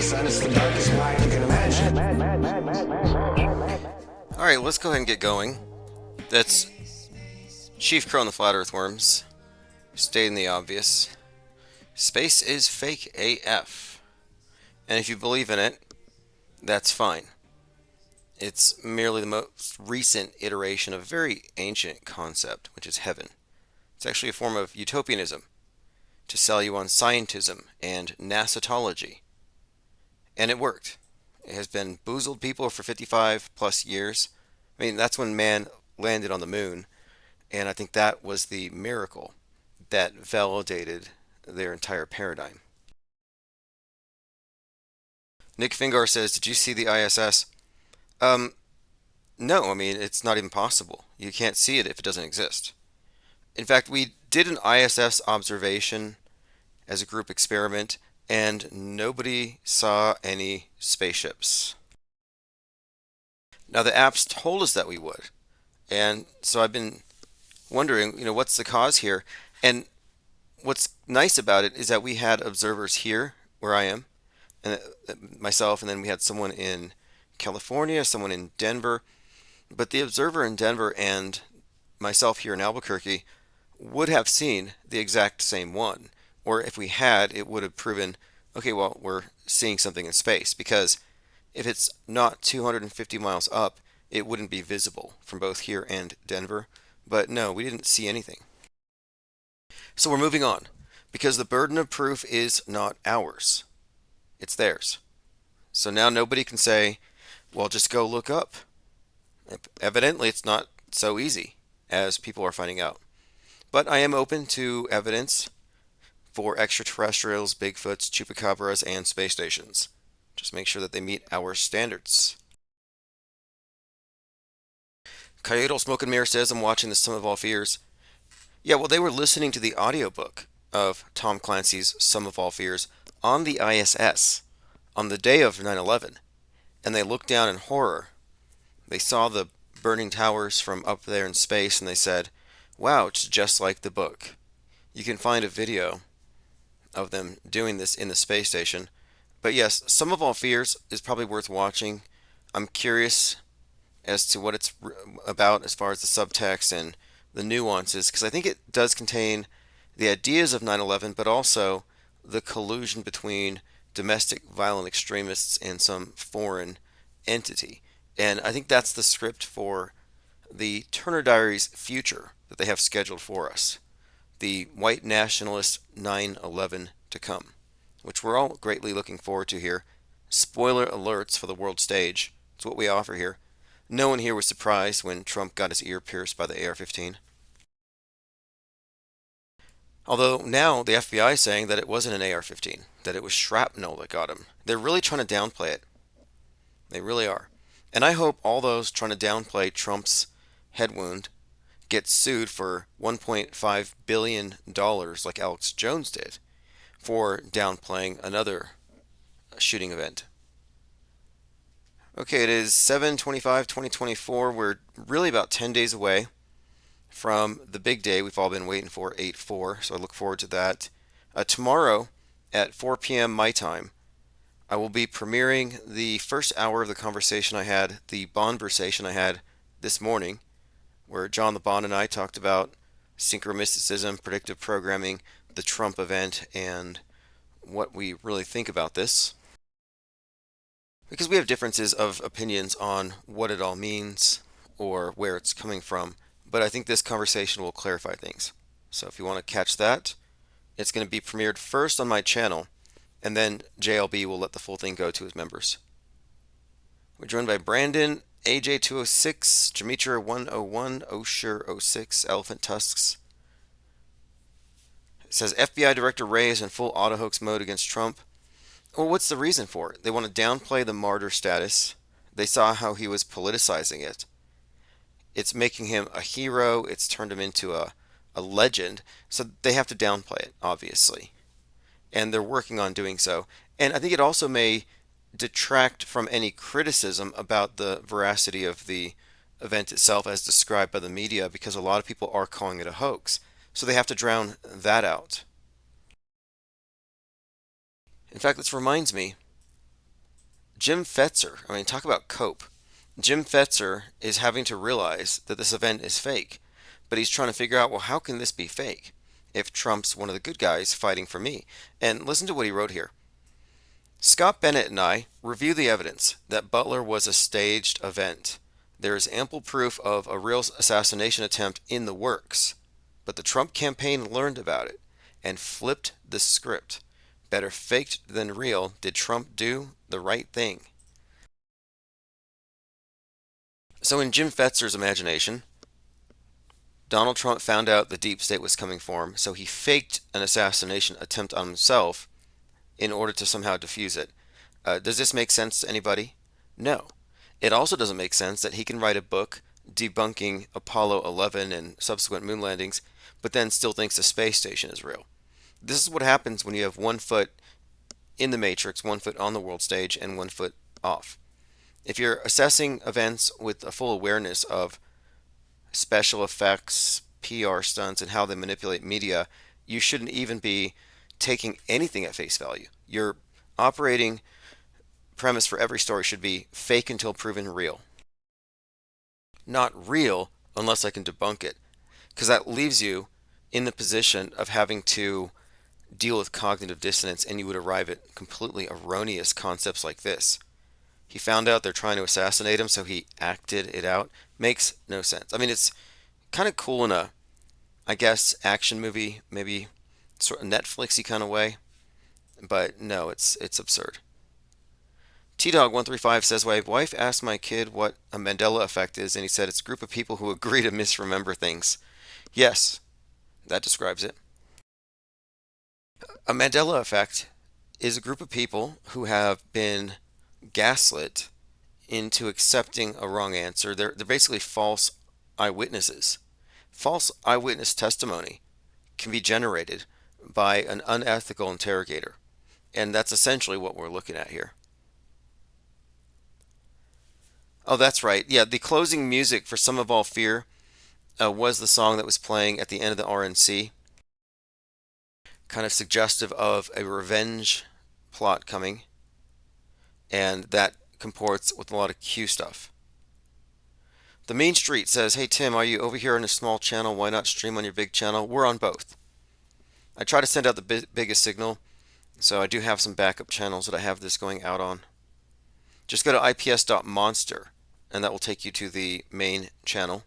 sun is the darkest night you can imagine. Alright, let's go ahead and get going. That's Chief Crow and the Flat Earthworms, stating the obvious. Space is fake AF. And if you believe in it, that's fine. It's merely the most recent iteration of a very ancient concept, which is heaven. It's actually a form of utopianism, to sell you on scientism and nasatology. And it worked. It has been boozled people for 55 plus years. I mean, that's when man landed on the moon, and I think that was the miracle that validated their entire paradigm. Nick Fingar says, "Did you see the ISS?" Um, no, I mean, it's not even possible. You can't see it if it doesn't exist. In fact, we did an ISS observation as a group experiment, and nobody saw any spaceships. Now, the apps told us that we would, and so I've been wondering, what's the cause here? And what's nice about it is that we had observers here, where I am, and myself, and then we had someone in California, someone in Denver. But the observer in Denver and myself here in Albuquerque would have seen the exact same one. Or if we had, it would have proven, okay, well, we're seeing something in space. Because if it's not 250 miles up, it wouldn't be visible from both here and Denver. But no, we didn't see anything. So we're moving on. Because the burden of proof is not ours, it's theirs. So now nobody can say, well, just go look up. Evidently, it's not so easy, as people are finding out. But I am open to evidence for extraterrestrials, Bigfoots, chupacabras, and space stations. Just make sure that they meet our standards. Coyote Smoke and Mirror says, I'm watching the Sum of All Fears. Yeah, well, they were listening to the audiobook of Tom Clancy's Sum of All Fears on the ISS on the day of 9/11, and they looked down in horror. They saw the burning towers from up there in space, and they said, wow, it's just like the book. You can find a video of them doing this in the space station. But yes, Sum of All Fears is probably worth watching. I'm curious as to what it's about as far as the subtext and the nuances, because I think it does contain the ideas of 9/11, but also the collusion between domestic violent extremists and some foreign entity. And I think that's the script for the Turner Diaries future that they have scheduled for us. The white nationalist 9/11 to come, which we're all greatly looking forward to here. Spoiler alerts for the world stage. It's what we offer here. No one here was surprised when Trump got his ear pierced by the AR-15. Although now the FBI is saying that it wasn't an AR-15, that it was shrapnel that got him. They're really trying to downplay it. They really are. And I hope all those trying to downplay Trump's head wound get sued for $1.5 billion like Alex Jones did for downplaying another shooting event. Okay, it is 7/25/2024. We're really about 10 days away from the big day we've all been waiting for, 8/4. So I look forward to that. Tomorrow at 4 p.m. my time, I will be premiering the first hour of the conversation I had, the Bondversation I had this morning, where John the Bond and I talked about synchromysticism, predictive programming, the Trump event, and what we really think about this. Because we have differences of opinions on what it all means or where it's coming from, but I think this conversation will clarify things. So if you want to catch that, it's going to be premiered first on my channel, and then JLB will let the full thing go to his members. We're joined by Brandon, AJ206, Jamitra 101, Osher 06, Elephant Tusks. It says FBI Director Wray is in full auto hoax mode against Trump. Well, what's the reason for it? They want to downplay the martyr status. They saw how he was politicizing it. It's making him a hero. It's turned him into a legend. So they have to downplay it, obviously. And they're working on doing so. And I think it also may detract from any criticism about the veracity of the event itself as described by the media, because a lot of people are calling it a hoax. So they have to drown that out. In fact, this reminds me, Jim Fetzer, I mean, talk about cope. Jim Fetzer is having to realize that this event is fake, but he's trying to figure out, well, how can this be fake if Trump's one of the good guys fighting for me? And listen to what he wrote here. Scott Bennett and I review the evidence that Butler was a staged event. There is ample proof of a real assassination attempt in the works, but the Trump campaign learned about it and flipped the script. Better faked than real. Did Trump do the right thing? So, in Jim Fetzer's imagination, Donald Trump found out the deep state was coming for him, so he faked an assassination attempt on himself in order to somehow defuse it. Does this make sense to anybody? No. It also doesn't make sense that he can write a book debunking Apollo 11 and subsequent moon landings, but then still thinks the space station is real. This is what happens when you have one foot in the matrix, one foot on the world stage, and one foot off. If you're assessing events with a full awareness of special effects, PR stunts, and how they manipulate media, you shouldn't even be taking anything at face value. Your operating premise for every story should be fake until proven real. Not real unless I can debunk it. Because that leaves you in the position of having to deal with cognitive dissonance, and you would arrive at completely erroneous concepts like this. He found out they're trying to assassinate him, so he acted it out. Makes no sense. I mean, it's kind of cool in a, I guess, action movie, maybe sort of Netflixy kind of way, but no, it's absurd. T-Dog135 says, my wife asked my kid what a Mandela effect is, and he said it's a group of people who agree to misremember things. Yes, that describes it. A Mandela effect is a group of people who have been gaslit into accepting a wrong answer. They're basically false eyewitnesses. False eyewitness testimony can be generated by an unethical interrogator, and that's essentially what we're looking at here. Oh, that's right. Yeah, the closing music for Sum of All Fear was the song that was playing at the end of the RNC, kind of suggestive of a revenge plot coming, and that comports with a lot of Q stuff. The Mean Street says, hey Tim, are you over here on a small channel? Why not stream on your big channel? We're on both. I try to send out the biggest signal, so I do have some backup channels that I have this going out on. Just go to ips.monster, and that will take you to the main channel.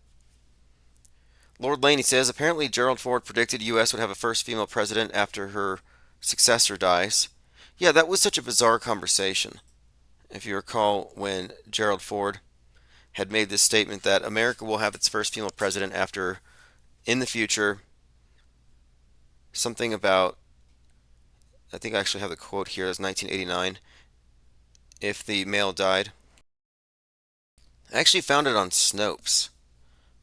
Lord Laney says, apparently Gerald Ford predicted U.S. would have a first female president after her successor dies. Yeah, that was such a bizarre conversation. If you recall, when Gerald Ford had made this statement that America will have its first female president after, in the future, something about, I think I actually have the quote here, it's 1989, if the male died. I actually found it on Snopes.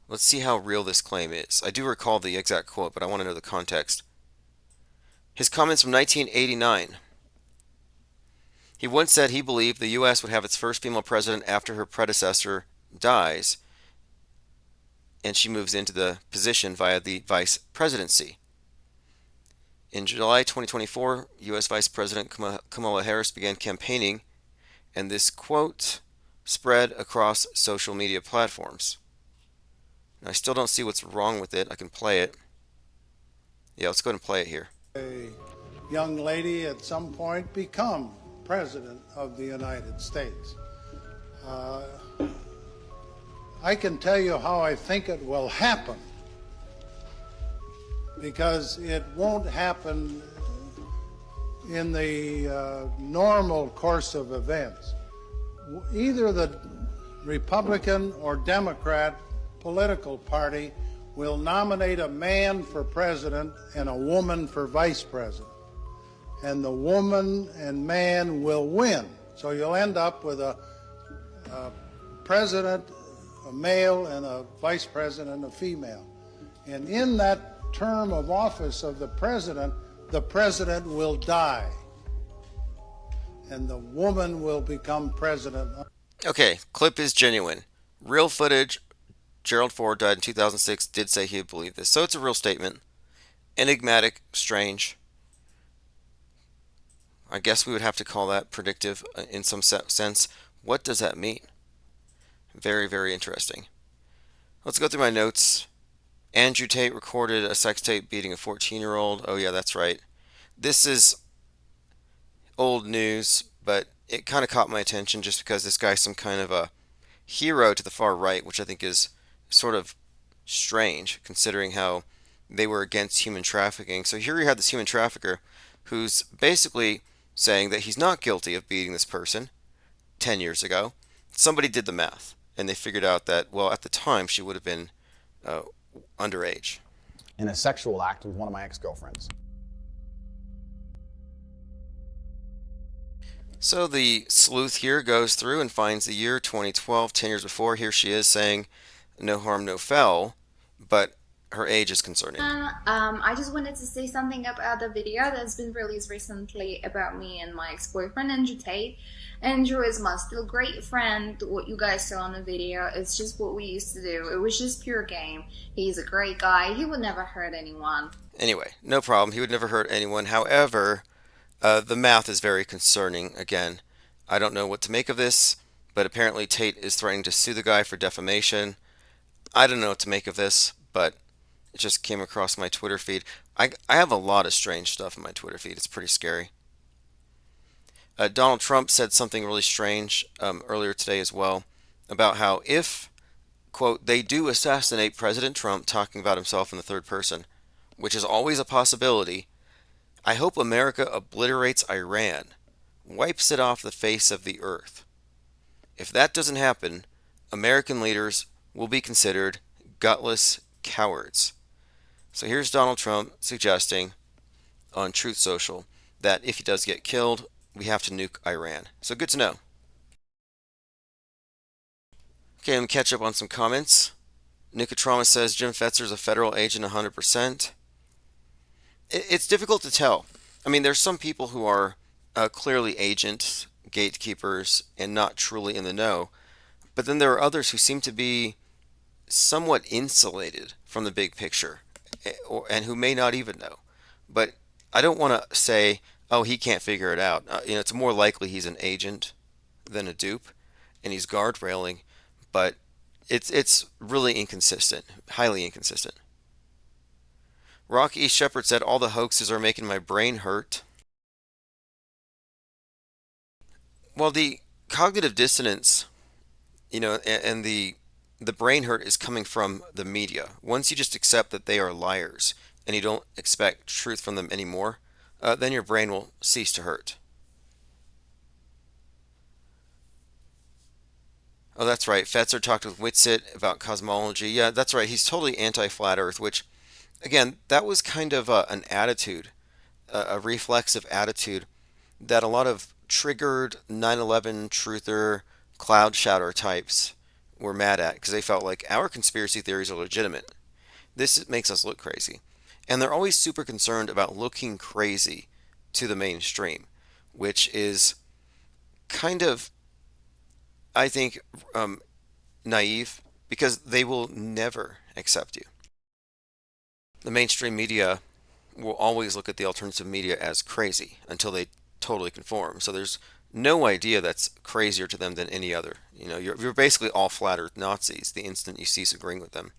Let's see how real this claim is. I do recall the exact quote, but I want to know the context. His comments from 1989. He once said he believed the U.S. would have its first female president after her predecessor dies, and she moves into the position via the vice presidency. In July 2024, U.S. Vice President Kamala Harris began campaigning, and this quote spread across social media platforms. I still don't see what's wrong with it. I can play it. Yeah, let's go ahead and play it here. A young lady at some point become President of the United States. I can tell you how I think it will happen, because it won't happen in the normal course of events. Either the Republican or Democrat political party will nominate a man for president and a woman for vice president. And the woman and man will win. So you'll end up with a president, a male, and a vice president, a female. And in that term of office of the president will die. And the woman will become president. Okay, clip is genuine. Real footage. Gerald Ford died in 2006, did say he would believe this. So it's a real statement. Enigmatic, strange. I guess we would have to call that predictive in some sense. What does that mean? Very, very interesting. Let's go through my notes. Andrew Tate recorded a sex tape beating a 14-year-old. Oh, yeah, that's right. This is old news, but it kind of caught my attention just because this guy's some kind of a hero to the far right, which I think is sort of strange considering how they were against human trafficking. So here you have this human trafficker who's basically saying that he's not guilty of beating this person 10 years ago. Somebody did the math and they figured out that, well, at the time she would have been uh, underage. In a sexual act with one of my ex-girlfriends. So the sleuth here goes through and finds the year 2012, 10 years before. Here she is saying no harm, no foul, but her age is concerning. I just wanted to say something about the video that's been released recently about me and my ex-boyfriend, Andrew Tate. Andrew is my still great friend. What you guys saw in the video, it's just what we used to do. It was just pure game. He's a great guy. He would never hurt anyone. Anyway, no problem. He would never hurt anyone. However, the math is very concerning. Again, I don't know what to make of this, but apparently Tate is threatening to sue the guy for defamation. I don't know what to make of this, but it just came across my Twitter feed. I have a lot of strange stuff in my Twitter feed. It's pretty scary. Donald Trump said something really strange earlier today as well about how if, quote, they do assassinate President Trump, talking about himself in the third person, which is always a possibility, I hope America obliterates Iran, wipes it off the face of the earth. If that doesn't happen, American leaders will be considered gutless cowards. So here's Donald Trump suggesting on Truth Social that if he does get killed, we have to nuke Iran. So good to know. Okay, let me catch up on some comments. Nicotrama says Jim Fetzer's a federal agent 100%. It's difficult to tell. I mean, there's some people who are clearly agents, gatekeepers, and not truly in the know. But then there are others who seem to be somewhat insulated from the big picture and who may not even know. But I don't want to say, oh, he can't figure it out. It's more likely he's an agent than a dupe, and he's guardrailing. But it's really inconsistent, highly inconsistent. Rock East Shepherd said, all the hoaxes are making my brain hurt. Well, the cognitive dissonance, and the brain hurt is coming from the media. Once you just accept that they are liars and you don't expect truth from them anymore, then your brain will cease to hurt. Oh, that's right. Fetzer talked with Whitsitt about cosmology. Yeah, that's right. He's totally anti-flat Earth, which, again, that was kind of an attitude, a reflexive attitude that a lot of triggered 9/11 truther, cloud shatter types were mad at because they felt like our conspiracy theories are legitimate. This makes us look crazy. And they're always super concerned about looking crazy to the mainstream, which is kind of, I think, naive because they will never accept you. The mainstream media will always look at the alternative media as crazy until they totally conform. So there's no idea that's crazier to them than any other. You're basically all flat earth Nazis the instant you cease agreeing with them.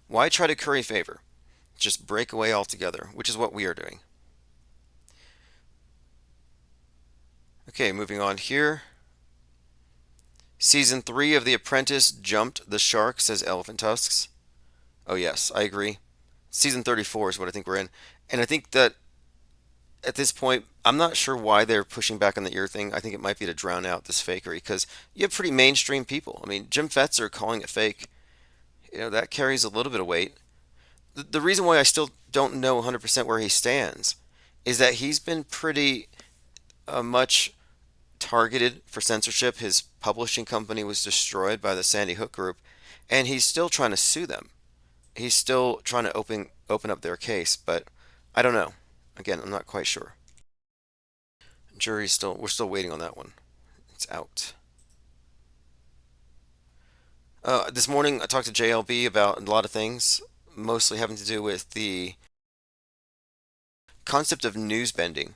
Why try to curry favor? Just break away altogether, which is what we are doing. Okay, moving on here. Season 3 of The Apprentice jumped the shark, says Elephant Tusks. Oh yes, I agree. Season 34 is what I think we're in. And I think that at this point, I'm not sure why they're pushing back on the ear thing. I think it might be to drown out this fakery because you have pretty mainstream people. I mean, Jim Fetzer calling it fake, that carries a little bit of weight. The reason why I still don't know 100% where he stands is that he's been pretty much targeted for censorship. His publishing company was destroyed by the Sandy Hook group, and he's still trying to sue them. He's still trying to open up their case, but I don't know. Again, I'm not quite sure. We're still waiting on that one. It's out. This morning I talked to JLB about a lot of things, mostly having to do with the concept of news bending.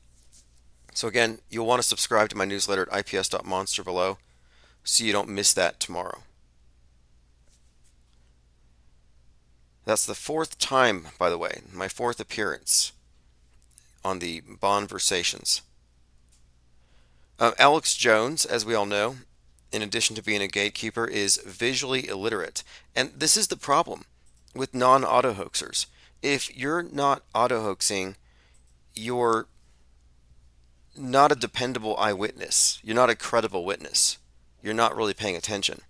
So again, you'll want to subscribe to my newsletter at ips.monster below so you don't miss that tomorrow. That's the fourth time, by the way, my fourth appearance on the Bonversations. Alex Jones, as we all know, in addition to being a gatekeeper, is visually illiterate. And this is the problem with non-auto hoaxers. If you're not auto hoaxing, you're not a dependable eyewitness. You're not a credible witness. You're not really paying attention.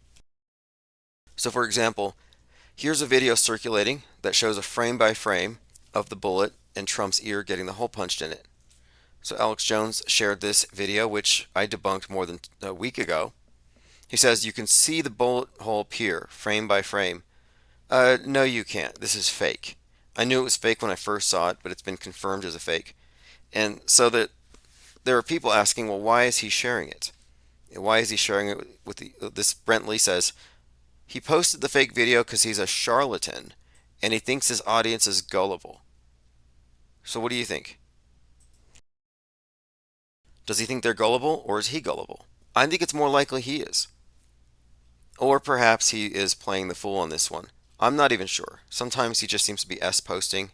So for example, here's a video circulating that shows a frame by frame of the bullet and Trump's ear getting the hole punched in it. So Alex Jones shared this video, which I debunked more than a week ago. He says you can see the bullet hole appear frame by frame. No, you can't. This is fake. I knew it was fake when I first saw it, but it's been confirmed as a fake. And so that there are people asking, well, why is he sharing it? Why is he sharing it with this? Brent Lee says he posted the fake video because he's a charlatan and he thinks his audience is gullible. So what do you think? Does he think they're gullible, or is he gullible? I think it's more likely he is. Or perhaps he is playing the fool on this one. I'm not even sure. Sometimes he just seems to be S-posting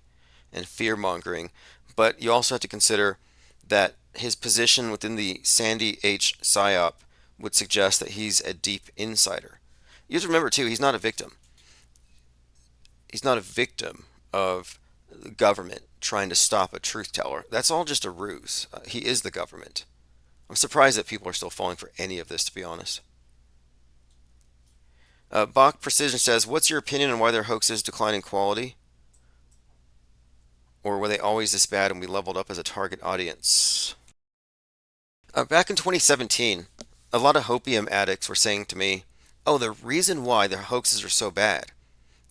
and fear-mongering, but you also have to consider that his position within the Sandy H. PSYOP would suggest that he's a deep insider. You have to remember, too, he's not a victim. He's not a victim of the government trying to stop a truth teller. That's all just a ruse. He is the government. I'm surprised that people are still falling for any of this, to be honest. Bach Precision says, what's your opinion on why their hoaxes decline in quality? Or were they always this bad and we leveled up as a target audience? Back in 2017, a lot of hopium addicts were saying to me, oh, the reason why their hoaxes are so bad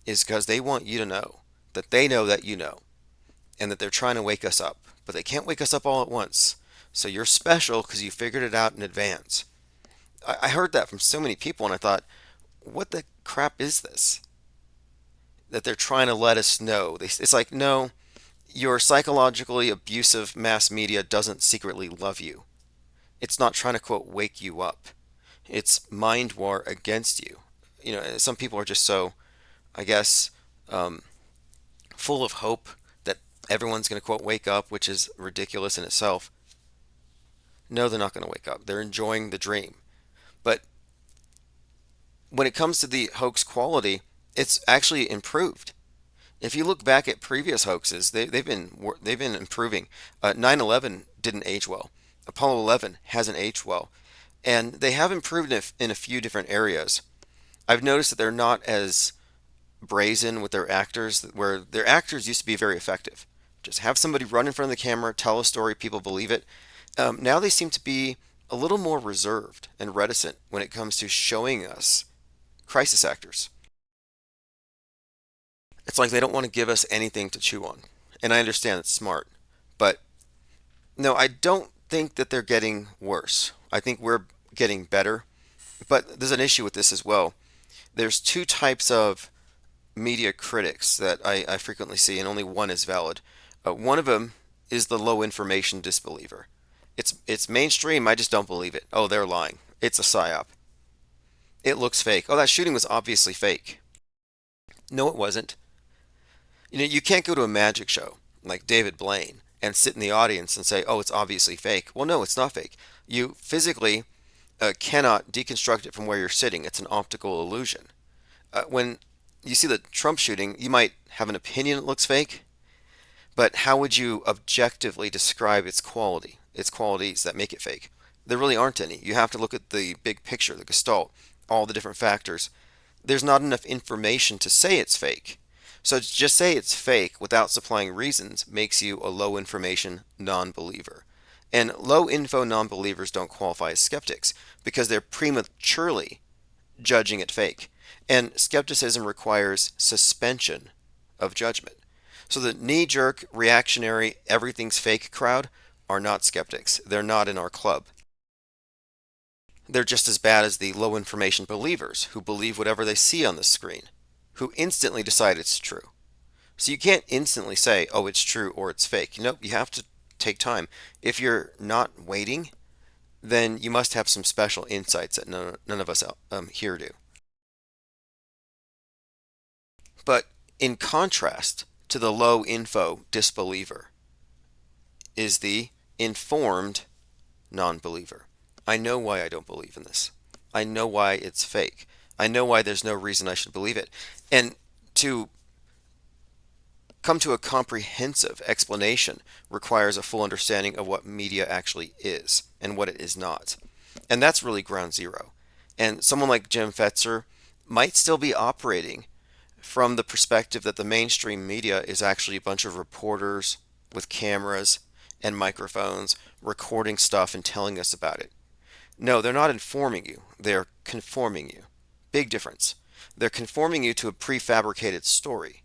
is because they want you to know that you know, and that they're trying to wake us up, but they can't wake us up all at once. So you're special because you figured it out in advance. I heard that from so many people, and I thought, what the crap is this? That they're trying to let us know. It's like, no, your psychologically abusive mass media doesn't secretly love you. It's not trying to, quote, wake you up. It's mind war against you. You know, some people are just so, I guess, full of hope that everyone's going to, quote, wake up, which is ridiculous in itself. No, they're not going to wake up. They're enjoying the dream. But when it comes to the hoax quality, it's actually improved. If you look back at previous hoaxes, they've been improving. 9/11 didn't age well. Apollo 11 hasn't aged well, and they have improved in a few different areas. I've noticed that they're not as brazen with their actors, where their actors used to be very effective. Just have somebody run in front of the camera, tell a story, people believe it. Now they seem to be a little more reserved and reticent when it comes to showing us crisis actors. It's like they don't want to give us anything to chew on. And I understand it's smart. But no, I don't think that they're getting worse. I think we're getting better. But there's an issue with this as well. There's two types of media critics that I frequently see, and only one is valid. One of them is the low information disbeliever. It's mainstream, I just don't believe it. Oh, they're lying. It's a psyop. It looks fake. Oh, that shooting was obviously fake. No, it wasn't. You know, you can't go to a magic show like David Blaine and sit in the audience and say, oh, it's obviously fake. Well, no, it's not fake. You physically cannot deconstruct it from where you're sitting. It's an optical illusion. When you see the Trump shooting, you might have an opinion it looks fake, but how would you objectively describe its quality, its qualities that make it fake? There really aren't any. You have to look at the big picture, the gestalt, all the different factors. There's not enough information to say it's fake. So to just say it's fake without supplying reasons makes you a low information non-believer. And low info non-believers don't qualify as skeptics because they're prematurely judging it fake. And skepticism requires suspension of judgment. So the knee-jerk, reactionary, everything's fake crowd are not skeptics. They're not in our club. They're just as bad as the low information believers who believe whatever they see on the screen, who instantly decide it's true. So you can't instantly say, oh, it's true or it's fake. Nope, you have to take time. If you're not waiting, then you must have some special insights that none of us here do. But in contrast to the low info disbeliever is the informed non-believer. I know why I don't believe in this. I know why it's fake. I know why there's no reason I should believe it. And to come to a comprehensive explanation requires a full understanding of what media actually is and what it is not. And that's really ground zero. And someone like Jim Fetzer might still be operating from the perspective that the mainstream media is actually a bunch of reporters with cameras and microphones recording stuff and telling us about it. No, they're not informing you. They're conforming you. Big difference. They're conforming you to a prefabricated story.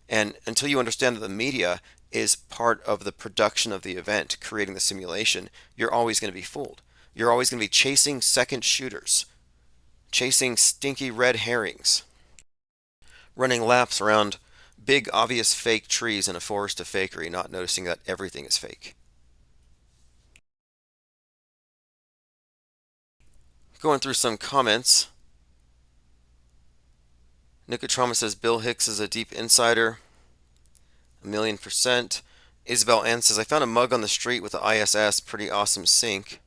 And until you understand that the media is part of the production of the event, creating the simulation, you're always going to be fooled. You're always going to be chasing second shooters, chasing stinky red herrings, running laps around big obvious fake trees in a forest of fakery, not noticing that everything is fake. Going through some comments. Nicotrauma says Bill Hicks is a deep insider. 1,000,000%. Isabel N says I found a mug on the street with the ISS. Pretty awesome sync.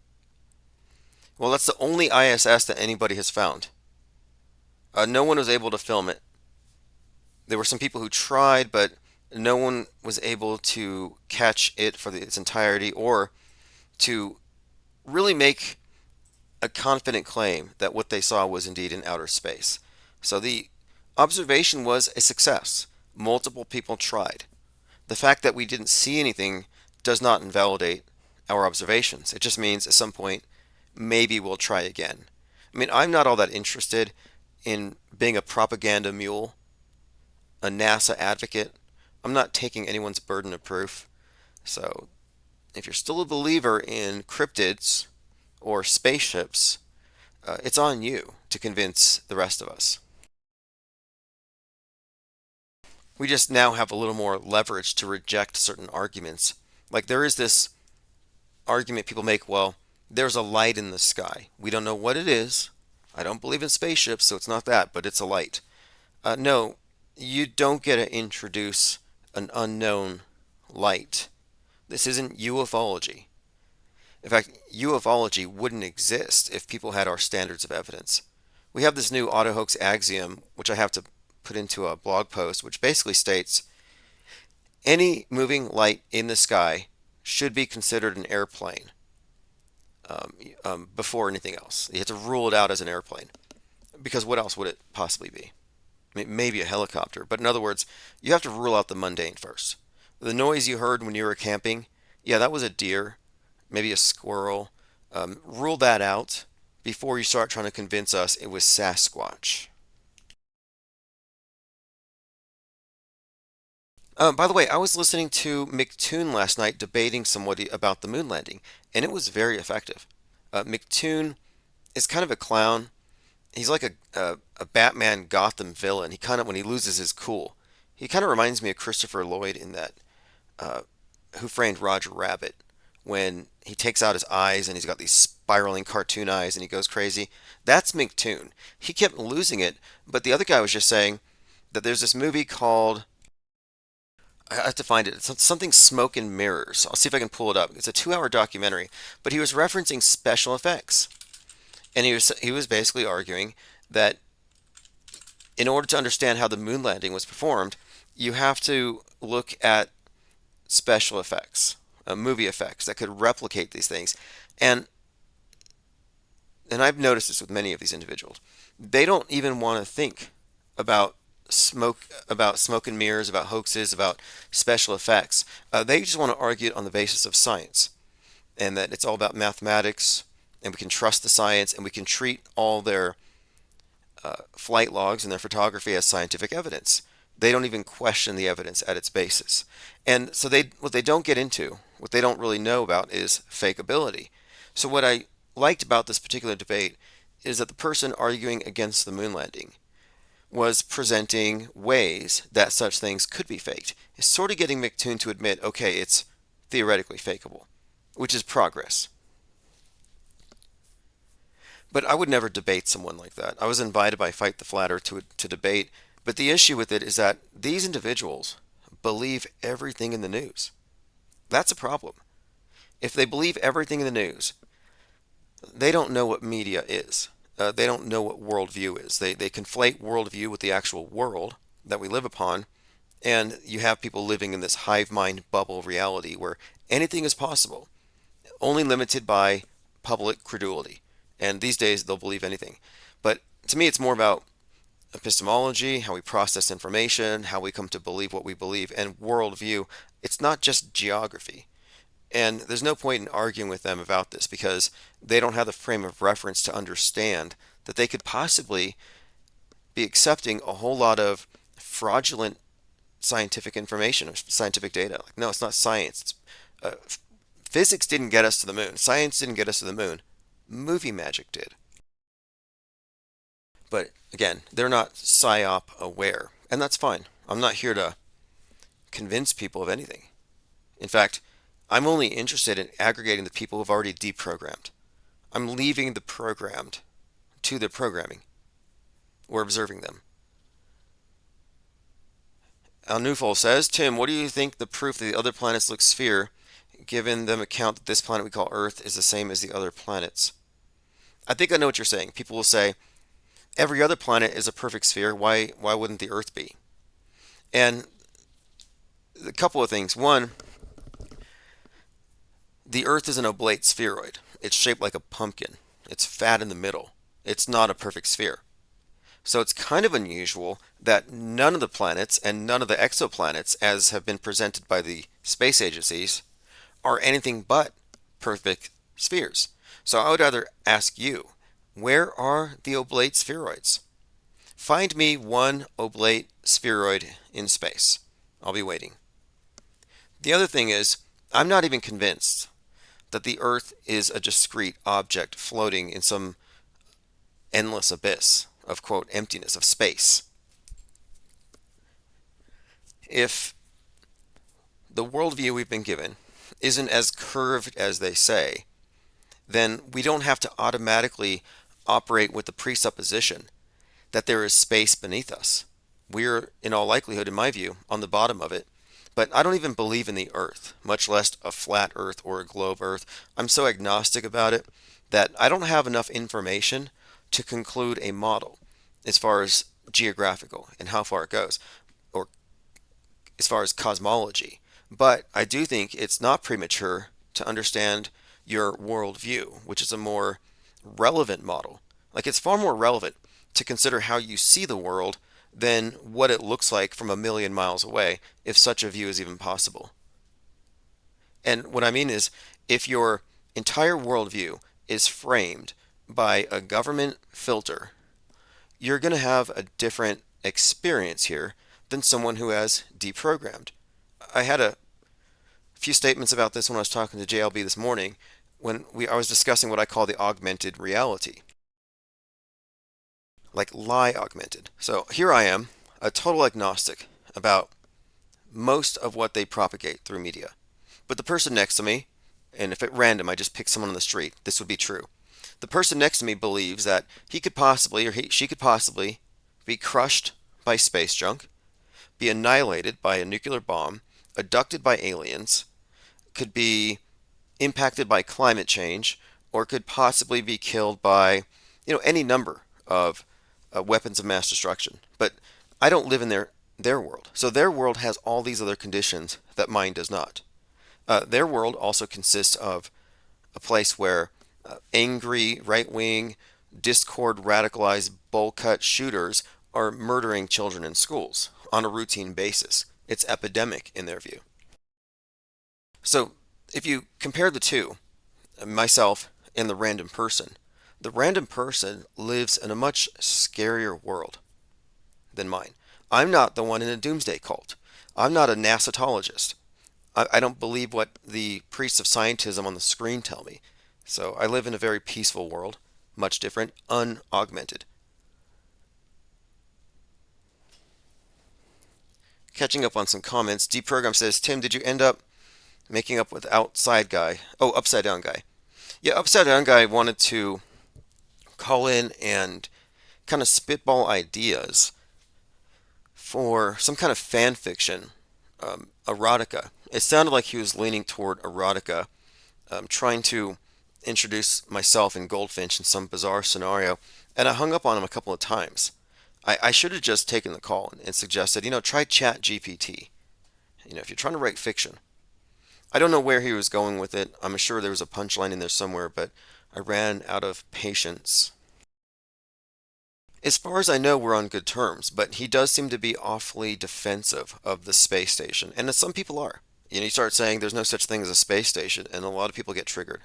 Well, that's the only ISS that anybody has found. No one was able to film it. There were some people who tried, but no one was able to catch it for its entirety or to really make a confident claim that what they saw was indeed in outer space. So the observation was a success. Multiple people tried. The fact that we didn't see anything does not invalidate our observations. It just means at some point, maybe we'll try again. I mean, I'm not all that interested in being a propaganda mule, a NASA advocate. I'm not taking anyone's burden of proof. So if you're still a believer in cryptids or spaceships, it's on you to convince the rest of us. We just now have a little more leverage to reject certain arguments. Like there is this argument people make, well, there's a light in the sky. We don't know what it is. I don't believe in spaceships, so it's not that, but it's a light. No, you don't get to introduce an unknown light. This isn't ufology. In fact, ufology wouldn't exist if people had our standards of evidence. We have this new auto-hoax axiom, which I have to put into a blog post, which basically states any moving light in the sky should be considered an airplane before anything else. You have to rule it out as an airplane, because what else would it possibly be? I mean, maybe a helicopter, but in other words, you have to rule out the mundane first. The noise you heard when you were camping, yeah, that was a deer, maybe a squirrel. Rule that out before you start trying to convince us it was Sasquatch. By the way, I was listening to McToon last night debating somebody about the moon landing, and it was very effective. McToon is kind of a clown. He's like a Batman Gotham villain. He kind of, when he loses his cool, he kind of reminds me of Christopher Lloyd in that Who Framed Roger Rabbit, when he takes out his eyes and he's got these spiraling cartoon eyes and he goes crazy. That's McToon. He kept losing it, but the other guy was just saying that there's this movie called, I have to find it. It's something Smoke and Mirrors. I'll see if I can pull it up. It's a 2-hour documentary, but he was referencing special effects. And he was basically arguing that in order to understand how the moon landing was performed, you have to look at special effects, movie effects that could replicate these things. And I've noticed this with many of these individuals. They don't even want to think about smoke and mirrors, about hoaxes, about special effects. They just want to argue it on the basis of science, and that it's all about mathematics, and we can trust the science, and we can treat all their flight logs and their photography as scientific evidence. They don't even question the evidence at its basis. And so what they don't get into, what they don't really know about, is fakeability. So what I liked about this particular debate is that the person arguing against the moon landing was presenting ways that such things could be faked. It's sort of getting McToon to admit, okay, it's theoretically fakeable, which is progress. But I would never debate someone like that. I was invited by Fight the Flat Earth to debate, but the issue with it is that these individuals believe everything in the news. That's a problem. If they believe everything in the news, they don't know what media is. They don't know what worldview is. They conflate worldview with the actual world that we live upon, and you have people living in this hive mind bubble reality where anything is possible, only limited by public credulity. And these days they'll believe anything. But to me, it's more about epistemology, how we process information, how we come to believe what we believe, and worldview. It's not just geography. And there's no point in arguing with them about this because they don't have the frame of reference to understand that they could possibly be accepting a whole lot of fraudulent scientific information or scientific data. Like, no, it's not science. Physics didn't get us to the moon. Science didn't get us to the moon. Movie magic did. But again, they're not PSYOP aware, and that's fine. I'm not here to convince people of anything. In fact, I'm only interested in aggregating the people who've already deprogrammed. I'm leaving the programmed to their programming. We're observing them. Al Newfall says, Tim, what do you think the proof that the other planets look sphere, given them account that this planet we call Earth is the same as the other planets? I think I know what you're saying. People will say, every other planet is a perfect sphere. Why wouldn't the Earth be? And a couple of things. One, the Earth is an oblate spheroid. It's shaped like a pumpkin. It's fat in the middle. It's not a perfect sphere. So it's kind of unusual that none of the planets and none of the exoplanets, as have been presented by the space agencies, are anything but perfect spheres. So I would rather ask you, where are the oblate spheroids? Find me one oblate spheroid in space. I'll be waiting. The other thing is, I'm not even convinced that the Earth is a discrete object floating in some endless abyss of, quote, emptiness, of space. If the worldview we've been given isn't as curved as they say, then we don't have to automatically operate with the presupposition that there is space beneath us. We're, in all likelihood, in my view, on the bottom of it. But I don't even believe in the Earth, much less a flat Earth or a globe Earth. I'm so agnostic about it that I don't have enough information to conclude a model as far as geographical and how far it goes, or as far as cosmology. But I do think it's not premature to understand your worldview, which is a more relevant model. Like, it's far more relevant to consider how you see the world than what it looks like from a million miles away, if such a view is even possible. And what I mean is, if your entire worldview is framed by a government filter, you're going to have a different experience here than someone who has deprogrammed. I had a few statements about this when I was talking to JLB this morning when I was discussing what I call the augmented reality. Like lie augmented. So here I am, a total agnostic about most of what they propagate through media. But the person next to me, and if at random I just pick someone on the street, this would be true. The person next to me believes that he could possibly, or she could possibly, be crushed by space junk, be annihilated by a nuclear bomb, abducted by aliens, could be impacted by climate change, or could possibly be killed by, any number of weapons of mass destruction. But I don't live in their world. So their world has all these other conditions that mine does not. Their world also consists of a place where angry, right-wing, discord, radicalized, bowl-cut shooters are murdering children in schools on a routine basis. It's epidemic in their view. So if you compare the two, myself and the random person lives in a much scarier world than mine. I'm not the one in a doomsday cult. I'm not a NASAtologist. I don't believe what the priests of scientism on the screen tell me. So I live in a very peaceful world, much different, unaugmented. Catching up on some comments, Deprogram says, Tim, did you end up making up with outside guy. Oh, upside down guy. Yeah, upside down guy wanted to call in and kind of spitball ideas for some kind of fan fiction, erotica. It sounded like he was leaning toward erotica, trying to introduce myself and Goldfinch in some bizarre scenario, and I hung up on him a couple of times. I should have just taken the call and suggested, try Chat GPT. If you're trying to write fiction. I don't know where he was going with it. I'm sure there was a punchline in there somewhere, but I ran out of patience. As far as I know, we're on good terms, but he does seem to be awfully defensive of the space station, and some people are. You start saying there's no such thing as a space station, and a lot of people get triggered.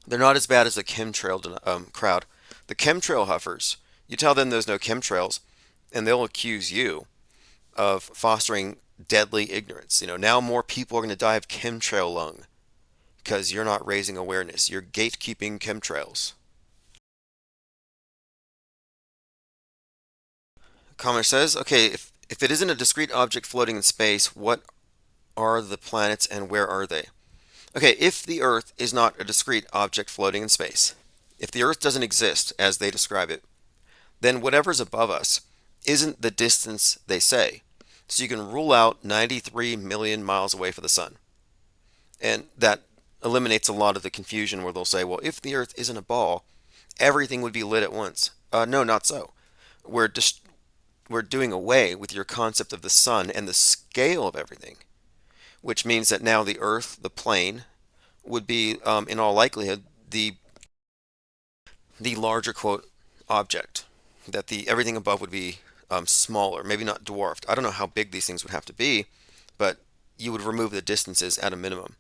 They're not as bad as the chemtrail crowd. The chemtrail huffers, you tell them there's no chemtrails, and they'll accuse you of fostering deadly ignorance. Now more people are going to die of chemtrail lung because you're not raising awareness. You're gatekeeping chemtrails. Commenter says, okay, if it isn't a discrete object floating in space, what are the planets and where are they? Okay, if the Earth is not a discrete object floating in space, if the Earth doesn't exist as they describe it, then whatever's above us isn't the distance they say. So you can rule out 93 million miles away from the sun. And that eliminates a lot of the confusion where they'll say, well, if the Earth isn't a ball, everything would be lit at once. No, not so. We're doing away with your concept of the sun and the scale of everything, which means that now the Earth, the plane, would be, in all likelihood, the larger quote object. That everything above would be smaller, maybe not dwarfed. I don't know how big these things would have to be, but you would remove the distances at a minimum.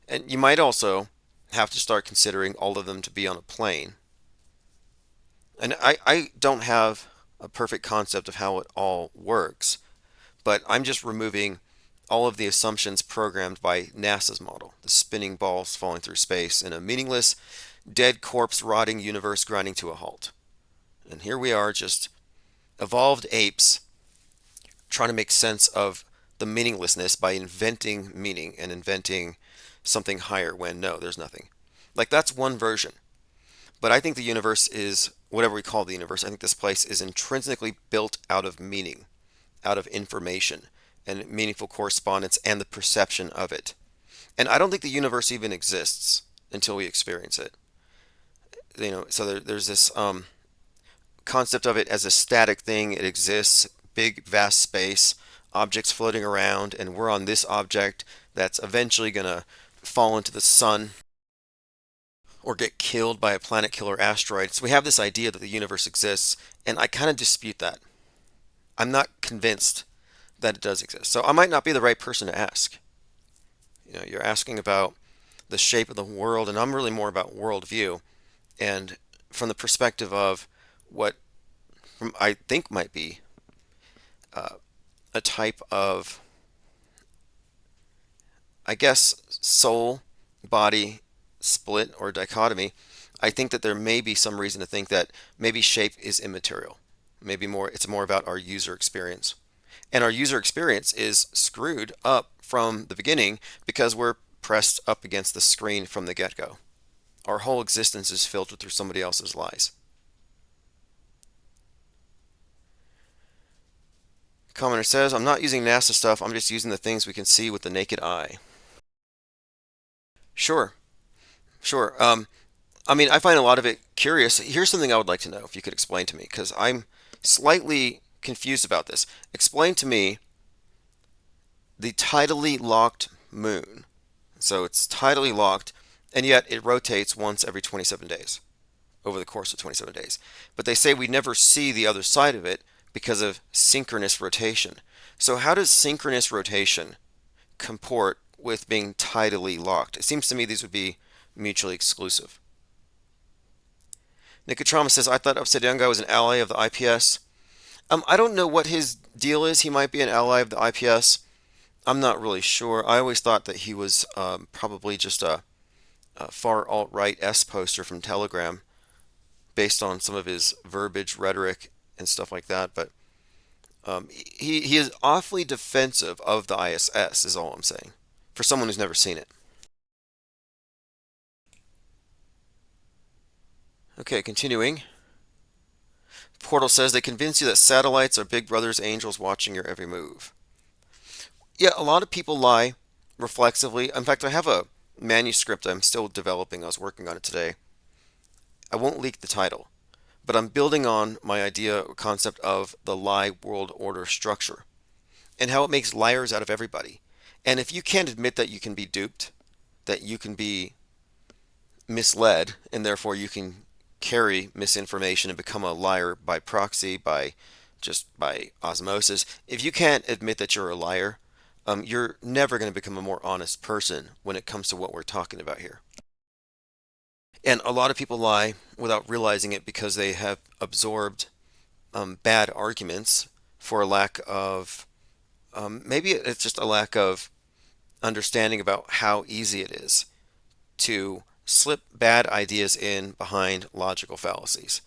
And you might also have to start considering all of them to be on a plane. And I don't have a perfect concept of how it all works, but I'm just removing all of the assumptions programmed by NASA's model, the spinning balls falling through space in a meaningless, dead corpse rotting universe grinding to a halt. And here we are, just evolved apes trying to make sense of the meaninglessness by inventing meaning and inventing something higher when no, there's nothing. Like, that's one version. But I think the universe is, whatever we call the universe, I think this place is intrinsically built out of meaning, out of information, and meaningful correspondence and the perception of it. And I don't think the universe even exists until we experience it. So there's this concept of it as a static thing. It exists, big, vast space, objects floating around, and we're on this object that's eventually going to fall into the sun or get killed by a planet killer asteroid. So we have this idea that the universe exists, and I kind of dispute that. I'm not convinced that it does exist. So I might not be the right person to ask. You're asking about the shape of the world, and I'm really more about worldview, and from the perspective of what I think might be a type of, I guess, soul body split or dichotomy. I think that there may be some reason to think that maybe shape is immaterial. Maybe it's more about our user experience. And our user experience is screwed up from the beginning because we're pressed up against the screen from the get-go. Our whole existence is filtered through somebody else's lies. Commenter says, I'm not using NASA stuff, I'm just using the things we can see with the naked eye. Sure. I find a lot of it curious. Here's something I would like to know, if you could explain to me, because I'm slightly confused about this. Explain to me the tidally locked moon. So it's tidally locked, and yet it rotates once every 27 days, over the course of 27 days. But they say we never see the other side of it because of synchronous rotation. So how does synchronous rotation comport with being tidally locked? It seems to me these would be mutually exclusive. Nicotrama says, I thought Upside Down Guy was an ally of the IPS. I don't know what his deal is. He might be an ally of the IPS. I'm not really sure. I always thought that he was probably just a far alt-right S-poster from Telegram based on some of his verbiage, rhetoric, and stuff like that. But He is awfully defensive of the ISS, is all I'm saying, for someone who's never seen it. Okay, continuing. Portal says they convince you that satellites are Big Brother's angels watching your every move. Yeah, a lot of people lie reflexively. In fact, I have a manuscript I'm still developing. I was working on it today. I won't leak the title, but I'm building on my idea or concept of the lie world order structure and how it makes liars out of everybody. And if you can't admit that you can be duped, that you can be misled, and therefore you can carry misinformation and become a liar by proxy, by osmosis, if you can't admit that you're a liar, you're never going to become a more honest person when it comes to what we're talking about here. And a lot of people lie without realizing it because they have absorbed bad arguments for a lack of, maybe it's just a lack of understanding about how easy it is to slip bad ideas in behind logical fallacies.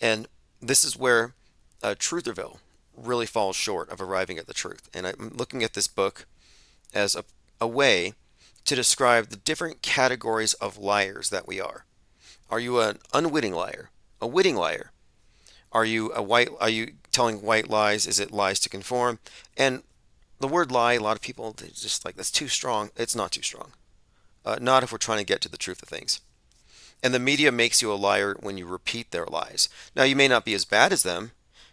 And this is where Trutherville really falls short of arriving at the truth. And I'm looking at this book as a way to describe the different categories of liars that we are. Are you an unwitting liar? A witting liar? Are you telling white lies? Is it lies to conform? And the word lie, a lot of people, they just like, that's too strong. It's not too strong. Not if we're trying to get to the truth of things. And the media makes you a liar when you repeat their lies. Now, you may not be as bad as them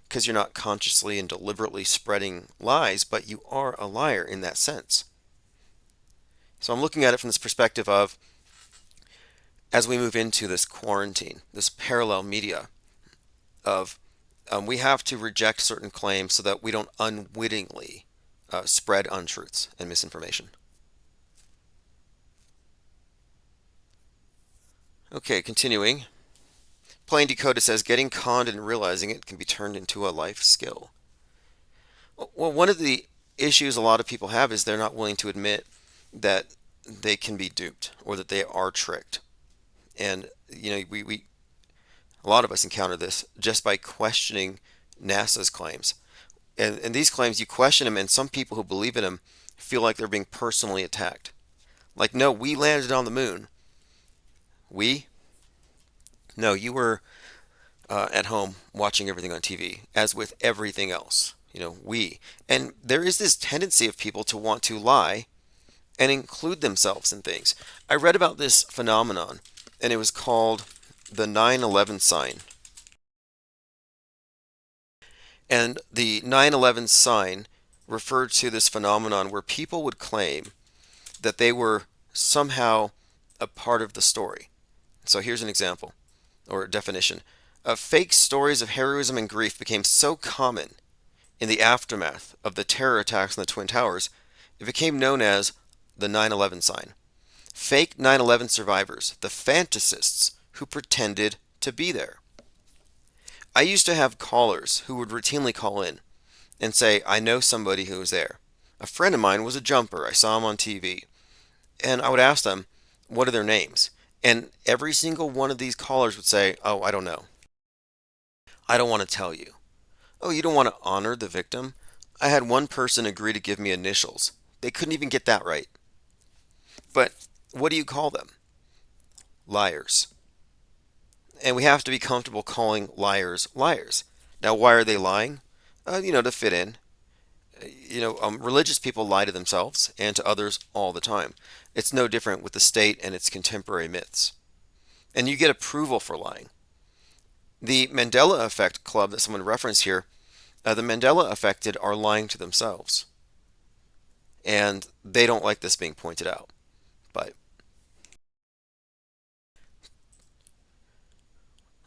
because you're not consciously and deliberately spreading lies, but you are a liar in that sense. So I'm looking at it from this perspective of, as we move into this quarantine, this parallel media of we have to reject certain claims so that we don't unwittingly spread untruths and misinformation. Okay, continuing. Plain Decoded says, getting conned and realizing it can be turned into a life skill. Well, one of the issues a lot of people have is they're not willing to admit that they can be duped or that they are tricked. And, we a lot of us encounter this just by questioning NASA's claims. And these claims, you question them, and some people who believe in them feel like they're being personally attacked. Like, no, we landed on the moon. We? No, you were at home watching everything on TV, as with everything else. We. And there is this tendency of people to want to lie and include themselves in things. I read about this phenomenon, and it was called the 9/11 sign. And the 9/11 sign referred to this phenomenon where people would claim that they were somehow a part of the story. So here's an example or a definition. Fake stories of heroism and grief became so common in the aftermath of the terror attacks on the Twin Towers, it became known as the 9/11 sign. Fake 9/11 survivors, the fantasists who pretended to be there. I used to have callers who would routinely call in and say, I know somebody who was there. A friend of mine was a jumper. I saw him on TV. And I would ask them, what are their names? And every single one of these callers would say, oh, I don't know. I don't want to tell you. Oh, you don't want to honor the victim? I had one person agree to give me initials. They couldn't even get that right. But what do you call them? Liars. And we have to be comfortable calling liars liars. Now, why are they lying? To fit in. Religious people lie to themselves and to others all the time. It's no different with the state and its contemporary myths. And you get approval for lying. The Mandela Effect Club that someone referenced here, the Mandela affected are lying to themselves. And they don't like this being pointed out. But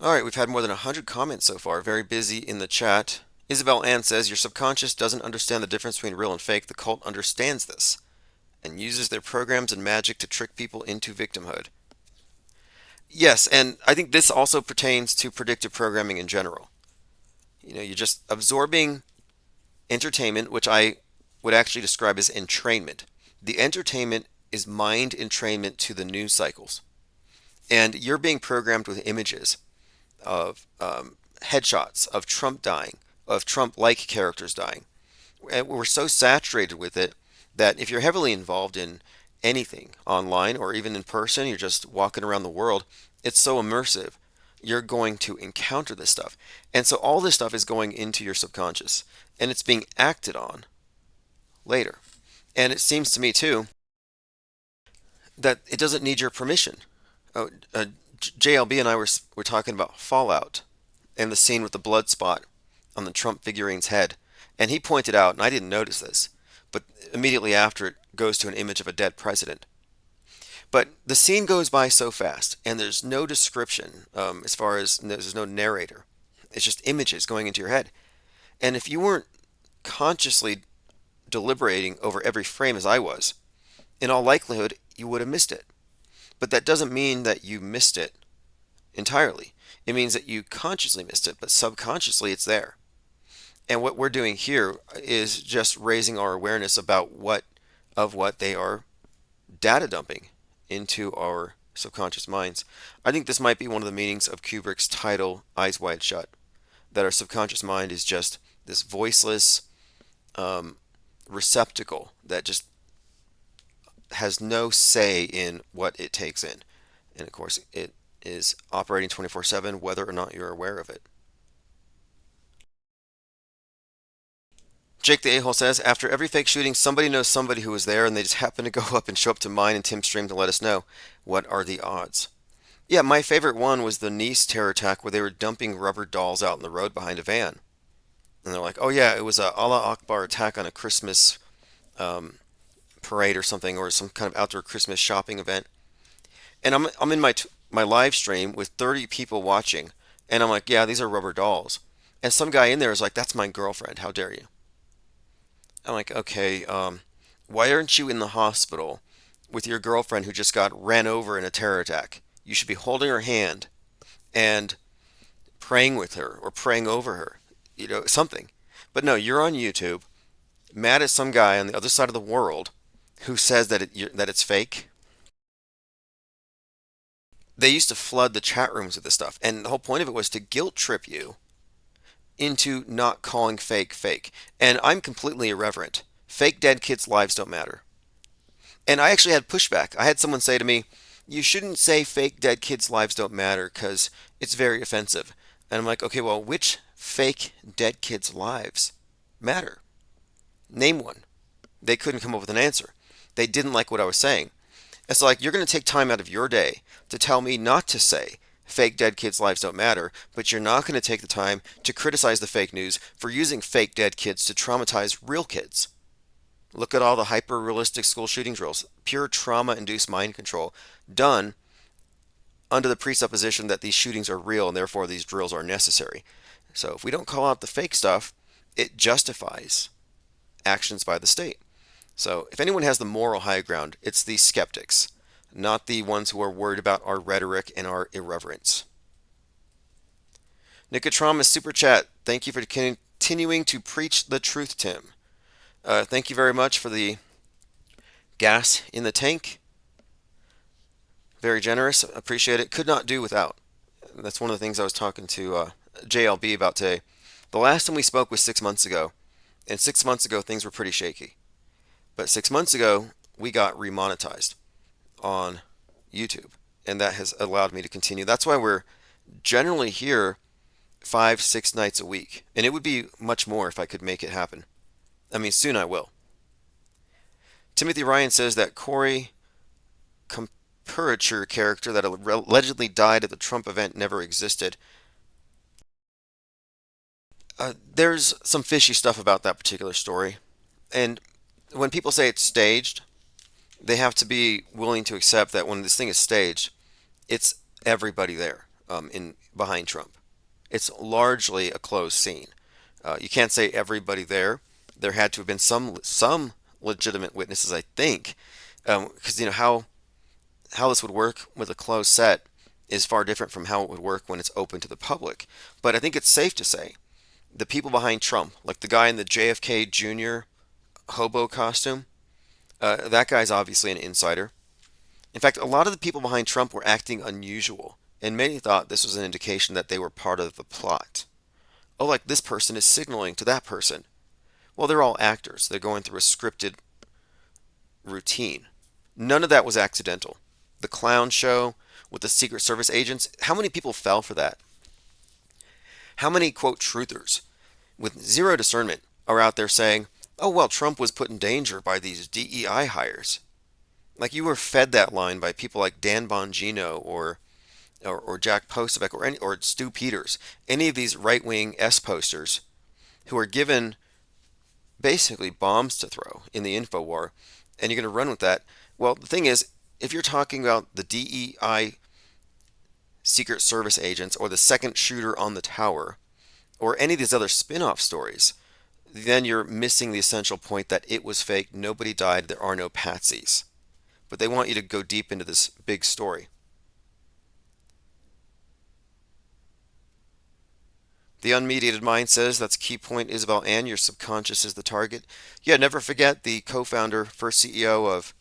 all right, we've had more than 100 comments so far. Very busy in the chat. Isabel Ann says, your subconscious doesn't understand the difference between real and fake. The cult understands this and uses their programs and magic to trick people into victimhood. Yes, and I think this also pertains to predictive programming in general. You're just absorbing entertainment, which I would actually describe as entrainment. The entertainment is mind entrainment to the news cycles. And you're being programmed with images of headshots of Trump dying, of Trump-like characters dying. And we're so saturated with it that if you're heavily involved in anything online or even in person, you're just walking around the world, it's so immersive. You're going to encounter this stuff. And so all this stuff is going into your subconscious and it's being acted on later. And it seems to me too that it doesn't need your permission. Oh, JLB and I were talking about Fallout and the scene with the blood spot on the Trump figurine's head. And he pointed out, and I didn't notice this, but immediately after it goes to an image of a dead president. But the scene goes by so fast, and there's no description as far as there's no narrator. It's just images going into your head. And if you weren't consciously deliberating over every frame as I was, in all likelihood, you would have missed it. But that doesn't mean that you missed it entirely. It means that you consciously missed it, but subconsciously it's there. And what we're doing here is just raising our awareness about what they are data dumping into our subconscious minds. I think this might be one of the meanings of Kubrick's title, Eyes Wide Shut, that our subconscious mind is just this voiceless receptacle that just has no say in what it takes in. And of course, it is operating 24/7, whether or not you're aware of it. Jake the A-hole says, after every fake shooting, somebody knows somebody who was there and they just happen to go up and show up to mine and Tim's stream to let us know. What are the odds? Yeah, my favorite one was the Nice terror attack where they were dumping rubber dolls out in the road behind a van. And they're like, oh yeah, it was a Allah Akbar attack on a Christmas parade or something, or some kind of outdoor Christmas shopping event. And I'm in my live stream with 30 people watching, and I'm like, yeah, these are rubber dolls. And some guy in there is like, that's my girlfriend, how dare you? I'm like, okay, why aren't you in the hospital with your girlfriend who just got ran over in a terror attack? You should be holding her hand and praying with her or praying over her, something. But no, you're on YouTube, mad at some guy on the other side of the world who says that it's fake. They used to flood the chat rooms with this stuff, and the whole point of it was to guilt trip you into not calling fake fake. And I'm completely irreverent. Fake dead kids' lives don't matter. And I actually had pushback. I had someone say to me, you shouldn't say fake dead kids' lives don't matter because it's very offensive. And I'm like, okay, well, which fake dead kids' lives matter? Name one. They couldn't come up with an answer. They didn't like what I was saying. It's like, you're going to take time out of your day to tell me not to say fake dead kids' lives don't matter, but you're not going to take the time to criticize the fake news for using fake dead kids to traumatize real kids. Look at all the hyper-realistic school shooting drills. Pure trauma-induced mind control done under the presupposition that these shootings are real and therefore these drills are necessary. So if we don't call out the fake stuff, it justifies actions by the state. So if anyone has the moral high ground, it's the skeptics, not the ones who are worried about our rhetoric and our irreverence. Nicotramas Super Chat, thank you for continuing to preach the truth, Tim. Thank you very much for the gas in the tank. Very generous. Appreciate it. Could not do without. That's one of the things I was talking to JLB about today. The last time we spoke was 6 months ago. And 6 months ago, things were pretty shaky. But 6 months ago, we got remonetized on YouTube. And that has allowed me to continue. That's why we're generally here 5-6 nights a week. And it would be much more if I could make it happen. I mean, soon I will. Timothy Ryan says that Corey Comperature character that allegedly died at the Trump event never existed. There's some fishy stuff about that particular story. And when people say it's staged, they have to be willing to accept that when this thing is staged, it's everybody there behind Trump. It's largely a closed scene. You can't say everybody there. There had to have been some legitimate witnesses, I think, because how this would work with a closed set is far different from how it would work when it's open to the public. But I think it's safe to say the people behind Trump, like the guy in the JFK Jr. hobo costume, that guy's obviously an insider. In fact, a lot of the people behind Trump were acting unusual, and many thought this was an indication that they were part of the plot. Oh, like this person is signaling to that person. Well, they're all actors. They're going through a scripted routine. None of that was accidental. The clown show with the Secret Service agents, how many people fell for that? How many, quote, truthers with zero discernment are out there saying, oh, well, Trump was put in danger by these DEI hires? Like you were fed that line by people like Dan Bongino or Jack Posobiec or Stu Peters, any of these right-wing S posters who are given basically bombs to throw in the info war, and you're going to run with that. Well, the thing is, if you're talking about the DEI Secret Service agents or the second shooter on the tower or any of these other spin-off stories, then you're missing the essential point that it was fake, nobody died, there are no patsies. But they want you to go deep into this big story. The unmediated mind says that's key point, Isabel Ann. Your subconscious is the target. Yeah, never forget the co-founder, first CEO of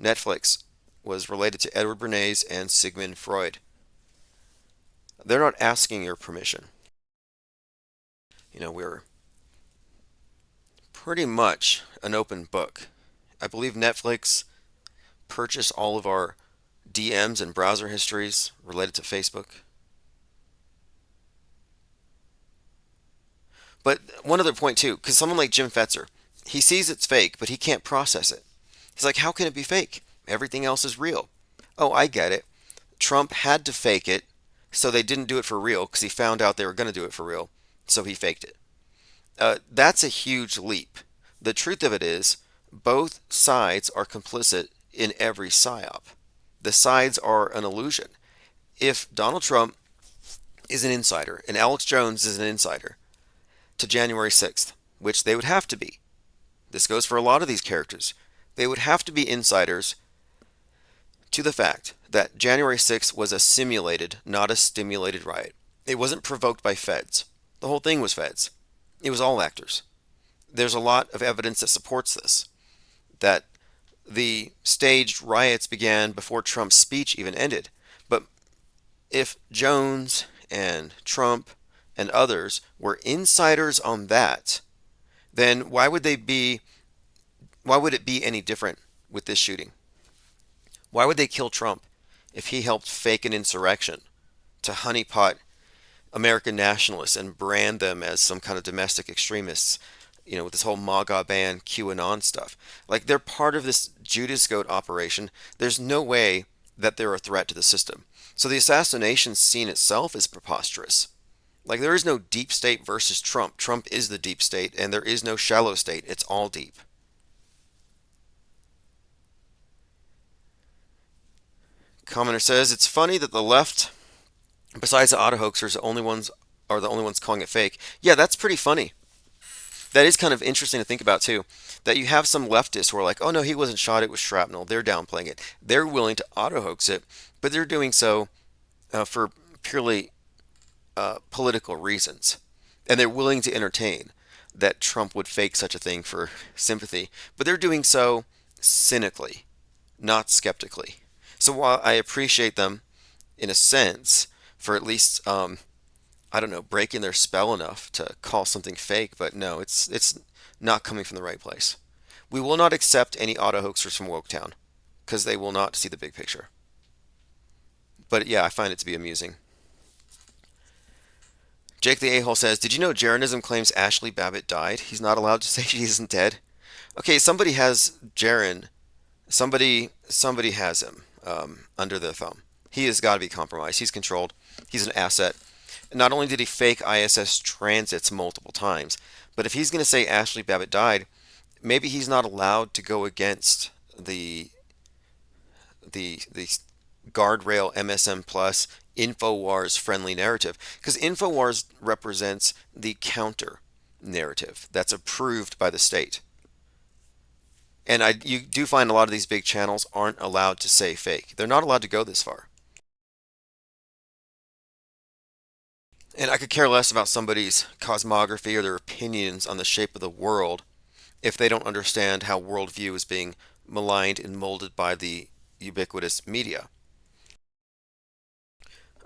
Netflix was related to Edward Bernays and Sigmund Freud. They're not asking your permission. We're pretty much an open book. I believe Netflix purchased all of our DMs and browser histories related to Facebook. But one other point too, because someone like Jim Fetzer, he sees it's fake, but he can't process it. He's like, how can it be fake? Everything else is real. Oh, I get it. Trump had to fake it, so they didn't do it for real because he found out they were going to do it for real, so he faked it. That's a huge leap. The truth of it is, both sides are complicit in every psyop. The sides are an illusion. If Donald Trump is an insider and Alex Jones is an insider to January 6th, which they would have to be, this goes for a lot of these characters, they would have to be insiders to the fact that January 6th was a simulated, not a stimulated riot. It wasn't provoked by feds. The whole thing was feds. It was all actors. There's a lot of evidence that supports this, that the staged riots began before Trump's speech even ended. But if Jones and Trump and others were insiders on that, then why would it be any different with this shooting? Why would they kill Trump if he helped fake an insurrection to honeypot American nationalists and brand them as some kind of domestic extremists, with this whole MAGA ban, QAnon stuff? Like, they're part of this Judas Goat operation. There's no way that they're a threat to the system. So the assassination scene itself is preposterous. Like, there is no deep state versus Trump. Trump is the deep state, and there is no shallow state. It's all deep. Commenter says, it's funny that the left, besides the auto hoaxers, are the only ones calling it fake. Yeah, that's pretty funny. That is kind of interesting to think about too. That you have some leftists who are like, oh no, he wasn't shot, it was shrapnel. They're downplaying it. They're willing to auto hoax it, but they're doing so for purely political reasons. And they're willing to entertain that Trump would fake such a thing for sympathy, but they're doing so cynically, not skeptically. So while I appreciate them in a sense for at least breaking their spell enough to call something fake, but no, it's not coming from the right place. We will not accept any auto hoaxers from Woketown because they will not see the big picture. But yeah, I find it to be amusing. Jake the A-hole says, did you know Jaronism claims Ashley Babbitt died? He's not allowed to say she isn't dead. Okay, somebody has Jaron. Somebody has him under their thumb. He has got to be compromised. He's controlled. He's an asset. Not only did he fake ISS transits multiple times, but if he's going to say Ashley Babbitt died, maybe he's not allowed to go against the guardrail MSM Plus InfoWars friendly narrative, because InfoWars represents the counter narrative that's approved by the state. And you do find a lot of these big channels aren't allowed to say fake. They're not allowed to go this far. And I could care less about somebody's cosmography or their opinions on the shape of the world if they don't understand how worldview is being maligned and molded by the ubiquitous media.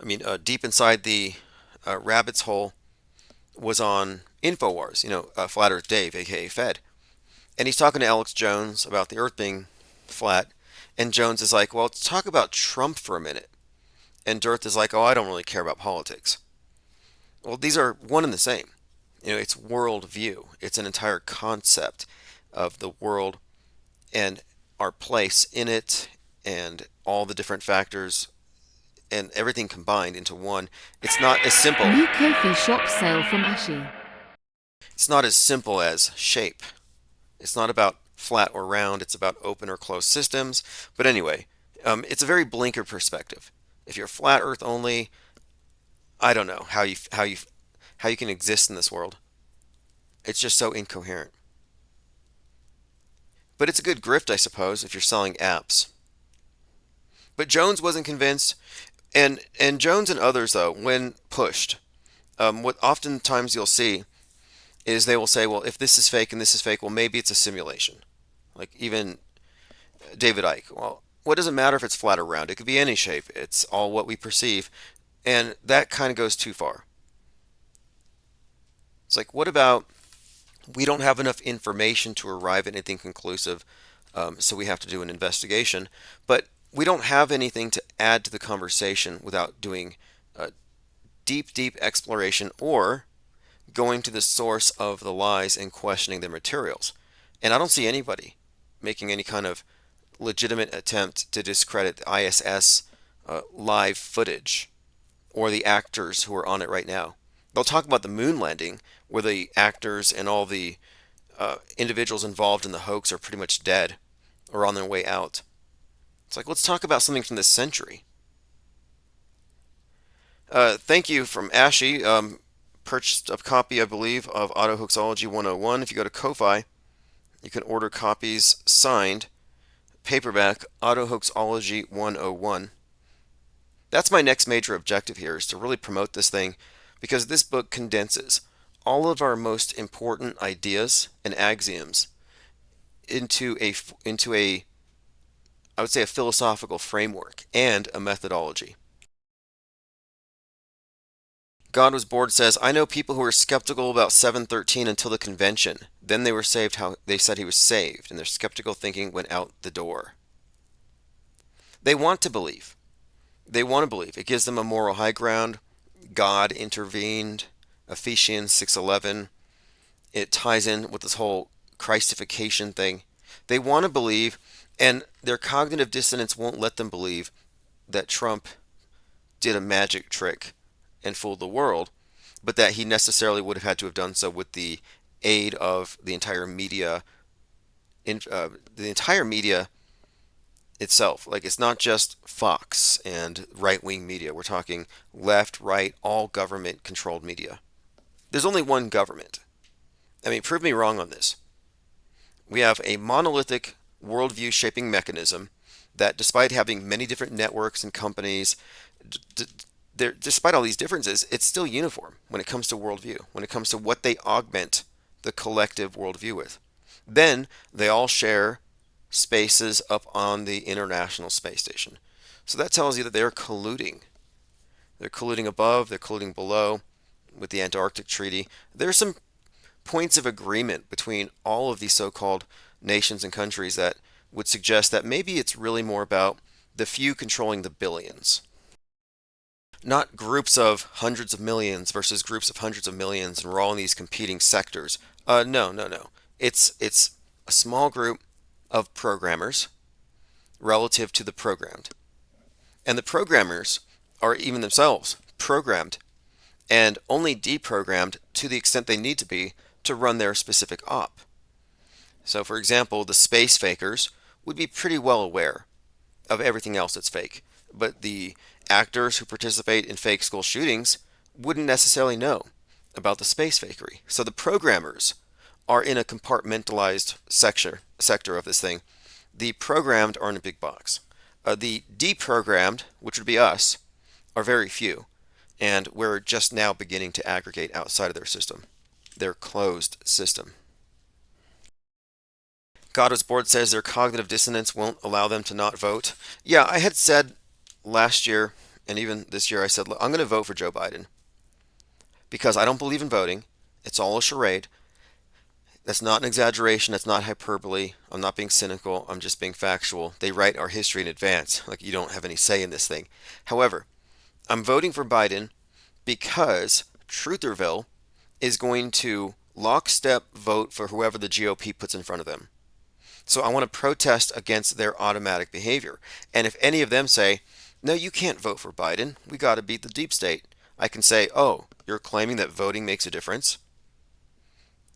I mean, deep inside the rabbit's hole was on InfoWars, Flat Earth Dave, aka Fed, and he's talking to Alex Jones about the Earth being flat, and Jones is like, well, let's talk about Trump for a minute. And Dearth is like, oh, I don't really care about politics. Well, these are one and the same. It's worldview. It's an entire concept of the world and our place in it and all the different factors and everything combined into one. It's not as simple. New Kofi shop sale from Ashi. It's not as simple as shape. It's not about flat or round. It's about open or closed systems. But anyway, it's a very blinkered perspective. If you're flat Earth only, I don't know how you can exist in this world. It's just so incoherent. But it's a good grift, I suppose, if you're selling apps. But Jones wasn't convinced, and Jones and others, though, when pushed, what oftentimes you'll see is they will say, well, if this is fake and this is fake, well, maybe it's a simulation. Like even David Icke, well, what does it matter if it's flat or round? It could be any shape. It's all what we perceive. And that kind of goes too far. It's like, what about we don't have enough information to arrive at anything conclusive, so we have to do an investigation. But we don't have anything to add to the conversation without doing deep exploration or going to the source of the lies and questioning their materials. And I don't see anybody making any kind of legitimate attempt to discredit the ISS live footage or the actors who are on it right now. They'll talk about the moon landing, where the actors and all the individuals involved in the hoax are pretty much dead or on their way out. It's like, let's talk about something from this century. Thank you from Ashy. Purchased a copy, I believe, of Auto Hoaxology 101. If you go to Ko-Fi, you can order copies signed, paperback, Auto Hoaxology 101. That's my next major objective here, is to really promote this thing, because this book condenses all of our most important ideas and axioms into a I would say a philosophical framework and a methodology. God Was Bored says, I know people who were skeptical about 713 until the convention. Then they were saved how they said he was saved, and their skeptical thinking went out the door. They want to believe. They want to believe. It gives them a moral high ground. God intervened. Ephesians 6:11. It ties in with this whole Christification thing. They want to believe, and their cognitive dissonance won't let them believe that Trump did a magic trick and fooled the world, but that he necessarily would have had to have done so with the aid of the entire media, itself. Like, it's not just Fox and right-wing media. We're talking left, right, all government-controlled media. There's only one government. I mean, prove me wrong on this. We have a monolithic worldview shaping mechanism that, despite having many different networks and companies, despite all these differences, it's still uniform when it comes to worldview, when it comes to what they augment the collective worldview with. Then they all share spaces up on the International Space Station. So that tells you that they're colluding. They're colluding above, they're colluding below with the Antarctic Treaty. There's some points of agreement between all of these so-called nations and countries that would suggest that maybe it's really more about the few controlling the billions. Not groups of hundreds of millions versus groups of hundreds of millions, and we're all in these competing sectors. No. It's a small group of programmers relative to the programmed. And the programmers are even themselves programmed and only deprogrammed to the extent they need to be to run their specific op. So, for example, the space fakers would be pretty well aware of everything else that's fake, but the actors who participate in fake school shootings wouldn't necessarily know about the space fakery. So the programmers are in a compartmentalized sector of this thing. The programmed are in a big box. The deprogrammed, which would be us, are very few, and we're just now beginning to aggregate outside of their system, their closed system. God Was Bored says their cognitive dissonance won't allow them to not vote. Yeah, I had said last year, and even this year, I said, I'm going to vote for Joe Biden. because I don't believe in voting. It's all a charade. That's not an exaggeration. That's not hyperbole. I'm not being cynical. I'm just being factual. They write our history in advance. Like, you don't have any say in this thing. However, I'm voting for Biden because Trutherville is going to lockstep vote for whoever the GOP puts in front of them. So I want to protest against their automatic behavior. And if any of them say, no, you can't vote for Biden, we got to beat the deep state, I can say, oh, you're claiming that voting makes a difference?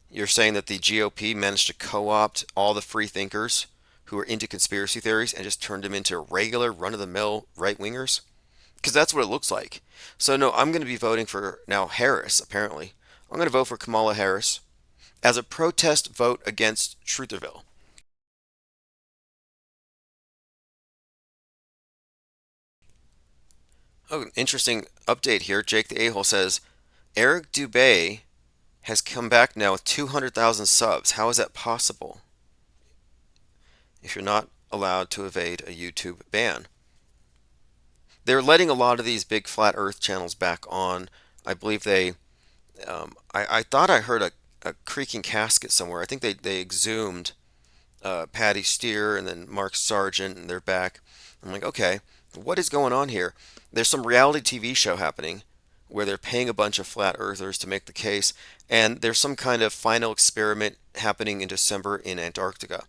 You're saying that the GOP managed to co-opt all the free thinkers who are into conspiracy theories and just turned them into regular run-of-the-mill right-wingers? Because that's what it looks like. So no, I'm going to be voting for now Harris, apparently. I'm going to vote for Kamala Harris as a protest vote against Trutherville. Oh, interesting update here. Jake the A-hole says, Eric Dubay has come back now with 200,000 subs. How is that possible if you're not allowed to evade a YouTube ban? They're letting a lot of these big flat earth channels back on. I believe they, I thought I heard a creaking casket somewhere. I think they exhumed Patty Steer and then Mark Sargent, and they're back. I'm like, okay, what is going on here? There's some reality TV show happening where they're paying a bunch of flat earthers to make the case, and there's some kind of final experiment happening in December in Antarctica.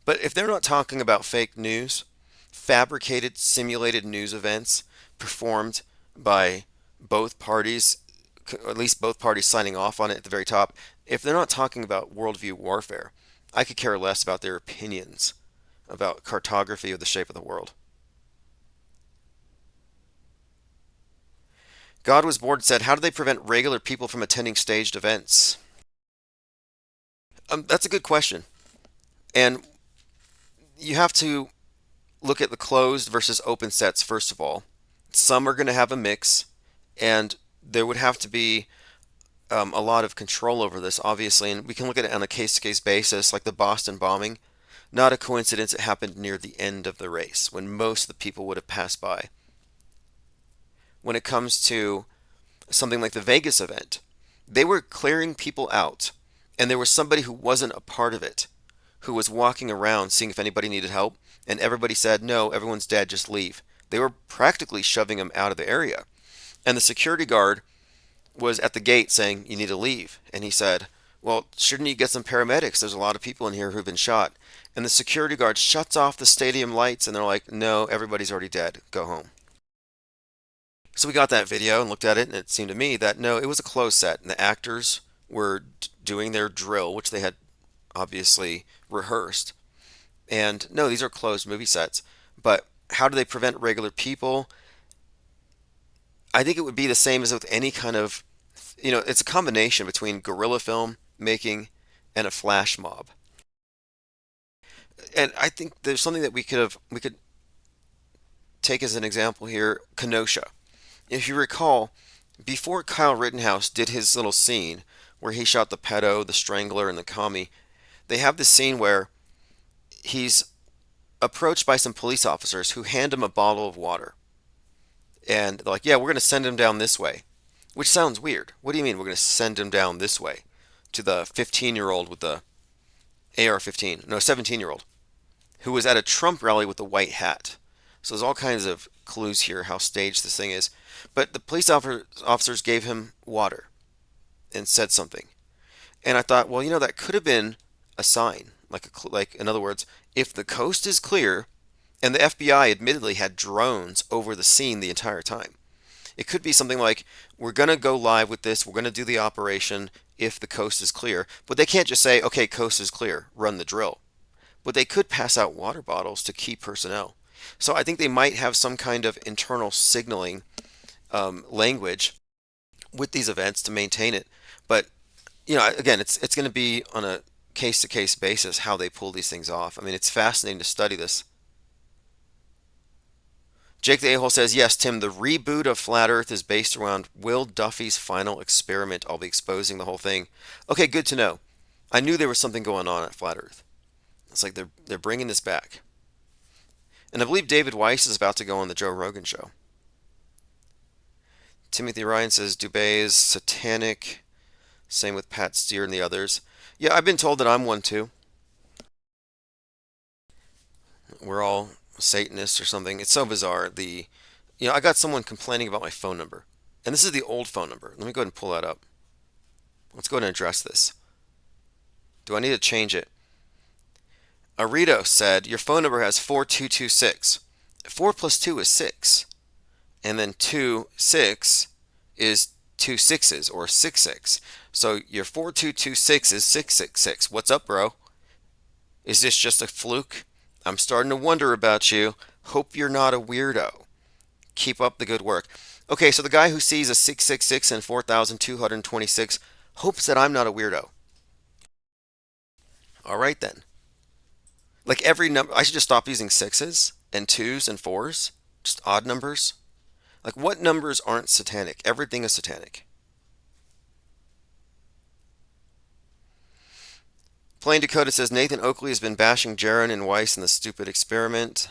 But if they're not talking about fake news, fabricated, simulated news events performed by both parties, at least both parties signing off on it at the very top, if they're not talking about worldview warfare, I could care less about their opinions about cartography of the shape of the world. God Was Bored said, how do they prevent regular people from attending staged events? That's a good question. And you have to look at the closed versus open sets first of all. Some are going to have a mix, and there would have to be a lot of control over this, obviously, and we can look at it on a case-to-case basis, like the Boston bombing. Not a coincidence it happened near the end of the race, when most of the people would have passed by. When it comes to something like the Vegas event, they were clearing people out, and there was somebody who wasn't a part of it, who was walking around seeing if anybody needed help, and everybody said, no, everyone's dead, just leave. They were practically shoving him out of the area. And the security guard was at the gate saying, you need to leave. And he said, well, shouldn't you get some paramedics? There's a lot of people in here who've been shot. And the security guard shuts off the stadium lights, and they're like, no, everybody's already dead. Go home. So we got that video and looked at it, and it seemed to me that, no, it was a closed set. And the actors were doing their drill, which they had obviously rehearsed. And no, these are closed movie sets. But how do they prevent regular people? I think it would be the same as with any kind of, it's a combination between guerrilla film making and a flash mob. And I think there's something that we could take as an example here, Kenosha. If you recall, before Kyle Rittenhouse did his little scene where he shot the pedo, the strangler, and the commie, they have this scene where he's approached by some police officers who hand him a bottle of water. And they're like, yeah, we're going to send him down this way. Which sounds weird. What do you mean we're going to send him down this way? To the 15-year-old with the AR-15. No, 17-year-old. Who was at a Trump rally with the white hat. So there's all kinds of clues here how staged this thing is. But the police officers gave him water and said something. And I thought, well, that could have been a sign. Like in other words, if the coast is clear, and the FBI admittedly had drones over the scene the entire time. It could be something like, we're going to go live with this, we're going to do the operation if the coast is clear. But they can't just say, okay, coast is clear, run the drill. But they could pass out water bottles to key personnel. So I think they might have some kind of internal signaling language with these events to maintain it. But, again, it's going to be on a case-to-case basis how they pull these things off. I mean, it's fascinating to study this. Jake the A-hole says, yes, Tim, the reboot of Flat Earth is based around Will Duffy's final experiment. I'll be exposing the whole thing. Okay, good to know. I knew there was something going on at Flat Earth. It's like they're bringing this back. And I believe David Weiss is about to go on the Joe Rogan show. Timothy Ryan says Dubé is satanic. Same with Pat Steer and the others. Yeah, I've been told that I'm one too. We're all Satanists or something. It's so bizarre. I got someone complaining about my phone number. And this is the old phone number. Let me go ahead and pull that up. Let's go ahead and address this. Do I need to change it? Arito said, your phone number has 4226. 4 plus 2 is 6. And then 2, 6 is 2 sixes or 6. So your 4226 is 666. What's up, bro? Is this just a fluke? I'm starting to wonder about you. Hope you're not a weirdo. Keep up the good work. Okay, so the guy who sees a 666 and 4226 hopes that I'm not a weirdo. All right then. Like every number, I should just stop using 6s and 2s and 4s, just odd numbers. Like what numbers aren't satanic? Everything is satanic. Plain Dakota says Nathan Oakley has been bashing Jaron and Weiss in the stupid experiment.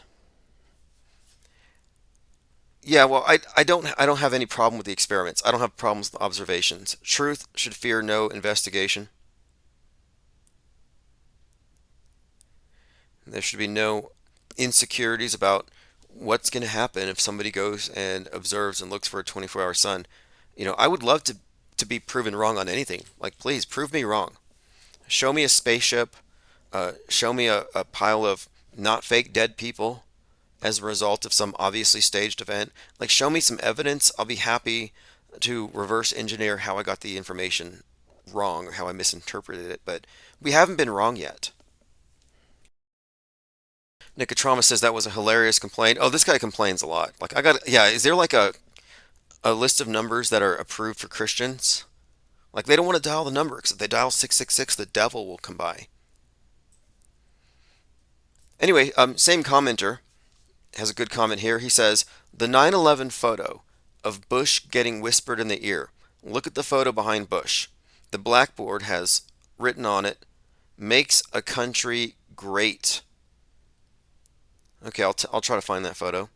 Yeah, well, I don't have any problem with the experiments. I don't have problems with observations. Truth should fear no investigation. There should be no insecurities about what's going to happen if somebody goes and observes and looks for a 24-hour sun. I would love to be proven wrong on anything. Like, please prove me wrong. Show me a spaceship. Show me a pile of not fake dead people as a result of some obviously staged event. Like, show me some evidence. I'll be happy to reverse engineer how I got the information wrong or how I misinterpreted it. But we haven't been wrong yet. Nicotrama says that was a hilarious complaint. Oh, this guy complains a lot. Like, is there like a list of numbers that are approved for Christians? Like, they don't want to dial the number because if they dial 666, the devil will come by. Anyway, same commenter has a good comment here. He says, the 9/11 photo of Bush getting whispered in the ear. Look at the photo behind Bush. The blackboard has written on it, makes a country great. Okay, I'll try to find that photo.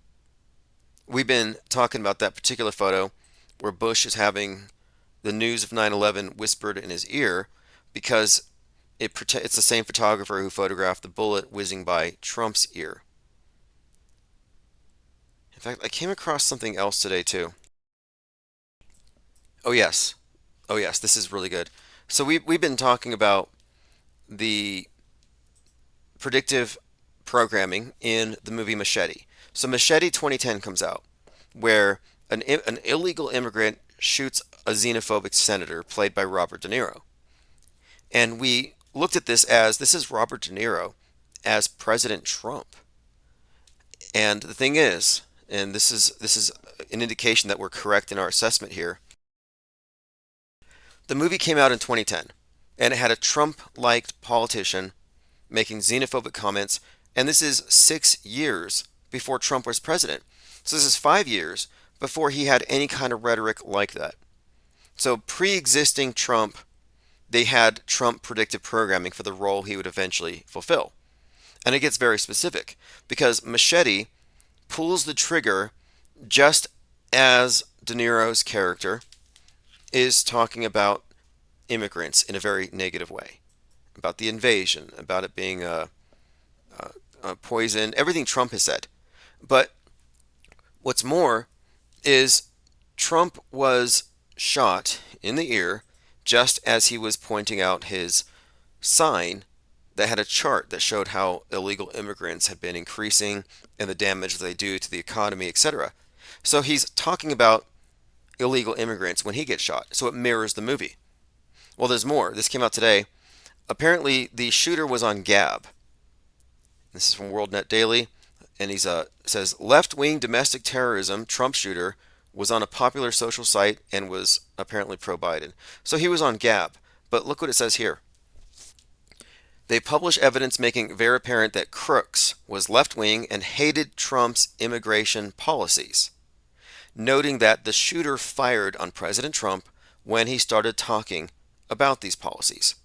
We've been talking about that particular photo where Bush is having the news of 9/11 whispered in his ear because it's the same photographer who photographed the bullet whizzing by Trump's ear. In fact, I came across something else today too. Oh yes, this is really good. So we've been talking about the predictive programming in the movie Machete. So Machete 2010 comes out, where an illegal immigrant shoots a xenophobic senator played by Robert De Niro. And we looked at this is Robert De Niro as President Trump. And the thing is, and this is an indication that we're correct in our assessment here. The movie came out in 2010, and it had a Trump-liked politician making xenophobic comments, and this is 6 years before Trump was president. So this is 5 years before he had any kind of rhetoric like that. So pre-existing Trump, they had Trump predictive programming for the role he would eventually fulfill. And it gets very specific because Machete pulls the trigger just as De Niro's character is talking about immigrants in a very negative way, about the invasion, about it being a poison, everything Trump has said. But what's more is Trump was shot in the ear just as he was pointing out his sign that had a chart that showed how illegal immigrants had been increasing and the damage they do to the economy, etc. So he's talking about illegal immigrants when he gets shot. So it mirrors the movie. Well, there's more. This came out today. Apparently, the shooter was on Gab. This is from WorldNet Daily, and he says left-wing domestic terrorism Trump shooter was on a popular social site and was apparently pro-Biden. So he was on Gab, but look what it says here. They publish evidence making very apparent that Crooks was left-wing and hated Trump's immigration policies, noting that the shooter fired on President Trump when he started talking about these policies.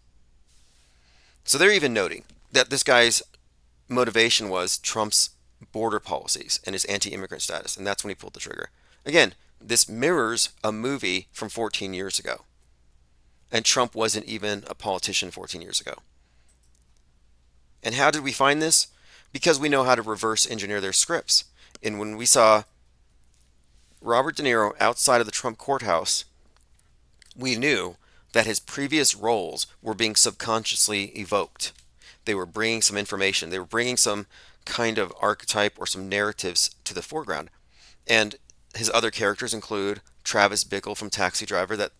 So they're even noting that this guy's motivation was Trump's border policies and his anti-immigrant status, and that's when he pulled the trigger. Again, This mirrors a movie from 14 years ago. And Trump wasn't even a politician 14 years ago. And how did we find this? Because we know how to reverse engineer their scripts. And when we saw Robert De Niro outside of the Trump courthouse, we knew that his previous roles were being subconsciously evoked. They were bringing some information. They were bringing some kind of archetype or some narratives to the foreground. And his other characters include Travis Bickle from Taxi Driver, the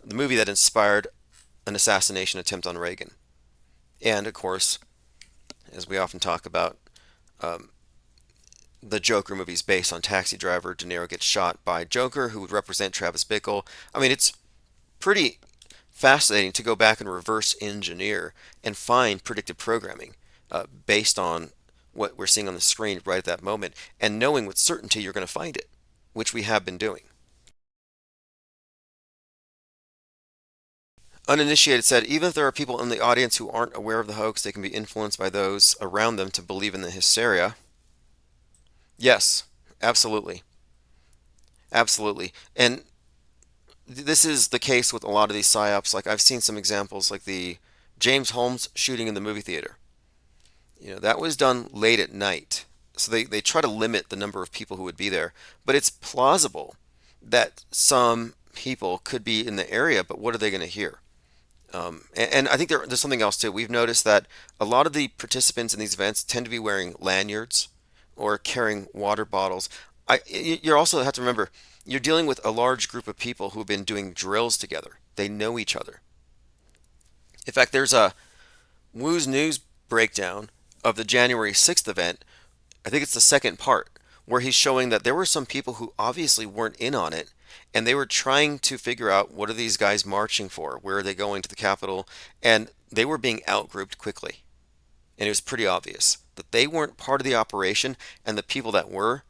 movie that inspired an assassination attempt on Reagan. And, of course, as we often talk about, the Joker movies based on Taxi Driver. De Niro gets shot by Joker, who would represent Travis Bickle. I mean, it's pretty fascinating to go back and reverse engineer and find predictive programming based on what we're seeing on the screen right at that moment, and knowing with certainty you're going to find it, which we have been doing. Uninitiated said, even if there are people in the audience who aren't aware of the hoax, they can be influenced by those around them to believe in the hysteria. Yes, absolutely. Absolutely. And this is the case with a lot of these psyops. Like, I've seen some examples, like the James Holmes shooting in the movie theater. That was done late at night. So they try to limit the number of people who would be there. But it's plausible that some people could be in the area, but what are they going to hear? And I think there's something else too. We've noticed that a lot of the participants in these events tend to be wearing lanyards or carrying water bottles. You also have to remember, you're dealing with a large group of people who've been doing drills together. They know each other. In fact, there's a Woo's News breakdown of the January 6th event. I think it's the second part, where he's showing that there were some people who obviously weren't in on it, and they were trying to figure out, what are these guys marching for? Where are they going to the Capitol? And they were being outgrouped quickly. And it was pretty obvious that they weren't part of the operation, and the people that were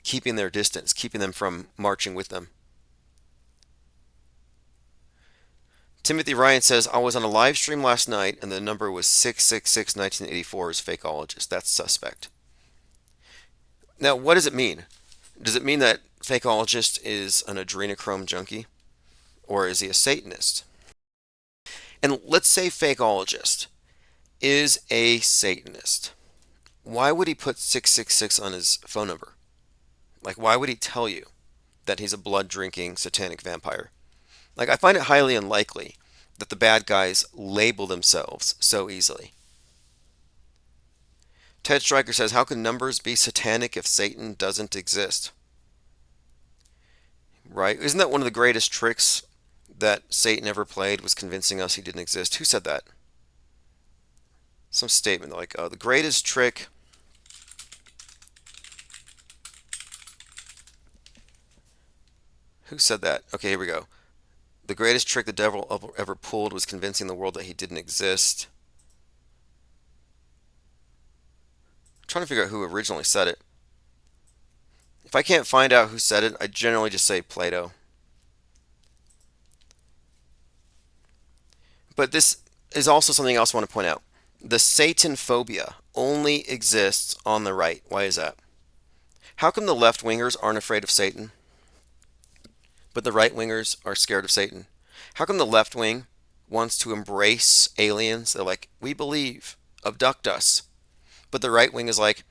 keeping their distance, keeping them from marching with them. Timothy Ryan says, I was on a live stream last night, and the number was 666-1984 is fakeologist. That's suspect. Now, what does it mean? Does it mean that fakeologist is an adrenochrome junkie? Or is he a Satanist? And let's say fakeologist is a Satanist. Why would he put 666 on his phone number? Like, why would he tell you that he's a blood-drinking satanic vampire? Like, I find it highly unlikely that the bad guys label themselves so easily. Ted Stryker says, how can numbers be satanic if Satan doesn't exist? Right? Isn't that one of the greatest tricks that Satan ever played, was convincing us he didn't exist? Who said that? Some statement like, the greatest trick Who said that? Okay, here we go. The greatest trick the devil ever pulled was convincing the world that he didn't exist. I'm trying to figure out who originally said it. If I can't find out who said it, I generally just say Plato. But this is also something else I want to point out. The Satan phobia only exists on the right. Why is that? How come the left-wingers aren't afraid of Satan, but the right-wingers are scared of Satan? How come the left wing wants to embrace aliens? They're like, we believe, abduct us. But the right wing is like,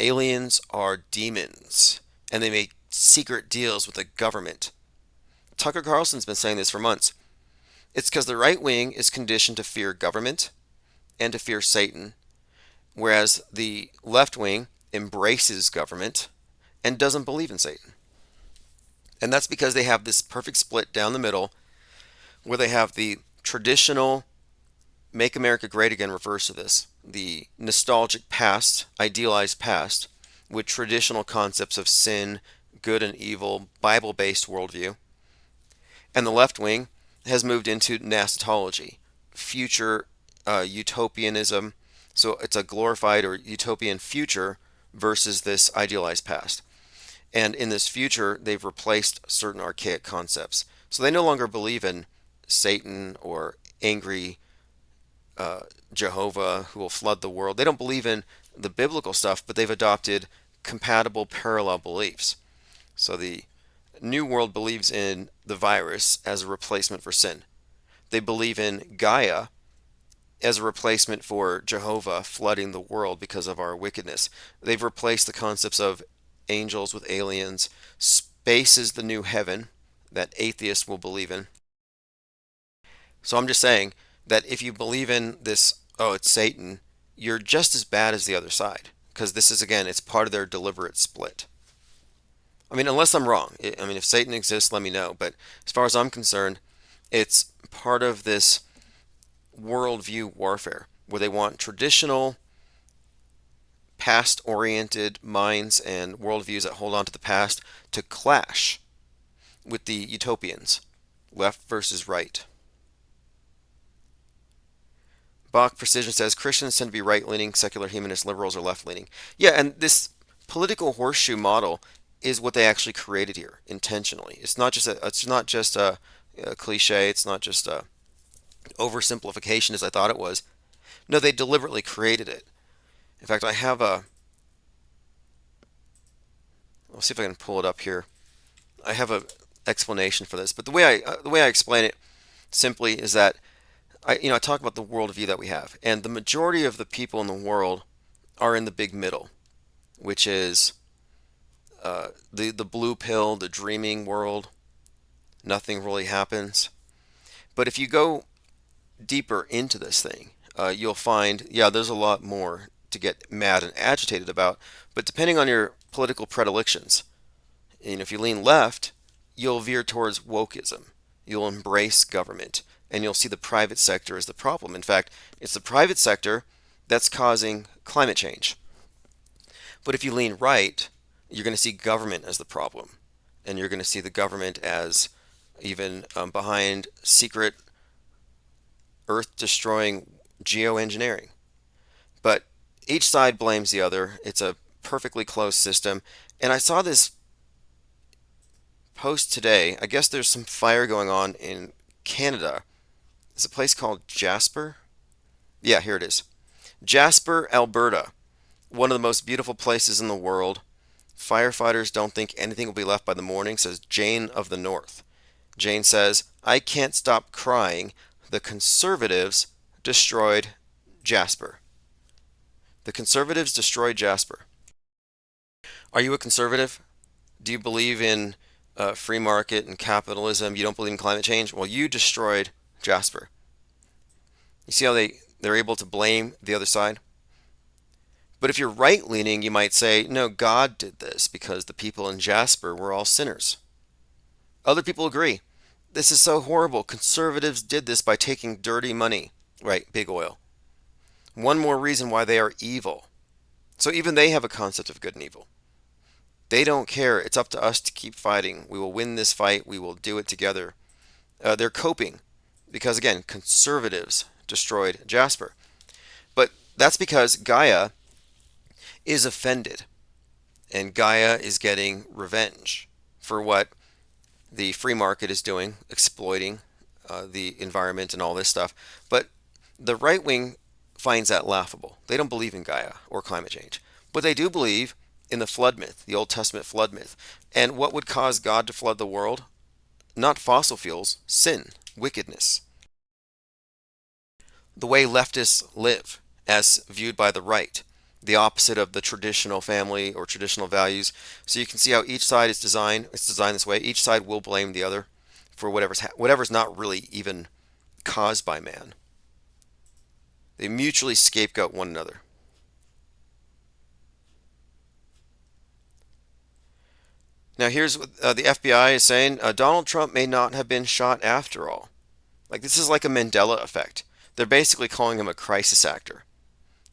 aliens are demons, and they make secret deals with the government. Tucker Carlson's been saying this for months. It's because the right wing is conditioned to fear government and to fear Satan, whereas the left wing embraces government and doesn't believe in Satan. And that's because they have this perfect split down the middle, where they have the traditional Make America Great Again reverse of this, the nostalgic past, idealized past, with traditional concepts of sin, good and evil, Bible-based worldview. And the left wing has moved into nascentology, future utopianism. So it's a glorified or utopian future versus this idealized past. And in this future, they've replaced certain archaic concepts. So they no longer believe in Satan or angry Jehovah who will flood the world. They don't believe in the biblical stuff, but they've adopted compatible parallel beliefs. So the New World believes in the virus as a replacement for sin. They believe in Gaia as a replacement for Jehovah flooding the world because of our wickedness. They've replaced the concepts of angels with aliens. Space is the new heaven that atheists will believe in. So I'm just saying that if you believe in this, oh, it's Satan, you're just as bad as the other side. Because this is, again, it's part of their deliberate split. I mean, unless I'm wrong. I mean, if Satan exists, let me know. But as far as I'm concerned, it's part of this worldview warfare where they want traditional, past-oriented minds and worldviews that hold on to the past to clash with the utopians, left versus right. Bach Precision says Christians tend to be right-leaning, secular humanists, liberals are left-leaning. Yeah, and this political horseshoe model is what they actually created here intentionally. It's not just a cliche. It's not just a oversimplification as I thought it was. No, they deliberately created it. In fact, I have a. I'll see if I can pull it up here. I have a explanation for this, but the way I explain it simply is that I talk about the worldview that we have, and the majority of the people in the world are in the big middle, which is the blue pill, the dreaming world. Nothing really happens. But if you go deeper into this thing, you'll find, yeah, there's a lot more to get mad and agitated about. But depending on your political predilections, and if you lean left, you'll veer towards wokeism. You'll embrace government, and you'll see the private sector as the problem. In fact, it's the private sector that's causing climate change. But if you lean right, you're going to see government as the problem, and you're going to see the government as even behind secret earth-destroying geoengineering. But each side blames the other. It's a perfectly closed system. And I saw this post today. I guess there's some fire going on in Canada. It's a place called Jasper. Yeah, here it is. Jasper, Alberta. One of the most beautiful places in the world. Firefighters don't think anything will be left by the morning, says Jane of the North. Jane says, I can't stop crying. The conservatives destroyed Jasper. The conservatives destroyed Jasper. Are you a conservative? Do you believe in free market and capitalism? You don't believe in climate change? Well, you destroyed Jasper. You see how they're able to blame the other side? But if you're right-leaning, you might say, no, God did this because the people in Jasper were all sinners. Other people agree. This is so horrible. Conservatives did this by taking dirty money. Right, big oil. One more reason why they are evil. So even they have a concept of good and evil. They don't care. It's up to us to keep fighting. We will win this fight. We will do it together. They're coping because, again, conservatives destroyed Jasper. But that's because Gaia is offended, and Gaia is getting revenge for what the free market is doing, exploiting the environment and all this stuff. But the right wing finds that laughable. They don't believe in Gaia or climate change, but they do believe in the flood myth, the Old Testament flood myth. And what would cause God to flood the world? Not fossil fuels, sin, wickedness. The way leftists live, as viewed by the right, the opposite of the traditional family or traditional values. So you can see how each side is designed. It's designed this way. Each side will blame the other for whatever's not really even caused by man. They mutually scapegoat one another. Now here's what the FBI is saying. Donald Trump may not have been shot after all. Like, this is like a Mandela effect. They're basically calling him a crisis actor.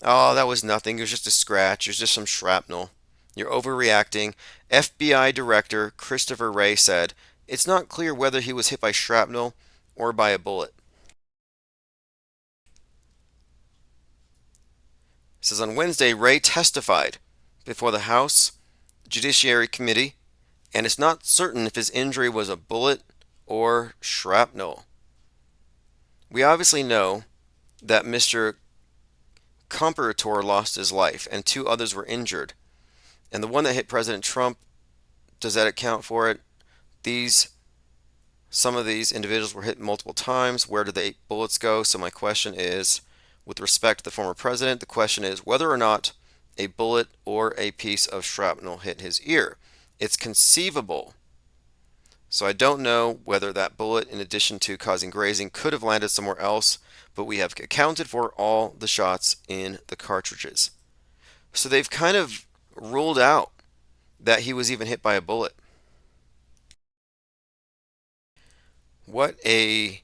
Oh, that was nothing. It was just a scratch. It was just some shrapnel. You're overreacting. FBI Director Christopher Wray said, it's not clear whether he was hit by shrapnel or by a bullet. It says on Wednesday, Wray testified before the House Judiciary Committee, and it's not certain if his injury was a bullet or shrapnel. We obviously know that Mr. Comparator lost his life and two others were injured. And the one that hit President Trump Does that account for it? These Some of these individuals were hit multiple times. Where did the bullets go? So my question is, with respect to the former president, the question is whether or not a bullet or a piece of shrapnel hit his ear. It's conceivable. So I don't know whether that bullet, in addition to causing grazing, could have landed somewhere else, but we have accounted for all the shots in the cartridges. So they've kind of ruled out that he was even hit by a bullet. What a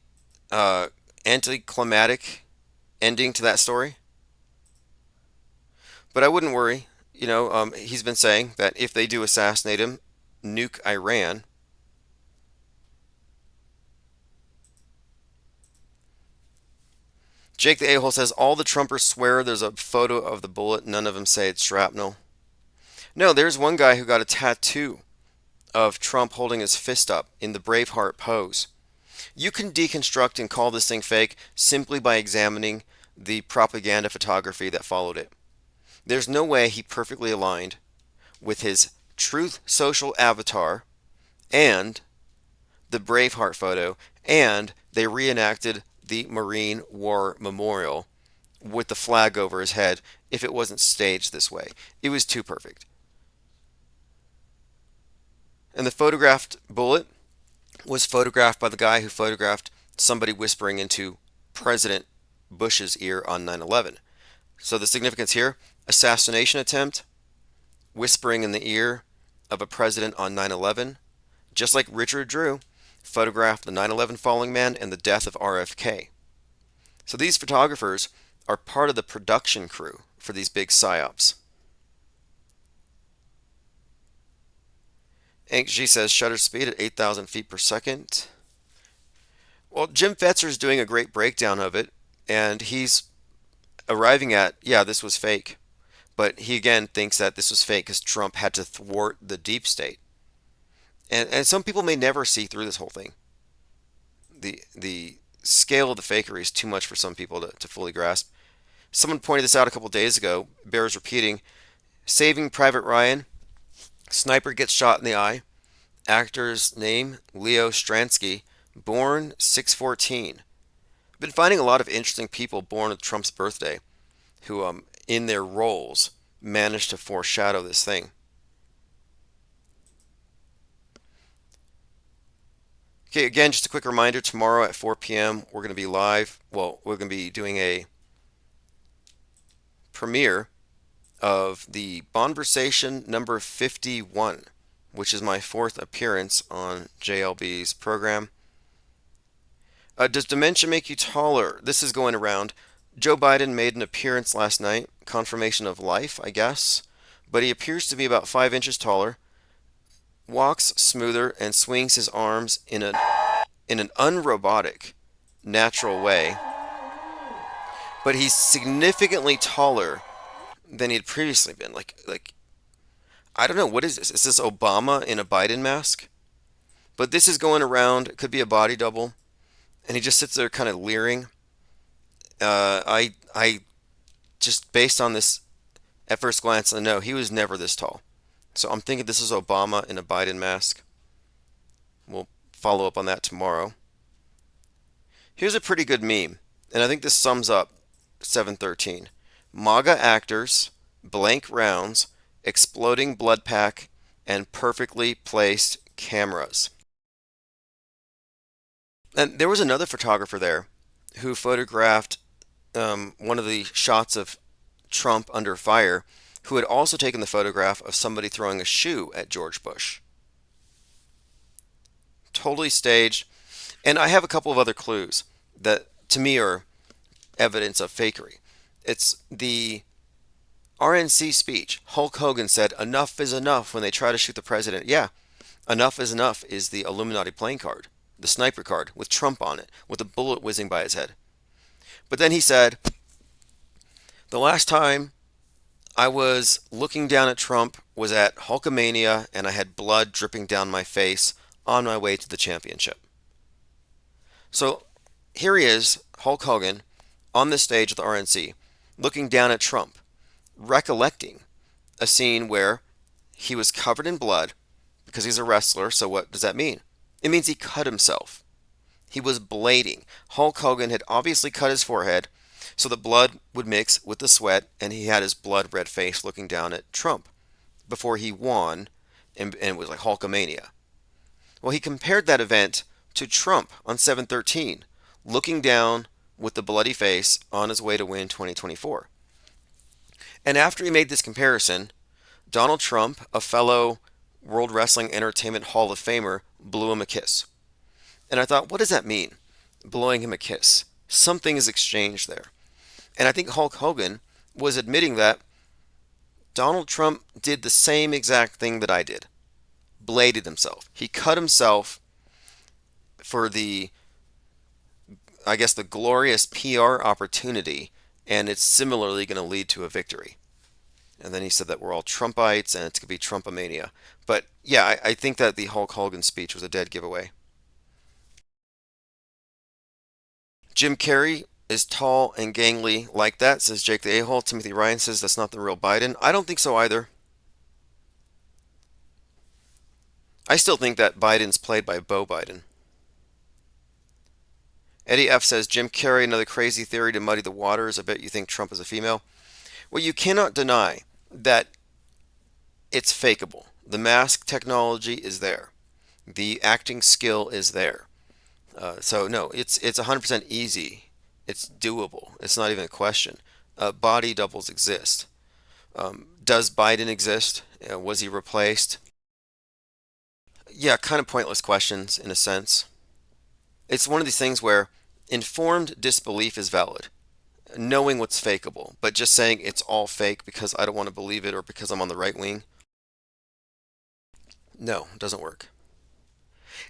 anticlimactic ending to that story. But I wouldn't worry. He's been saying that if they do assassinate him, nuke Iran. Jake the A-hole says, all the Trumpers swear there's a photo of the bullet. None of them say it's shrapnel. No, there's one guy who got a tattoo of Trump holding his fist up in the Braveheart pose. You can deconstruct and call this thing fake simply by examining the propaganda photography that followed it. There's no way he perfectly aligned with his Truth Social avatar and the Braveheart photo, and they reenacted the Marine War Memorial with the flag over his head if it wasn't staged this way. It was too perfect. And the photographed bullet was photographed by the guy who photographed somebody whispering into President Bush's ear on 9/11. So the significance here, assassination attempt, whispering in the ear of a president on 9/11, just like Richard Drew photographed the 9/11 falling man and the death of RFK. So these photographers are part of the production crew for these big psyops. G says shutter speed at 8,000 feet per second. Well, Jim Fetzer's doing a great breakdown of it, and he's arriving at, yeah, this was fake. But he again thinks that this was fake because Trump had to thwart the deep state. And some people may never see through this whole thing. The scale of the fakery is too much for some people to fully grasp. Someone pointed this out a couple days ago, bears repeating. Saving Private Ryan, sniper gets shot in the eye. Actor's name, Leo Stransky, born 6/14. Been finding a lot of interesting people born on Trump's birthday who, in their roles, managed to foreshadow this thing. Okay, again, just a quick reminder, tomorrow at 4 p.m. we're going to be live. Well, we're going to be doing a premiere of the Bonversation number 51, which is my 4th appearance on JLB's program. Does dementia make you taller? This is going around. Joe Biden made an appearance last night, confirmation of life, I guess, but he appears to be about 5 inches taller, walks smoother, and swings his arms in an unrobotic, natural way. But he's significantly taller than he had previously been. Like I don't know, what is this? Is this Obama in a Biden mask? But this is going around. It could be a body double, and he just sits there kind of leering. I just, based on this at first glance, I know he was never this tall. So I'm thinking this is Obama in a Biden mask. We'll follow up on that tomorrow. Here's a pretty good meme, and I think this sums up 713. MAGA actors, blank rounds, exploding blood pack, and perfectly placed cameras. And there was another photographer there who photographed one of the shots of Trump under fire, who had also taken the photograph of somebody throwing a shoe at George Bush. Totally staged. And I have a couple of other clues that to me are evidence of fakery. It's the RNC speech. Hulk Hogan said, "Enough is enough," when they try to shoot the president. Yeah, enough is enough is the Illuminati playing card, the sniper card with Trump on it, with a bullet whizzing by his head. But then he said, the last time I was looking down at Trump was at Hulkamania, and I had blood dripping down my face on my way to the championship. So here he is, Hulk Hogan, on the stage of the RNC, looking down at Trump, recollecting a scene where he was covered in blood, because he's a wrestler. So what does that mean? It means he cut himself. He was blading. Hulk Hogan had obviously cut his forehead so the blood would mix with the sweat, and he had his blood red face looking down at Trump before he won, and it was like Hulkamania. Well, he compared that event to Trump on 7/13, looking down with the bloody face on his way to win 2024. And after he made this comparison, Donald Trump, a fellow World Wrestling Entertainment Hall of Famer, blew him a kiss. And I thought, what does that mean? Blowing him a kiss. Something is exchanged there. And I think Hulk Hogan was admitting that Donald Trump did the same exact thing that I did. Bladed himself. He cut himself for the glorious PR opportunity, and it's similarly going to lead to a victory. And then he said that we're all Trumpites and it's going to be Trumpomania. But yeah, I think that the Hulk Hogan speech was a dead giveaway. Jim Carrey is tall and gangly like that, says Jake the A-hole. Timothy Ryan says that's not the real Biden. I don't think so either. I still think that Biden's played by Beau Biden. Eddie F says, Jim Carrey, another crazy theory to muddy the waters. I bet you think Trump is a female. Well, you cannot deny that it's fakeable. The mask technology is there. The acting skill is there. So no, it's 100% easy. It's doable. It's not even a question. Body doubles exist. Does Biden exist? Was he replaced? Yeah, kind of pointless questions in a sense. It's one of these things where informed disbelief is valid, knowing what's fakeable, but just saying it's all fake because I don't want to believe it or because I'm on the right wing. No, it doesn't work.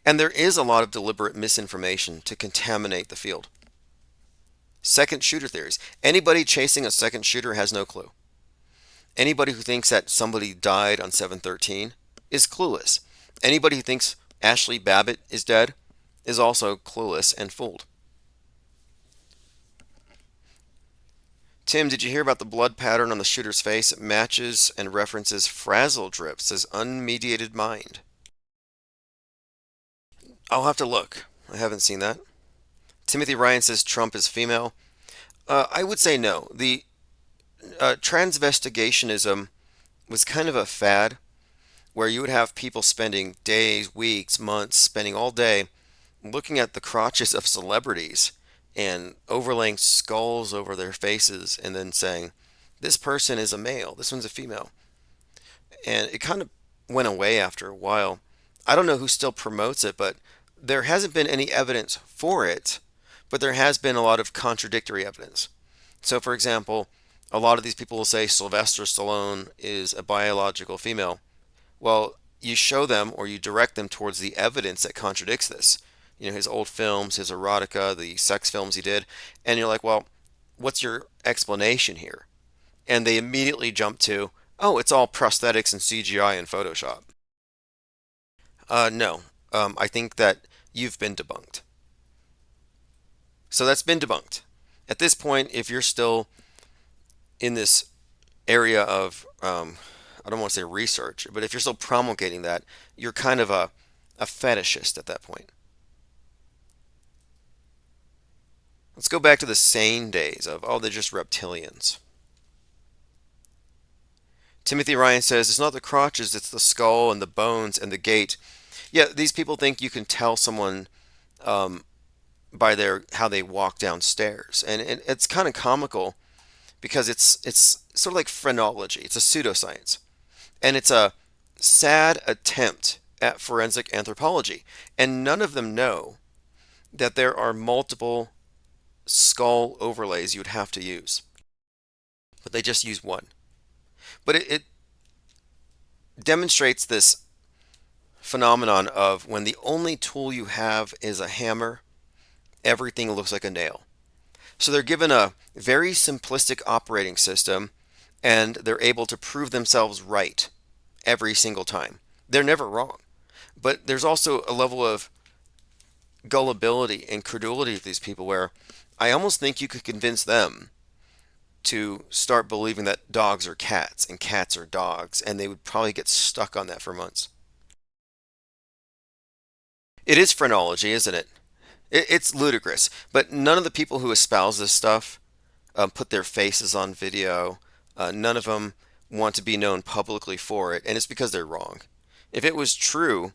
And there is a lot of deliberate misinformation to contaminate the field. Second shooter theories. Anybody chasing a second shooter has no clue. Anybody who thinks that somebody died on 7/13 is clueless. Anybody who thinks Ashley Babbitt is dead is also clueless and fooled. Tim, did you hear about the blood pattern on the shooter's face? It matches and references frazzle drips, says Unmediated Mind. I'll have to look. I haven't seen that. Timothy Ryan says Trump is female. I would say no. The transvestigationism was kind of a fad where you would have people spending days, weeks, months, spending all day looking at the crotches of celebrities and overlaying skulls over their faces and then saying, this person is a male, this one's a female. And it kind of went away after a while. I don't know who still promotes it, but there hasn't been any evidence for it, but there has been a lot of contradictory evidence. So, for example, a lot of these people will say Sylvester Stallone is a biological female. Well, you show them or you direct them towards the evidence that contradicts this. You know, his old films, his erotica, the sex films he did, and you're like, well, what's your explanation here? And they immediately jump to, oh, it's all prosthetics and CGI and Photoshop. No, I think that you've been debunked. So that's been debunked. At this point, if you're still in this area of, I don't want to say research, but if you're still promulgating that, you're kind of a fetishist at that point. Let's go back to the sane days of, oh, they're just reptilians. Timothy Ryan says, it's not the crotches, it's the skull and the bones and the gait. Yeah, these people think you can tell someone by how they walk downstairs. And it's kind of comical because it's sort of like phrenology. It's a pseudoscience. And it's a sad attempt at forensic anthropology. And none of them know that there are multiple skull overlays you would have to use. But they just use one. But it demonstrates this phenomenon of when the only tool you have is a hammer, everything looks like a nail. So they're given a very simplistic operating system and they're able to prove themselves right every single time. They're never wrong. But there's also a level of gullibility and credulity of these people where I almost think you could convince them to start believing that dogs are cats and cats are dogs, and they would probably get stuck on that for months. It is phrenology, isn't it? It's ludicrous. But none of the people who espouse this stuff put their faces on video. None of them want to be known publicly for it, and it's because they're wrong. If it was true,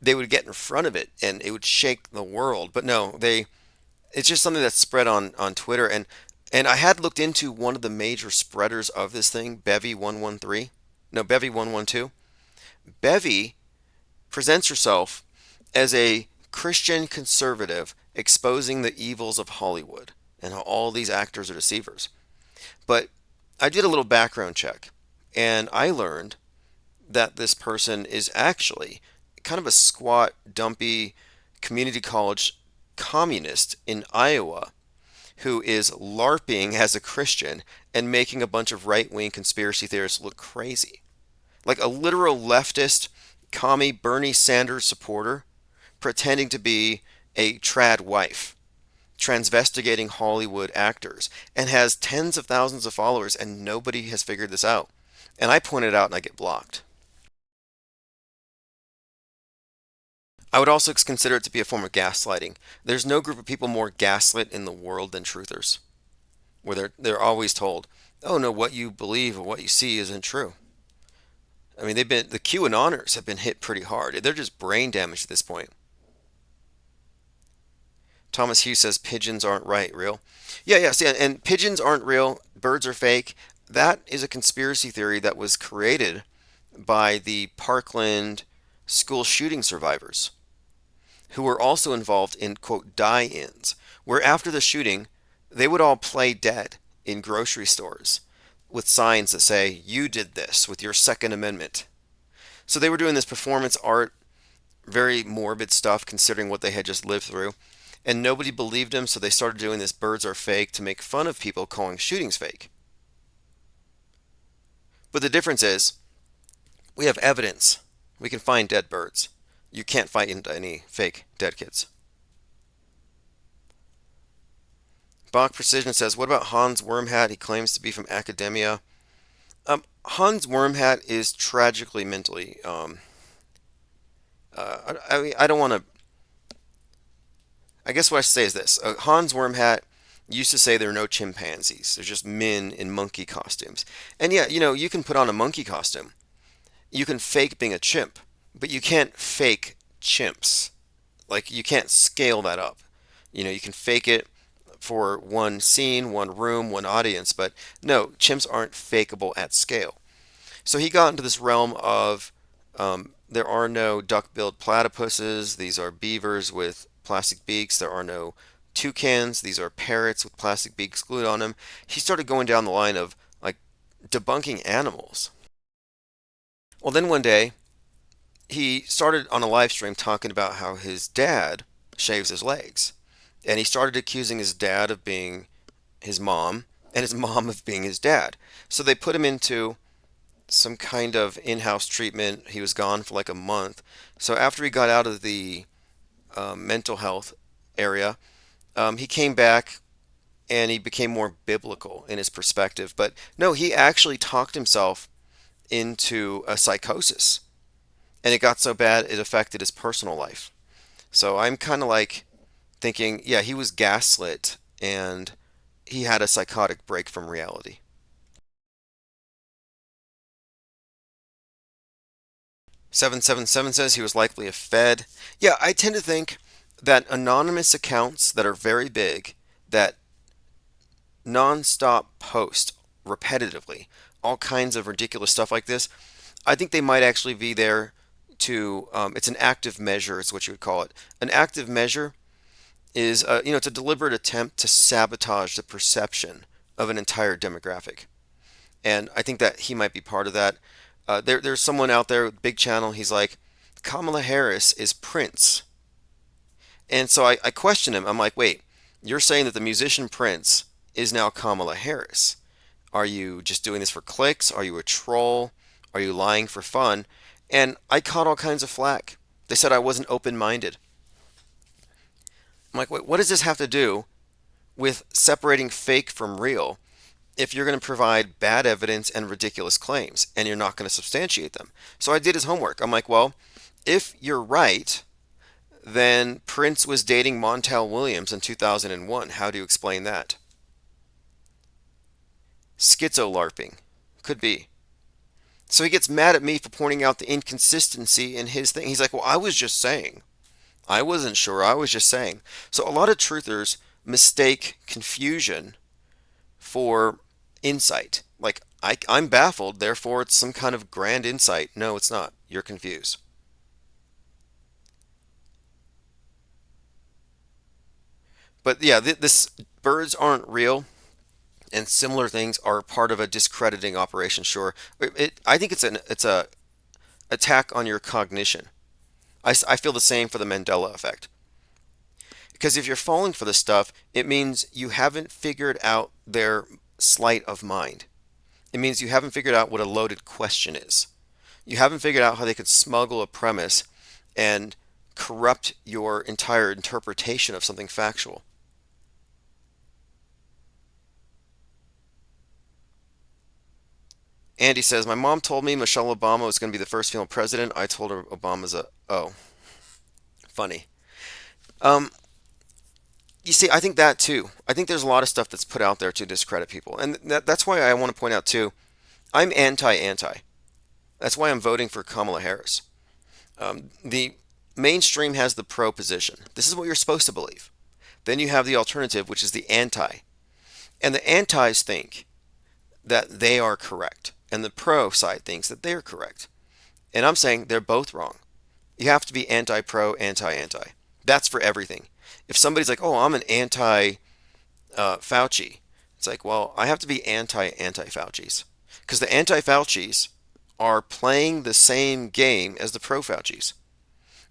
they would get in front of it and it would shake the world. But no, it's just something that's spread on Twitter, and I had looked into one of the major spreaders of this thing, Bevy113. No, Bevy112. Bevy presents herself as a Christian conservative exposing the evils of Hollywood and how all these actors are deceivers. But I did a little background check and I learned that this person is actually kind of a squat, dumpy community college communist in Iowa who is LARPing as a Christian and making a bunch of right wing conspiracy theorists look crazy. Like a literal leftist, commie Bernie Sanders supporter pretending to be a trad wife, transvestigating Hollywood actors, and has tens of thousands of followers, and nobody has figured this out. And I point it out and I get blocked. I would also consider it to be a form of gaslighting. There's no group of people more gaslit in the world than truthers, where they're always told, "Oh no, what you believe or what you see isn't true." I mean, the QAnoners have been hit pretty hard. They're just brain damaged at this point. Thomas Hughes says pigeons aren't real. Yeah, see, and pigeons aren't real. Birds are fake. That is a conspiracy theory that was created by the Parkland school shooting survivors, who were also involved in, quote, die-ins, where after the shooting, they would all play dead in grocery stores with signs that say, "You did this with your Second Amendment." So they were doing this performance art, very morbid stuff considering what they had just lived through. And nobody believed them, so they started doing this birds are fake to make fun of people calling shootings fake. But the difference is, we have evidence. We can find dead birds. You can't find any fake dead kids. Bach Precision says, what about Hans Wormhat? He claims to be from academia. Hans Wormhat is tragically mentally. I don't want to. I guess what I say is this. Hans Wormhat used to say there are no chimpanzees. There's just men in monkey costumes. And yeah, you can put on a monkey costume. You can fake being a chimp, but you can't fake chimps. Like, you can't scale that up. You can fake it for one scene, one room, one audience, but no, chimps aren't fakeable at scale. So he got into this realm of there are no duck-billed platypuses. These are beavers with plastic beaks. There are no toucans. These are parrots with plastic beaks glued on them. He started going down the line of like debunking animals. Well, then one day he started on a live stream talking about how his dad shaves his legs. And he started accusing his dad of being his mom and his mom of being his dad. So they put him into some kind of in-house treatment. He was gone for like a month. So after he got out of the mental health area, he came back and he became more biblical in his perspective. But no, he actually talked himself into a psychosis. And it got so bad it affected his personal life. So I'm kind of like thinking, yeah, he was gaslit and he had a psychotic break from reality. 777 says he was likely a Fed. Yeah, I tend to think that anonymous accounts that are very big, that non-stop post repetitively all kinds of ridiculous stuff like this, I think they might actually be there to, it's an active measure is what you would call it. An active measure is, it's a deliberate attempt to sabotage the perception of an entire demographic. And I think that he might be part of that. There's someone out there, big channel, he's like, Kamala Harris is Prince. And so I question him. I'm like, wait, you're saying that the musician Prince is now Kamala Harris. Are you just doing this for clicks? Are you a troll? Are you lying for fun? And I caught all kinds of flack. They said I wasn't open-minded. I'm like, wait, what does this have to do with separating fake from real if you're going to provide bad evidence and ridiculous claims and you're not going to substantiate them? So I did his homework. I'm like, well, if you're right then Prince was dating Montel Williams in 2001. How do you explain that? Schizo-LARPing. Could be. So he gets mad at me for pointing out the inconsistency in his thing. He's like, well, I was just saying. I wasn't sure. I was just saying. So a lot of truthers mistake confusion for insight. Like, I'm baffled, therefore it's some kind of grand insight. No, it's not. You're confused. But yeah, this birds aren't real, and similar things are part of a discrediting operation. Sure, I think it's a attack on your cognition. I feel the same for the Mandela effect. Because if you're falling for this stuff, it means you haven't figured out their sleight of mind. It means you haven't figured out what a loaded question is. You haven't figured out how they could smuggle a premise and corrupt your entire interpretation of something factual. Andy says, my mom told me Michelle Obama was going to be the first female president. I told her Obama's a... Oh, funny. You see, I think that too. I think there's a lot of stuff that's put out there to discredit people. And that's why I want to point out too, I'm anti-anti. That's why I'm voting for Kamala Harris. The mainstream has the pro position. This is what you're supposed to believe. Then you have the alternative, which is the anti. And the antis think that they are correct. And the pro side thinks that they're correct. And I'm saying they're both wrong. You have to be anti-pro, anti-anti. That's for everything. If somebody's like, oh, I'm an anti-Fauci, it's like, well, I have to be anti-Faucis. Because the anti-Faucis are playing the same game as the pro-Faucis.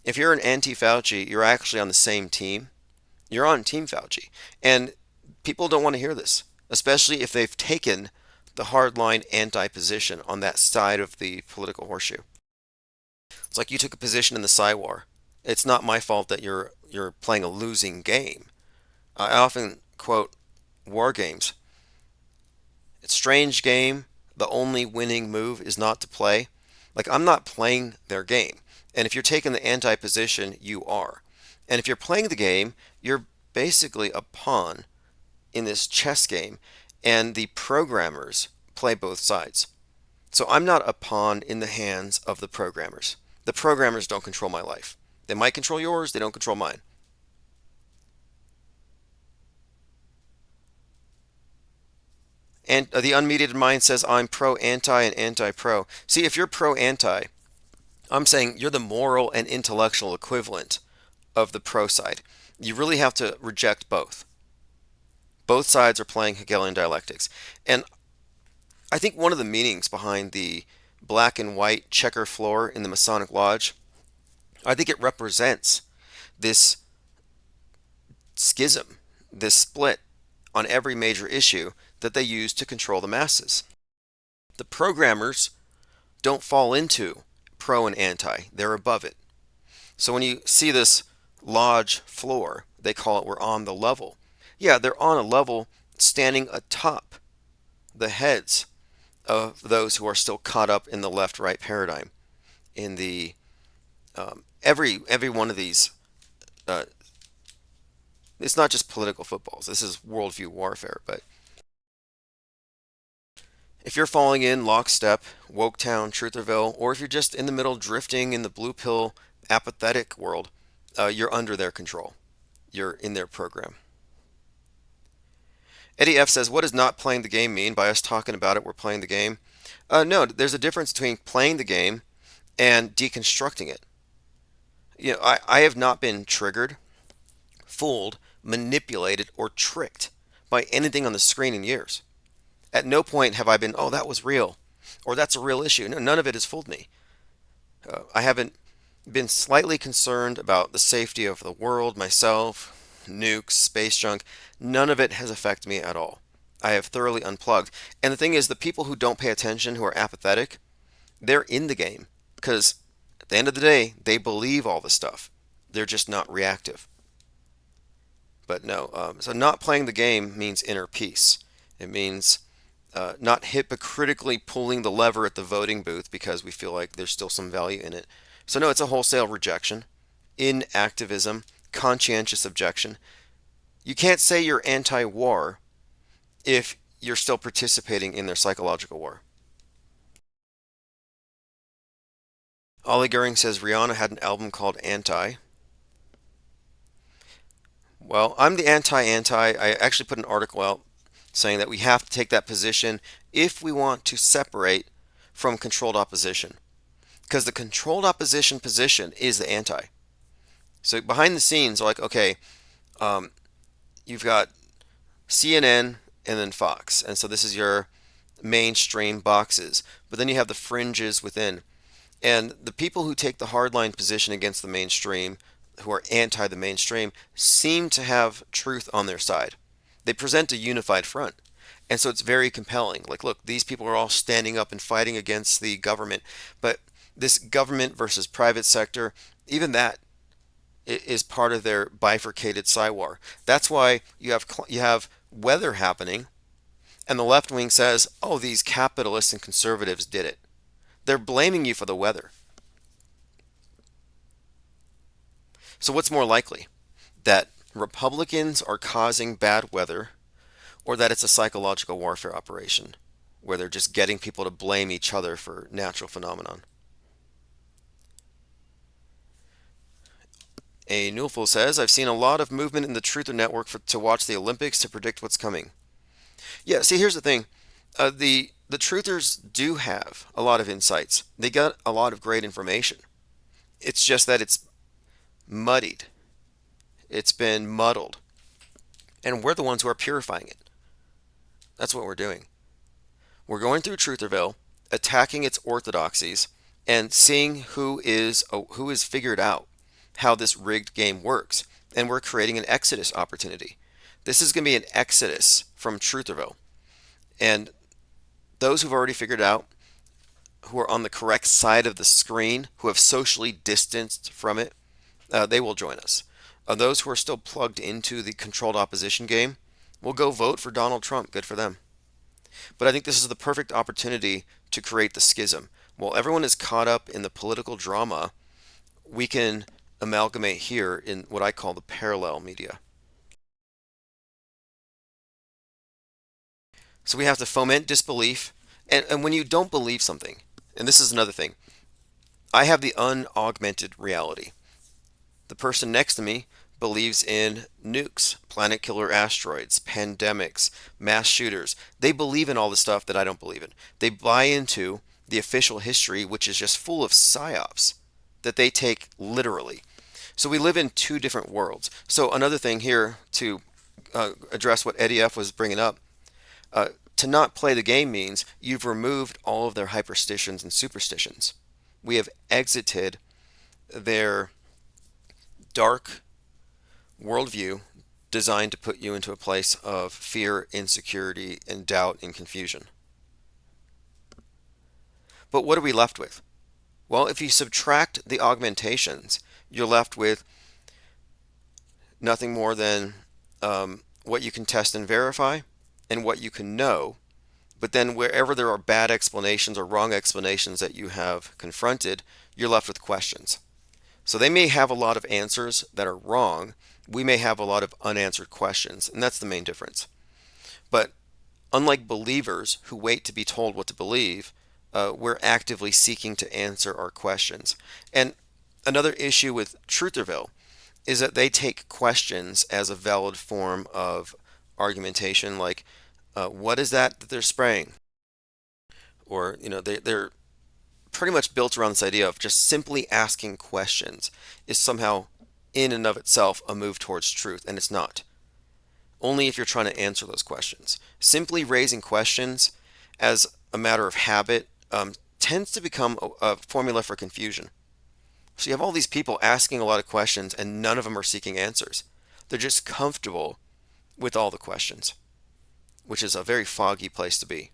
If you're an anti-Fauci, you're actually on the same team. You're on Team Fauci. And people don't want to hear this, especially if they've taken the hardline anti-position on that side of the political horseshoe. It's like you took a position in the Psy-War. It's not my fault that you're playing a losing game. I often quote war games. It's a strange game. The only winning move is not to play. Like, I'm not playing their game. And if you're taking the anti-position, you are. And if you're playing the game, you're basically a pawn in this chess game. And the programmers play both sides. So I'm not a pawn in the hands of the programmers. The programmers don't control my life. They might control yours, they don't control mine. And the unmediated mind says, I'm pro-anti and anti-pro. See, if you're pro-anti, I'm saying you're the moral and intellectual equivalent of the pro side. You really have to reject both. Both sides are playing Hegelian dialectics. And I think one of the meanings behind the black and white checker floor in the Masonic Lodge, I think it represents this schism, this split on every major issue that they use to control the masses. The programmers don't fall into pro and anti, they're above it. So when you see this lodge floor, they call it we're on the level. Yeah, they're on a level standing atop the heads of those who are still caught up in the left-right paradigm. In the every one of these, it's not just political footballs. This is worldview warfare. But if you're falling in lockstep, Woketown, Trutherville, or if you're just in the middle drifting in the blue pill apathetic world, you're under their control. You're in their program. Eddie F says, what does not playing the game mean? By us talking about it, we're playing the game. No, there's a difference between playing the game and deconstructing it. You know, I have not been triggered, fooled, manipulated, or tricked by anything on the screen in years. At no point have I been, oh, that was real, or that's a real issue. No, none of it has fooled me. I haven't been slightly concerned about the safety of the world, myself, nukes, space junk. None of it has affected me at all. I have thoroughly unplugged. And the thing is, the people who don't pay attention, who are apathetic, they're in the game. Because at the end of the day, they believe all the stuff. They're just not reactive. But no, so not playing the game means inner peace. It means not hypocritically pulling the lever at the voting booth because we feel like there's still some value in it. So no, it's a wholesale rejection. inactivism, conscientious objection. You can't say you're anti-war if you're still participating in their psychological war. Ollie Goering says Rihanna had an album called Anti. Well, I'm the anti-anti. I actually put an article out saying that we have to take that position if we want to separate from controlled opposition. Because the controlled opposition position is the anti. So behind the scenes, like, okay, you've got CNN and then Fox. And so this is your mainstream boxes. But then you have the fringes within. And the people who take the hardline position against the mainstream, who are anti the mainstream, seem to have truth on their side. They present a unified front. And so it's very compelling. Like, look, these people are all standing up and fighting against the government. But this government versus private sector, even that is part of their bifurcated psywar. That's why you have weather happening, and the left wing says, oh, these capitalists and conservatives did it. They're blaming you for the weather. So what's more likely? That Republicans are causing bad weather, or that it's a psychological warfare operation where they're just getting people to blame each other for natural phenomenon? A Newful says, I've seen a lot of movement in the Truther Network to watch the Olympics to predict what's coming. Yeah, see, here's the thing. The truthers do have a lot of insights. They got a lot of great information. It's just that it's muddied. It's been muddled. And we're the ones who are purifying it. That's what we're doing. We're going through Trutherville, attacking its orthodoxies, and seeing who is figured out how this rigged game works. And we're creating an exodus opportunity. This is going to be an exodus from Trutherville. And those who've already figured out, who are on the correct side of the screen, who have socially distanced from it, they will join us. Those who are still plugged into the controlled opposition game will go vote for Donald Trump. Good for them. But I think this is the perfect opportunity to create the schism. While everyone is caught up in the political drama, we can amalgamate here in what I call the parallel media. So we have to foment disbelief. And when you don't believe something, and this is another thing, I have the unaugmented reality. The person next to me believes in nukes, planet killer asteroids, pandemics, mass shooters. They believe in all the stuff that I don't believe in. They buy into the official history, which is just full of psyops that they take literally. So we live in two different worlds. So another thing here to address what Eddie F. was bringing up, to not play the game means you've removed all of their hyperstitions and superstitions. We have exited their dark worldview designed to put you into a place of fear, insecurity, and doubt and confusion. But what are we left with? Well, if you subtract the augmentations, you're left with nothing more than what you can test and verify and what you can know. But then wherever there are bad explanations or wrong explanations that you have confronted, you're left with questions. So they may have a lot of answers that are wrong. We may have a lot of unanswered questions, and that's the main difference. But unlike believers who wait to be told what to believe, we're actively seeking to answer our questions. And another issue with Trutherville is that they take questions as a valid form of argumentation, like, what is that they're spraying? Or, they're pretty much built around this idea of just simply asking questions is somehow in and of itself a move towards truth, and it's not. Only if you're trying to answer those questions. Simply raising questions as a matter of habit tends to become a formula for confusion. So you have all these people asking a lot of questions and none of them are seeking answers. They're just comfortable with all the questions, which is a very foggy place to be.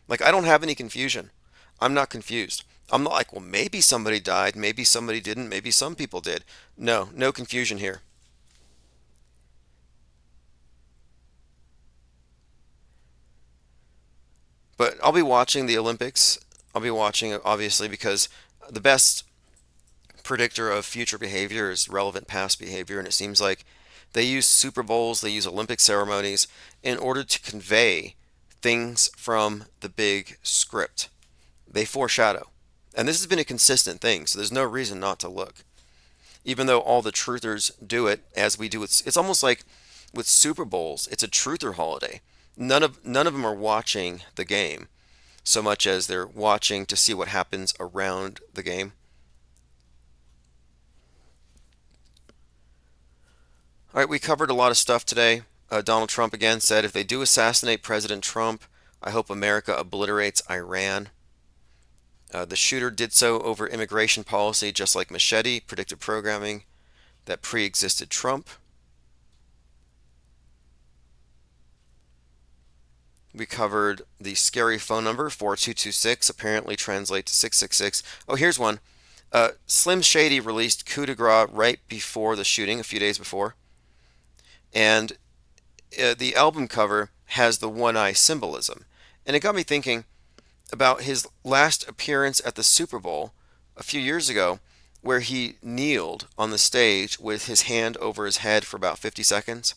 Like, I don't have any confusion. I'm not confused. I'm not like, well, maybe somebody died, maybe somebody didn't, maybe some people did. No confusion here. But I'll be watching the Olympics. I'll be watching it, obviously, because the best predictor of future behavior is relevant past behavior, and it seems like they use Super Bowls, they use Olympic ceremonies in order to convey things from the big script. They foreshadow. And this has been a consistent thing, so there's no reason not to look. Even though all the truthers do it, as we do, it's almost like with Super Bowls, it's a truther holiday. None of them are watching the game so much as they're watching to see what happens around the game. All right, we covered a lot of stuff today. Donald Trump again said, if they do assassinate President Trump, I hope America obliterates Iran. The shooter did so over immigration policy, just like Machete, predictive programming that pre-existed Trump. We covered the scary phone number, 4226, apparently translates to 666. Oh, here's one. Slim Shady released Coup de Grace right before the shooting, a few days before. And the album cover has the one eye symbolism. And it got me thinking about his last appearance at the Super Bowl a few years ago, where he kneeled on the stage with his hand over his head for about 50 seconds.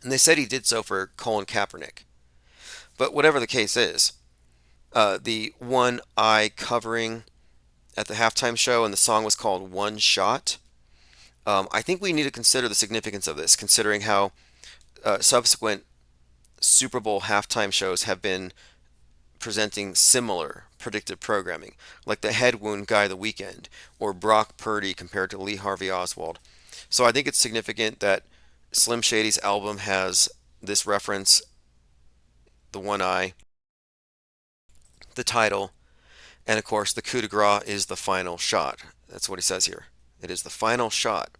And they said he did so for Colin Kaepernick. But whatever the case is, the one eye covering at the halftime show, and the song was called One Shot. I think we need to consider the significance of this, considering how subsequent Super Bowl halftime shows have been presenting similar predictive programming, like the head wound guy of the weekend, or Brock Purdy compared to Lee Harvey Oswald. So I think it's significant that Slim Shady's album has this reference, the one eye, the title, and of course the coup de grace is the final shot. That's what he says here. It is the final shot.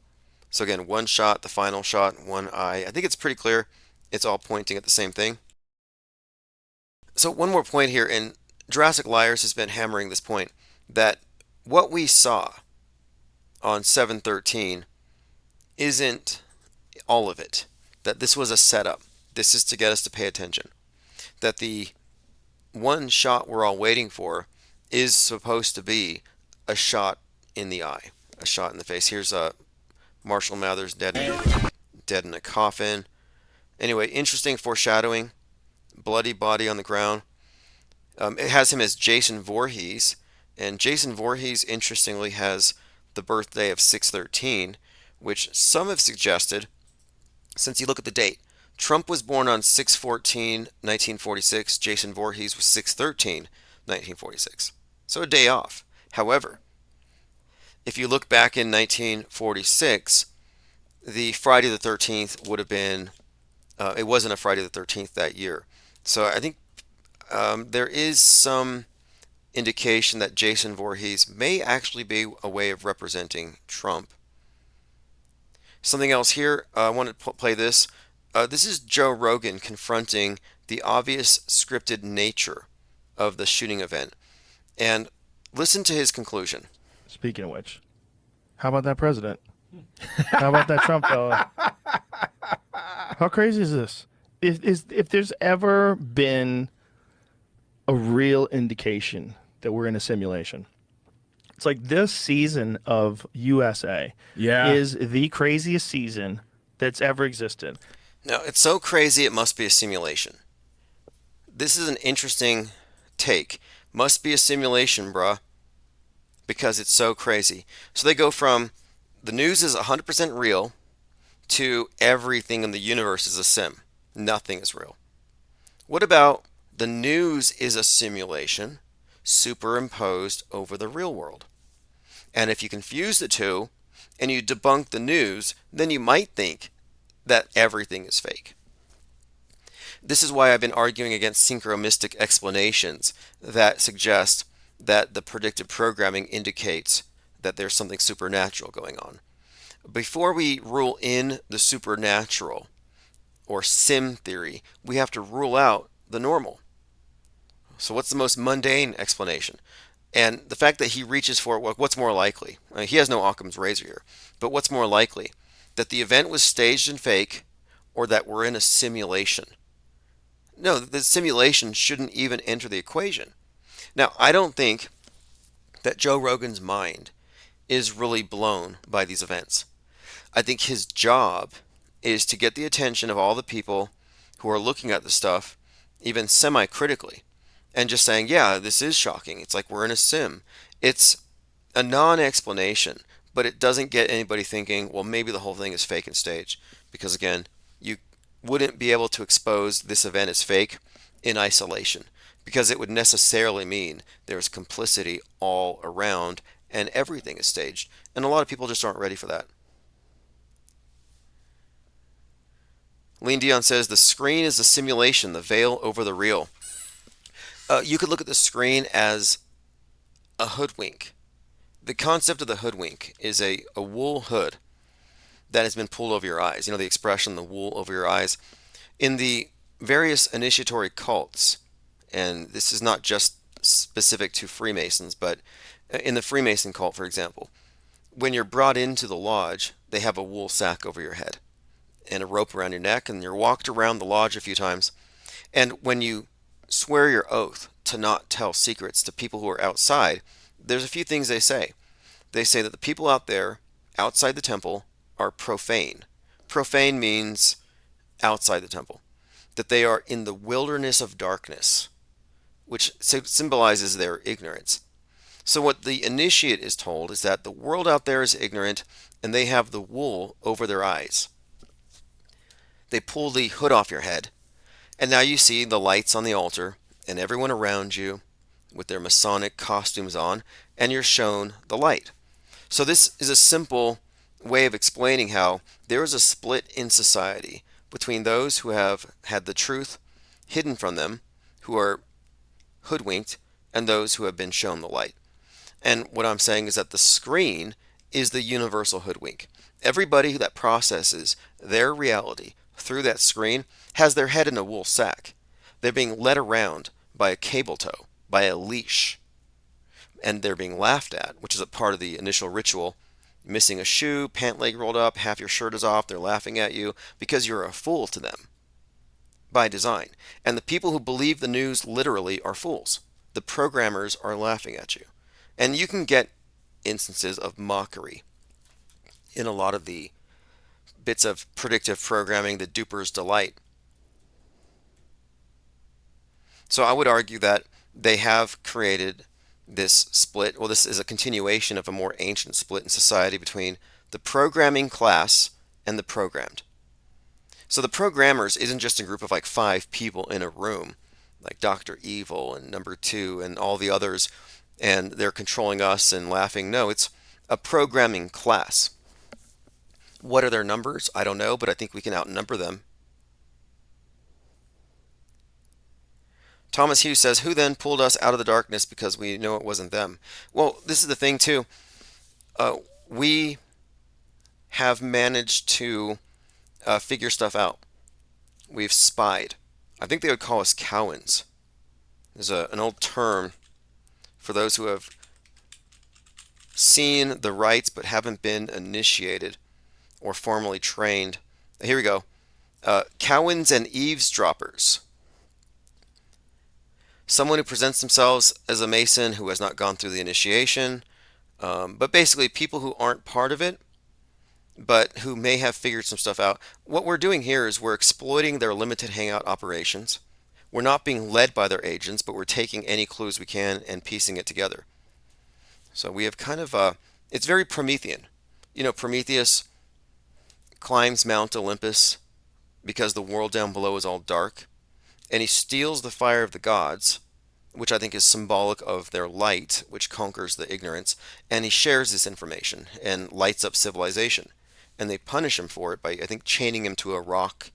So again, one shot, the final shot, one eye. I think it's pretty clear. It's all pointing at the same thing. So one more point here, and Jurassic Liars has been hammering this point, that what we saw on 7/13 isn't all of it. That this was a setup. This is to get us to pay attention. That the one shot we're all waiting for is supposed to be a shot in the eye, a shot in the face. Here's Marshall Mathers dead in a coffin. Anyway, interesting foreshadowing. Bloody body on the ground. It has him as Jason Voorhees, and Jason Voorhees, interestingly, has the birthday of 6/13, which some have suggested, since you look at the date, Trump was born on 6/14/1946. Jason Voorhees was 6/13/1946. So a day off. However, if you look back in 1946, the Friday the 13th would have been, it wasn't a Friday the 13th that year. So I think there is some indication that Jason Voorhees may actually be a way of representing Trump. Something else here, I want to play this. This is Joe Rogan confronting the obvious scripted nature of the shooting event. And listen to his conclusion. Speaking of which, how about that president? How about that Trump fella? How crazy is this? If there's ever been a real indication that we're in a simulation, it's like this season of USA is the craziest season that's ever existed. Now, it's so crazy it must be a simulation. This is an interesting take. Must be a simulation, bruh, because it's so crazy. So they go from the news is 100% real to everything in the universe is a sim. Nothing is real. What about the news is a simulation superimposed over the real world? And if you confuse the two and you debunk the news, then you might think that everything is fake. This is why I've been arguing against synchromistic explanations that suggest that the predictive programming indicates that there's something supernatural going on. Before we rule in the supernatural or sim theory, we have to rule out the normal. So what's the most mundane explanation? And the fact that he reaches for what's more likely? I mean, he has no Occam's razor here, but what's more likely? That the event was staged and fake, or that we're in a simulation? No, the simulation shouldn't even enter the equation. Now, I don't think that Joe Rogan's mind is really blown by these events. I think his job is to get the attention of all the people who are looking at the stuff, even semi-critically, and just saying, yeah, this is shocking. It's like we're in a sim. It's a non-explanation, but it doesn't get anybody thinking, well, maybe the whole thing is fake and staged. Because again, you wouldn't be able to expose this event as fake in isolation, because it would necessarily mean there's complicity all around and everything is staged. And a lot of people just aren't ready for that. Lean Dion says the screen is a simulation, the veil over the real. You could look at the screen as a hoodwink. The concept of the hoodwink is a wool hood that has been pulled over your eyes. You know the expression, the wool over your eyes. In the various initiatory cults, and this is not just specific to Freemasons, but in the Freemason cult, for example, when you're brought into the lodge, they have a wool sack over your head and a rope around your neck, and you're walked around the lodge a few times. And when you swear your oath to not tell secrets to people who are outside, there's a few things they say. They say that the people out there, outside the temple, are profane. Profane means outside the temple. That they are in the wilderness of darkness, which symbolizes their ignorance. So what the initiate is told is that the world out there is ignorant, and they have the wool over their eyes. They pull the hood off your head, and now you see the lights on the altar, and everyone around you with their Masonic costumes on, and you're shown the light. So this is a simple way of explaining how there is a split in society between those who have had the truth hidden from them, who are hoodwinked, and those who have been shown the light. And what I'm saying is that the screen is the universal hoodwink. Everybody that processes their reality through that screen has their head in a wool sack. They're being led around by a cable tow, by a leash, and they're being laughed at, which is a part of the initial ritual. Missing a shoe, pant leg rolled up, half your shirt is off, they're laughing at you because you're a fool to them by design. And the people who believe the news literally are fools. The programmers are laughing at you. And you can get instances of mockery in a lot of the bits of predictive programming, the duper's delight. So I would argue that they have created this split. Well, this is a continuation of a more ancient split in society between the programming class and the programmed. So the programmers isn't just a group of like 5 people in a room, like Dr. Evil and Number 2 and all the others, and they're controlling us and laughing. No, it's a programming class. What are their numbers? I don't know, but I think we can outnumber them. Thomas Hughes says, who then pulled us out of the darkness because we know it wasn't them? Well, this is the thing too. We have managed to figure stuff out. We've spied. I think they would call us Cowans. There's an old term for those who have seen the rites but haven't been initiated or formally trained. Here we go. Cowans and eavesdroppers. Someone who presents themselves as a Mason who has not gone through the initiation, but basically people who aren't part of it, but who may have figured some stuff out. What we're doing here is we're exploiting their limited hangout operations. We're not being led by their agents, but we're taking any clues we can and piecing it together. So we have kind of it's very Promethean. You know, Prometheus climbs Mount Olympus because the world down below is all dark, and he steals the fire of the gods, which I think is symbolic of their light, which conquers the ignorance, and he shares this information and lights up civilization. And they punish him for it by, I think, chaining him to a rock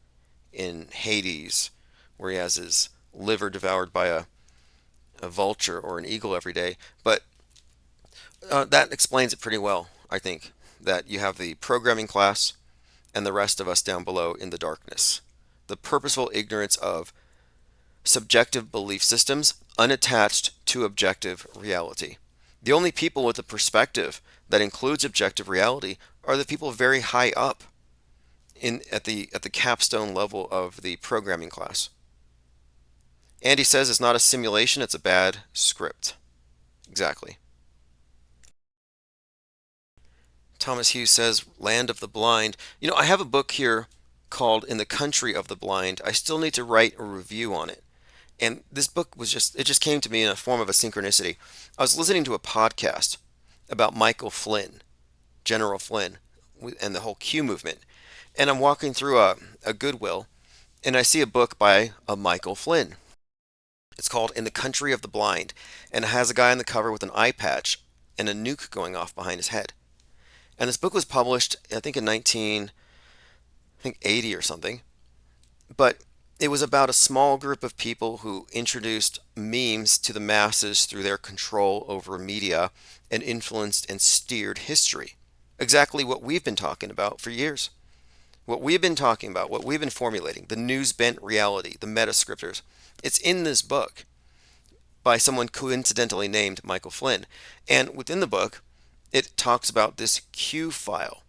in Hades, where he has his liver devoured by a vulture or an eagle every day. But that explains it pretty well, I think, that you have the programming class and the rest of us down below in the darkness. The purposeful ignorance of subjective belief systems unattached to objective reality. The only people with a perspective that includes objective reality are the people very high up at the capstone level of the programming class. Andy says it's not a simulation, it's a bad script. Exactly. Thomas Hughes says, Land of the Blind. I have a book here called In the Country of the Blind. I still need to write a review on it. And this book it just came to me in a form of a synchronicity. I was listening to a podcast about Michael Flynn, General Flynn, and the whole Q movement. And I'm walking through a Goodwill, and I see a book by a Michael Flynn. It's called In the Country of the Blind, and it has a guy on the cover with an eye patch and a nuke going off behind his head. And this book was published, I think, in 1980 or something. But it was about a small group of people who introduced memes to the masses through their control over media and influenced and steered history. Exactly what we've been talking about for years. What we've been talking about, what we've been formulating, the news-bent reality, the meta-scriptors. It's in this book by someone coincidentally named Michael Flynn. And within the book, it talks about this Q file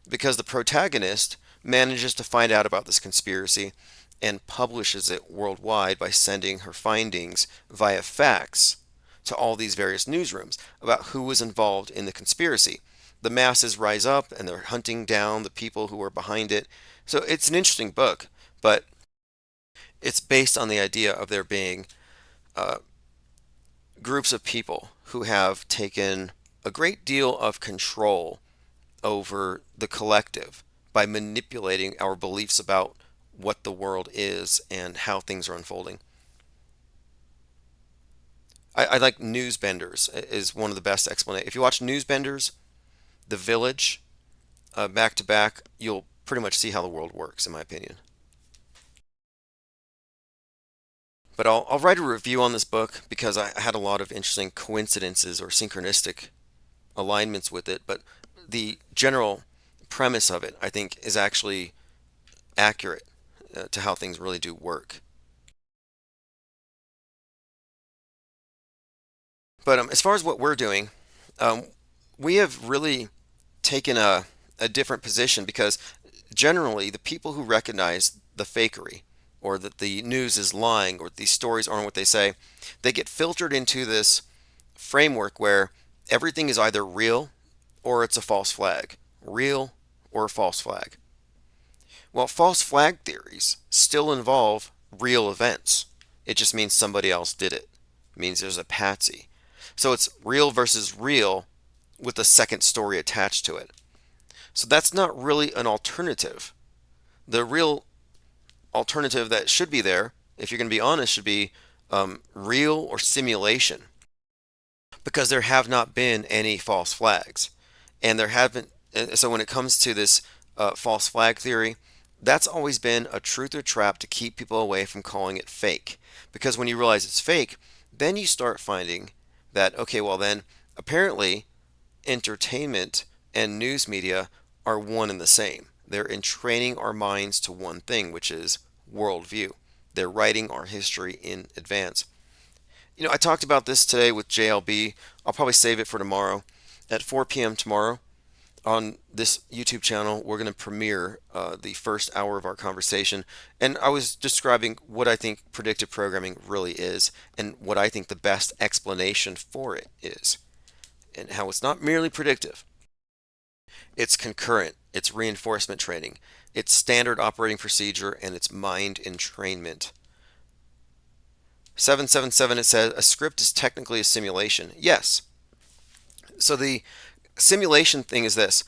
because the protagonist manages to find out about this conspiracy and publishes it worldwide by sending her findings via fax to all these various newsrooms about who was involved in the conspiracy. The masses rise up and they're hunting down the people who are behind it. So it's an interesting book, but it's based on the idea of there being groups of people who have taken a great deal of control over the collective by manipulating our beliefs about what the world is and how things are unfolding. I like Newsbenders is one of the best explanations. If you watch Newsbenders, The Village, back to back, you'll pretty much see how the world works, in my opinion. But I'll write a review on this book because I had a lot of interesting coincidences or synchronistic alignments with it. But the general premise of it, I think, is actually accurate to how things really do work. But as far as what we're doing, we have really taken a different position because generally the people who recognize the fakery or that the news is lying or these stories aren't what they say, they get filtered into this framework where everything is either real or it's a false flag. Real or a false flag. Well, false flag theories still involve real events. It just means somebody else did it. It means there's a patsy. So it's real versus real with a second story attached to it. So that's not really an alternative. The real alternative that should be there, if you're going to be honest, should be real or simulation. Because there have not been any false flags. And there haven't. So when it comes to this false flag theory, that's always been a truth or trap to keep people away from calling it fake. Because when you realize it's fake, then you start finding that, okay, well then, apparently entertainment and news media are one and the same. They're entraining our minds to one thing, which is worldview. They're writing our history in advance. I talked about this today with JLB. I'll probably save it for tomorrow. At 4 p.m. tomorrow on this YouTube channel, we're going to premiere the first hour of our conversation. And I was describing what I think predictive programming really is and what I think the best explanation for it is. And how it's not merely predictive. It's concurrent, it's reinforcement training, it's standard operating procedure, and it's mind entrainment. 777, it says, a script is technically a simulation. Yes. So the simulation thing is this.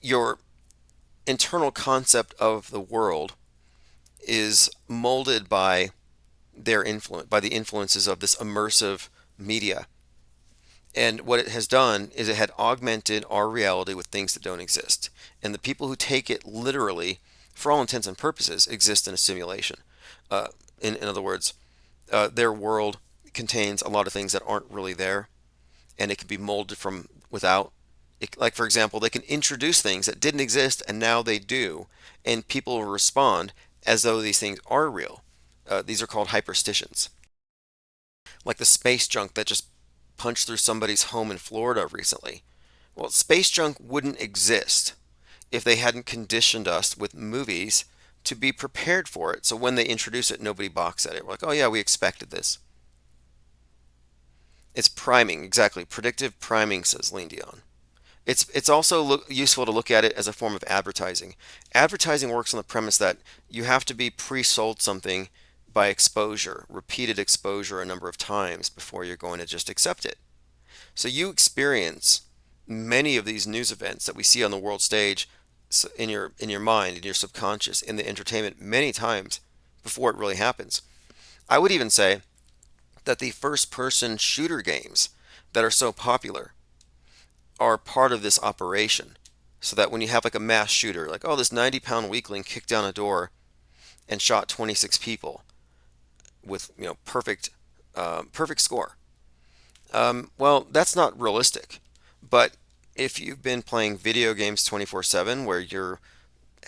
Your internal concept of the world is molded by by the influences of this immersive media. And what it has done is it had augmented our reality with things that don't exist. And the people who take it literally, for all intents and purposes, exist in a simulation. In other words, their world contains a lot of things that aren't really there, and it can be molded from without. Like, for example, they can introduce things that didn't exist, and now they do, and people will respond as though these things are real. These are called hyperstitions. Like the space junk that just punched through somebody's home in Florida recently. Well, space junk wouldn't exist if they hadn't conditioned us with movies to be prepared for it. So when they introduce it, nobody balks at it. We're like, oh yeah, we expected this. It's priming, exactly. Predictive priming, says Lean Dion. It's also useful to look at it as a form of advertising. Advertising works on the premise that you have to be pre-sold something by exposure, repeated exposure a number of times before you're going to just accept it. So you experience many of these news events that we see on the world stage in your mind, in your subconscious, in the entertainment many times before it really happens. I would even say that the first-person shooter games that are so popular are part of this operation. So that when you have like a mass shooter, like, oh, this 90-pound weakling kicked down a door and shot 26 people with, perfect score. Well, that's not realistic. But if you've been playing video games 24/7 where you're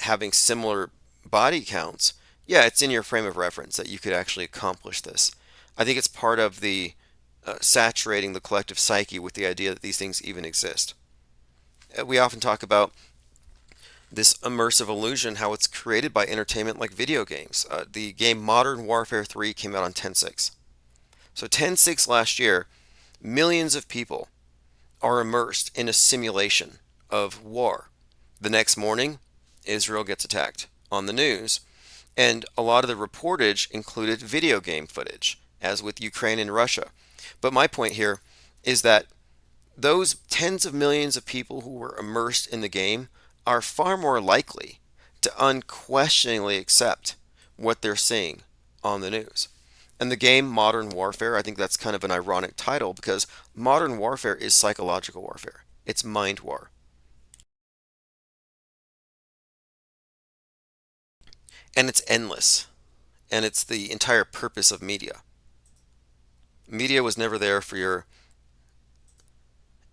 having similar body counts, yeah, it's in your frame of reference that you could actually accomplish this. I think it's part of the saturating the collective psyche with the idea that these things even exist. We often talk about this immersive illusion, how it's created by entertainment like video games. The game Modern Warfare 3 came out on 10/6. So 10/6 last year, millions of people are immersed in a simulation of war. The next morning, Israel gets attacked on the news, and a lot of the reportage included video game footage, as with Ukraine and Russia. But my point here is that those tens of millions of people who were immersed in the game are far more likely to unquestioningly accept what they're seeing on the news. And the game Modern Warfare, I think that's kind of an ironic title because modern warfare is psychological warfare. It's mind war. And it's endless. And it's the entire purpose of media. Media was never there for your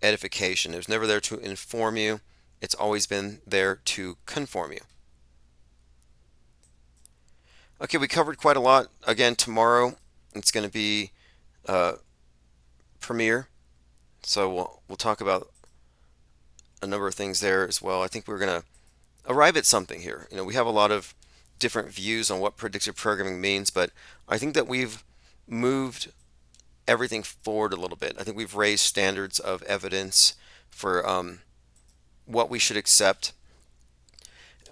edification. It was never there to inform you. It's always been there to conform you. Okay, we covered quite a lot. Again, tomorrow it's going to be premiere, so we'll talk about a number of things there as well. I think we're going to arrive at something here. We have a lot of different views on what predictive programming means, but I think that we've moved everything forward a little bit. I think we've raised standards of evidence for what we should accept,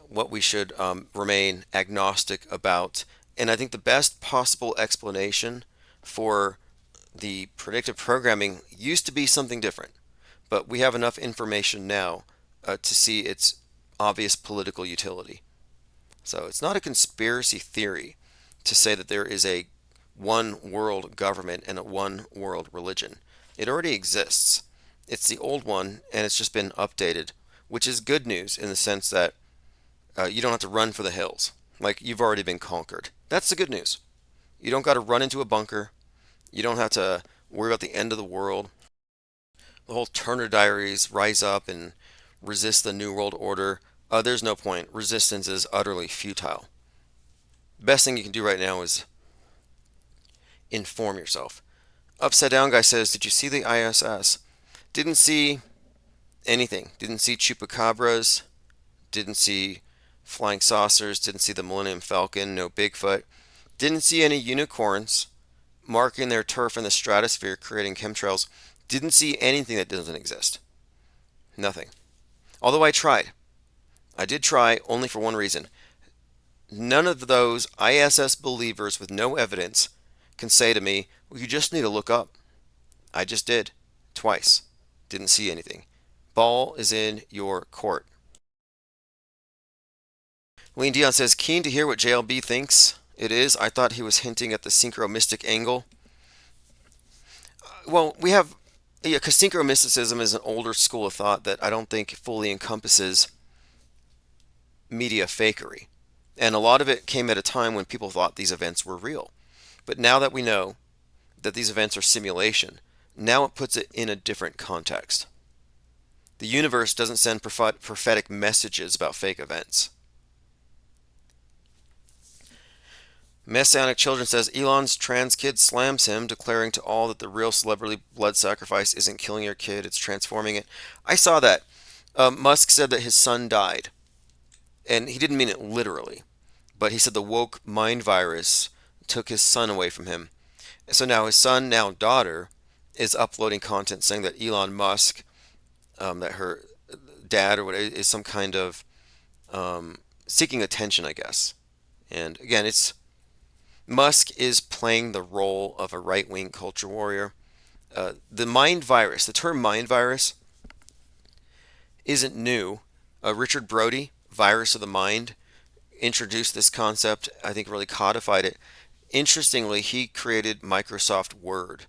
what we should remain agnostic about. And I think the best possible explanation for the predictive programming used to be something different, but we have enough information now to see its obvious political utility. So it's not a conspiracy theory to say that there is a one world government and a one world religion. It already exists. It's the old one, and it's just been updated, which is good news in the sense that you don't have to run for the hills. Like, you've already been conquered. That's the good news. You don't got to run into a bunker. You don't have to worry about the end of the world. The whole Turner Diaries, rise up and resist the New World Order. There's no point. Resistance is utterly futile. Best thing you can do right now is inform yourself. Upside Down Guy says, did you see the ISS? Didn't see anything. Didn't see chupacabras. Didn't see flying saucers. Didn't see the Millennium Falcon. No Bigfoot. Didn't see any unicorns marking their turf in the stratosphere, creating chemtrails. Didn't see anything that doesn't exist. Nothing. Although I tried. I did try, only for one reason. None of those ISS believers with no evidence can say to me, well, you just need to look up. I just did. Twice. Didn't see anything. Ball is in your court. Lean Dion says, keen to hear what JLB thinks it is. I thought he was hinting at the synchromystic angle. Well, we have, because synchromysticism is an older school of thought that I don't think fully encompasses media fakery. And a lot of it came at a time when people thought these events were real. But now that we know that these events are simulation, now it puts it in a different context. The universe doesn't send prophetic messages about fake events. Messianic Children says, Elon's trans kid slams him, declaring to all that the real celebrity blood sacrifice isn't killing your kid, it's transforming it. I saw that. Musk said that his son died. And he didn't mean it literally. But he said the woke mind virus took his son away from him. So now his son, now daughter, is uploading content saying that Elon Musk, that dad or what is some kind of seeking attention, I guess. And again, it's Musk is playing the role of a right-wing culture warrior. The mind virus, the term mind virus, isn't new. Richard Brody, Virus of the Mind, introduced this concept, I think really codified it. Interestingly, he created Microsoft Word.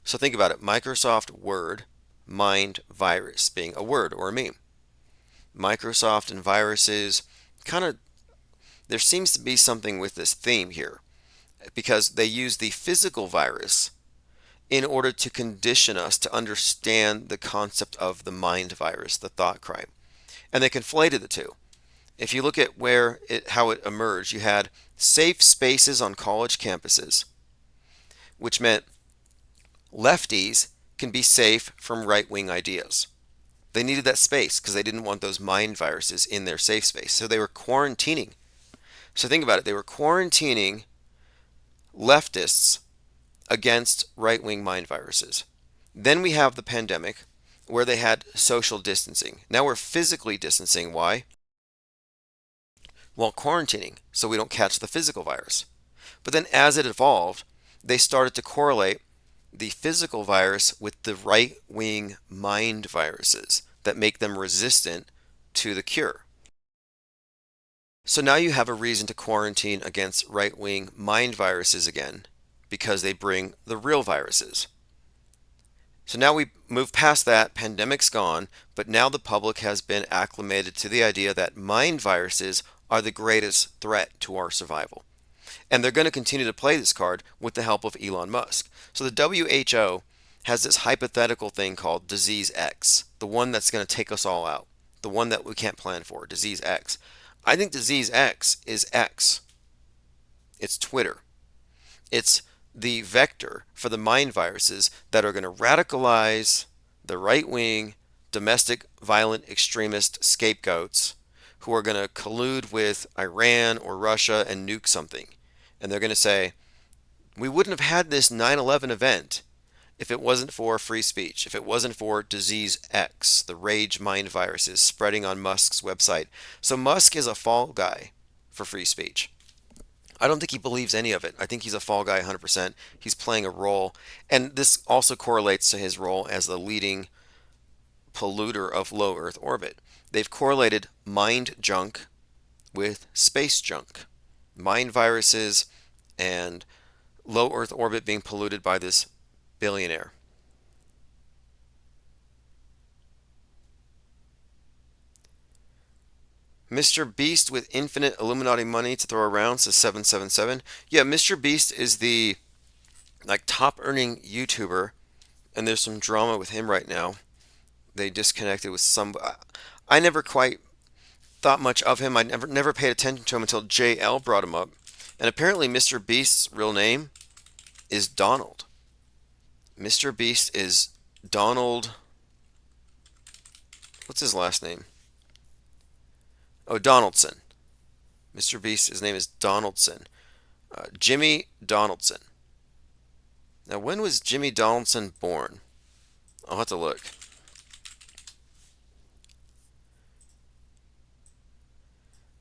So think about it, Microsoft Word, mind virus being a word or a meme. Microsoft and viruses, kind of, there seems to be something with this theme here because they use the physical virus in order to condition us to understand the concept of the mind virus, the thought crime. And they conflated the two. If you look at how it emerged, you had safe spaces on college campuses, which meant lefties can be safe from right-wing ideas. They needed that space because they didn't want those mind viruses in their safe space. So they were quarantining. So think about it. They were quarantining leftists against right-wing mind viruses. Then we have the pandemic where they had social distancing. Now we're physically distancing. Why? While quarantining, so we don't catch the physical virus. But then as it evolved, they started to correlate the physical virus with the right-wing mind viruses that make them resistant to the cure. So now you have a reason to quarantine against right-wing mind viruses again because they bring the real viruses. So now we move past that, pandemic's gone, but now the public has been acclimated to the idea that mind viruses are the greatest threat to our survival. And they're going to continue to play this card with the help of Elon Musk. So the WHO has this hypothetical thing called Disease X, the one that's going to take us all out, the one that we can't plan for, Disease X. I think Disease X is X. It's Twitter. It's the vector for the mind viruses that are going to radicalize the right-wing, domestic, violent, extremist scapegoats who are going to collude with Iran or Russia and nuke something. And they're going to say, we wouldn't have had this 9/11 event if it wasn't for free speech, if it wasn't for Disease X, the rage mind viruses spreading on Musk's website. So Musk is a fall guy for free speech. I don't think he believes any of it. I think he's a fall guy 100%. He's playing a role. And this also correlates to his role as the leading polluter of low Earth orbit. They've correlated mind junk with space junk. Mind viruses and low Earth orbit being polluted by this billionaire. Mr. Beast with infinite Illuminati money to throw around, says 777. Yeah, Mr. Beast is the top earning YouTuber, and there's some drama with him right now. They disconnected with some. I never quite thought much of him. I never paid attention to him until JL brought him up. And apparently Mr. Beast's real name is Donald. Mr. Beast is Donald. What's his last name? Oh, Donaldson. Mr. Beast, his name is Donaldson. Jimmy Donaldson. Now, when was Jimmy Donaldson born? I'll have to look.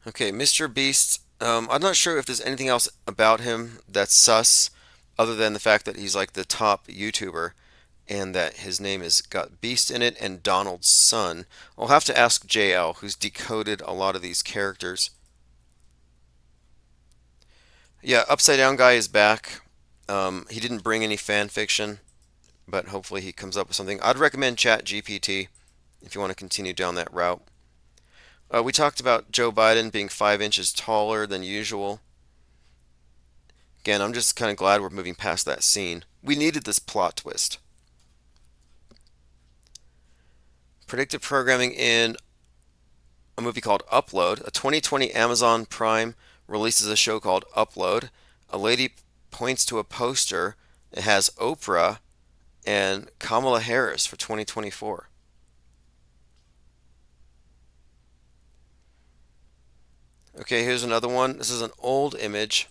Okay, Mr. Beast. I'm not sure if there's anything else about him that's sus, other than the fact that he's like the top YouTuber, and that his name has got Beast in it and Donald's son. I'll have to ask JL, who's decoded a lot of these characters. Yeah, Upside Down Guy is back. He didn't bring any fan fiction, but hopefully he comes up with something. I'd recommend ChatGPT if you want to continue down that route. We talked about Joe Biden being 5 inches taller than usual. Again, I'm just kind of glad we're moving past that scene. We needed this plot twist. Predictive programming in a movie called Upload. A 2020 Amazon Prime releases a show called Upload. A lady points to a poster. It has Oprah and Kamala Harris for 2024. Okay, here's another one. This is an old image.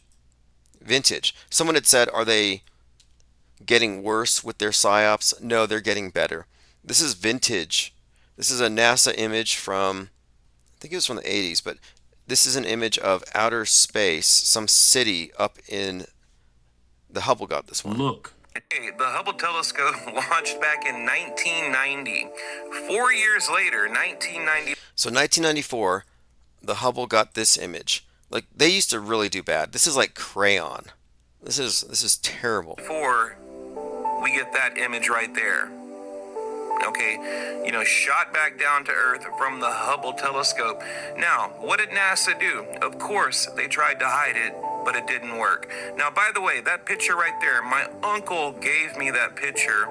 Vintage. Someone had said, are they getting worse with their psyops? No, they're getting better. This is vintage This is a NASA image from, I think it was from the 80s, but this is an image of outer space, some city up in the Hubble got this one. Look. Hey, the Hubble telescope launched back in 1990. 4 years later, 1990. So 1994, the Hubble got this image. Like, they used to really do bad. This is like crayon. This is terrible. We get that image right there. Okay, shot back down to Earth from the Hubble telescope. Now, what did NASA do? Of course, they tried to hide it, but it didn't work. Now, by the way, that picture right there, my uncle gave me that picture.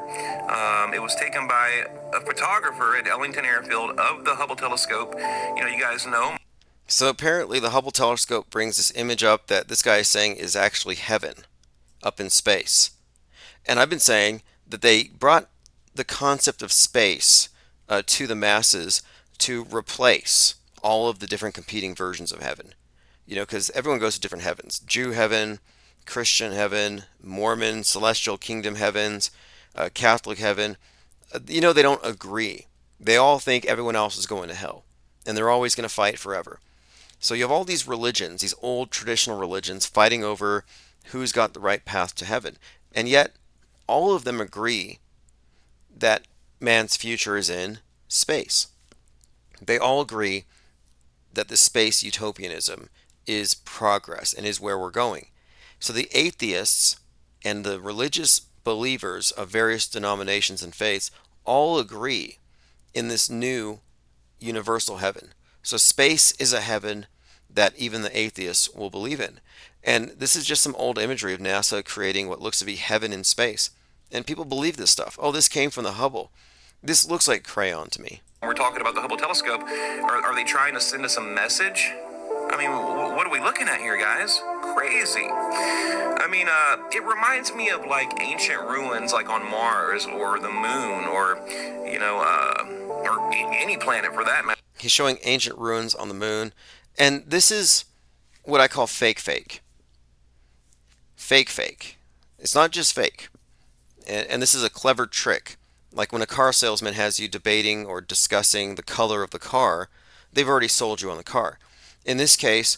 It was taken by a photographer at Ellington Airfield of the Hubble telescope. You guys know. So apparently the Hubble telescope brings this image up that this guy is saying is actually heaven up in space. And I've been saying that they brought the concept of space to the masses to replace all of the different competing versions of heaven. Because everyone goes to different heavens. Jew heaven, Christian heaven, Mormon, celestial kingdom heavens, Catholic heaven. They don't agree. They all think everyone else is going to hell. And they're always going to fight forever. So you have all these religions, these old traditional religions, fighting over who's got the right path to heaven. And yet, all of them agree that man's future is in space. They all agree that the space utopianism is progress and is where we're going. So the atheists and the religious believers of various denominations and faiths all agree in this new universal heaven. So space is a heaven that even the atheists will believe in. And this is just some old imagery of NASA creating what looks to be heaven in space. And people believe this stuff. Oh, this came from the Hubble. This looks like crayon to me. We're talking about the Hubble telescope. Are they trying to send us a message? I mean, what are we looking at here, guys? Crazy. I mean, it reminds me of like ancient ruins like on Mars or the moon or, or any planet for that matter. He's showing ancient ruins on the moon. And this is what I call fake. Fake. It's not just fake. And this is a clever trick. Like when a car salesman has you debating or discussing the color of the car, they've already sold you on the car. In this case,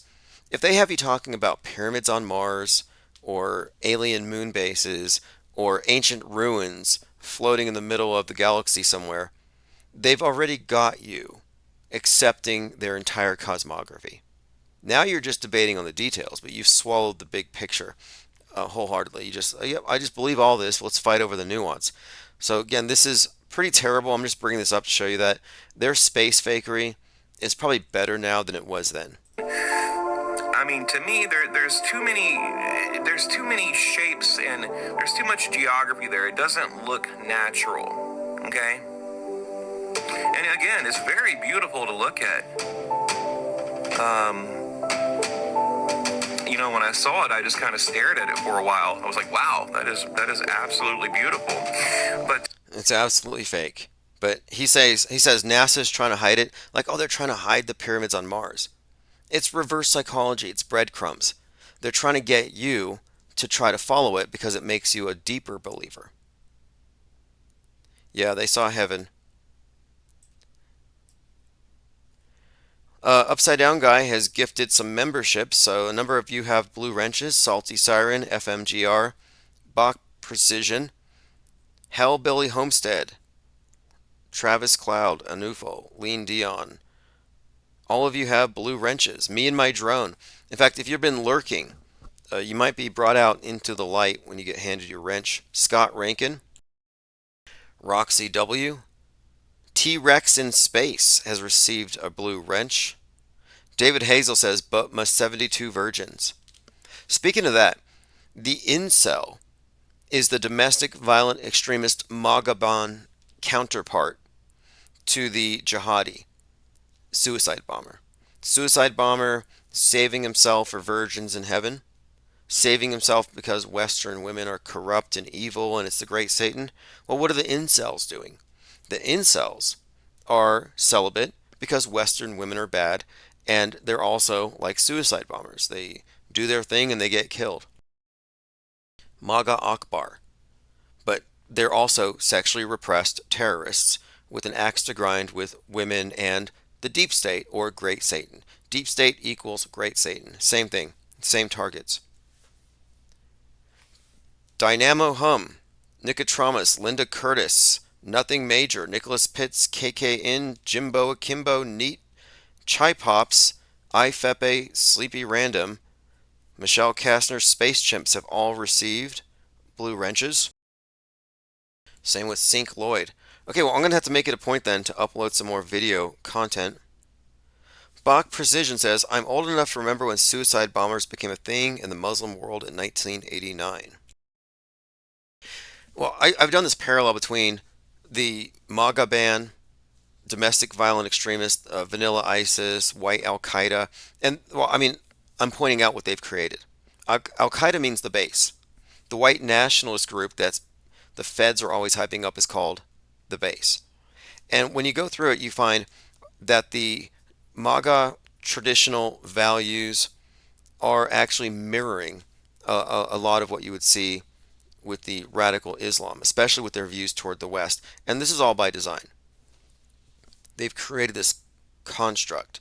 if they have you talking about pyramids on Mars or alien moon bases or ancient ruins floating in the middle of the galaxy somewhere, they've already got you accepting their entire cosmography. Now you're just debating on the details, but you've swallowed the big picture wholeheartedly. I just believe all this. Let's fight over the nuance. So again, this is pretty terrible. I'm just bringing this up to show you that their space fakery is probably better now than it was then. I mean, to me, there's too many shapes and there's too much geography there. It doesn't look natural. Okay. And again, it's very beautiful to look at. When I saw it, I just kind of stared at it for a while. I was like, wow, that is absolutely beautiful. But it's absolutely fake. But he says NASA's trying to hide it. Like, oh, they're trying to hide the pyramids on Mars. It's reverse psychology. It's breadcrumbs. They're trying to get you to try to follow it because it makes you a deeper believer. Yeah, they saw heaven. Upside Down Guy has gifted some memberships, so a number of you have Blue Wrenches, Salty Siren, FMGR, Bach Precision, Hellbilly Homestead, Travis Cloud, Anufo, Lean Dion. All of you have Blue Wrenches. Me and my drone. In fact, if you've been lurking, you might be brought out into the light when you get handed your wrench. Scott Rankin, Roxy W, T-Rex in Space has received a blue wrench. David Hazel says, but must 72 virgins. Speaking of that, the incel is the domestic violent extremist Magaban counterpart to the jihadi suicide bomber. Suicide bomber saving himself for virgins in heaven, saving himself because Western women are corrupt and evil and it's the great Satan. Well, what are the incels doing? The incels are celibate because Western women are bad, and they're also like suicide bombers. They do their thing and they get killed. MAGA Akbar. But they're also sexually repressed terrorists with an axe to grind with women and the deep state or great Satan. Deep state equals great Satan. Same thing, same targets. Dynamo Hum, Nicotramus, Linda Curtis, Nothing Major, Nicholas Pitts, KKN, Jimbo Akimbo, Neat, Chai Pops, iFepe, Sleepy Random, Michelle Kastner, Space Chimps have all received blue wrenches. Same with Sync Lloyd. Okay, well, I'm going to have to make it a point then to upload some more video content. Bach Precision says, I'm old enough to remember when suicide bombers became a thing in the Muslim world in 1989. Well, I've done this parallel between the MAGA ban, domestic violent extremists, vanilla ISIS, white Al Qaeda, and, well, I mean, I'm pointing out what they've created. Al Qaeda means the base. The white nationalist group that's the feds are always hyping up is called the base. And when you go through it, you find that the MAGA traditional values are actually mirroring a lot of what you would see with the radical Islam, especially with their views toward the West. And this is all by design. They've created this construct.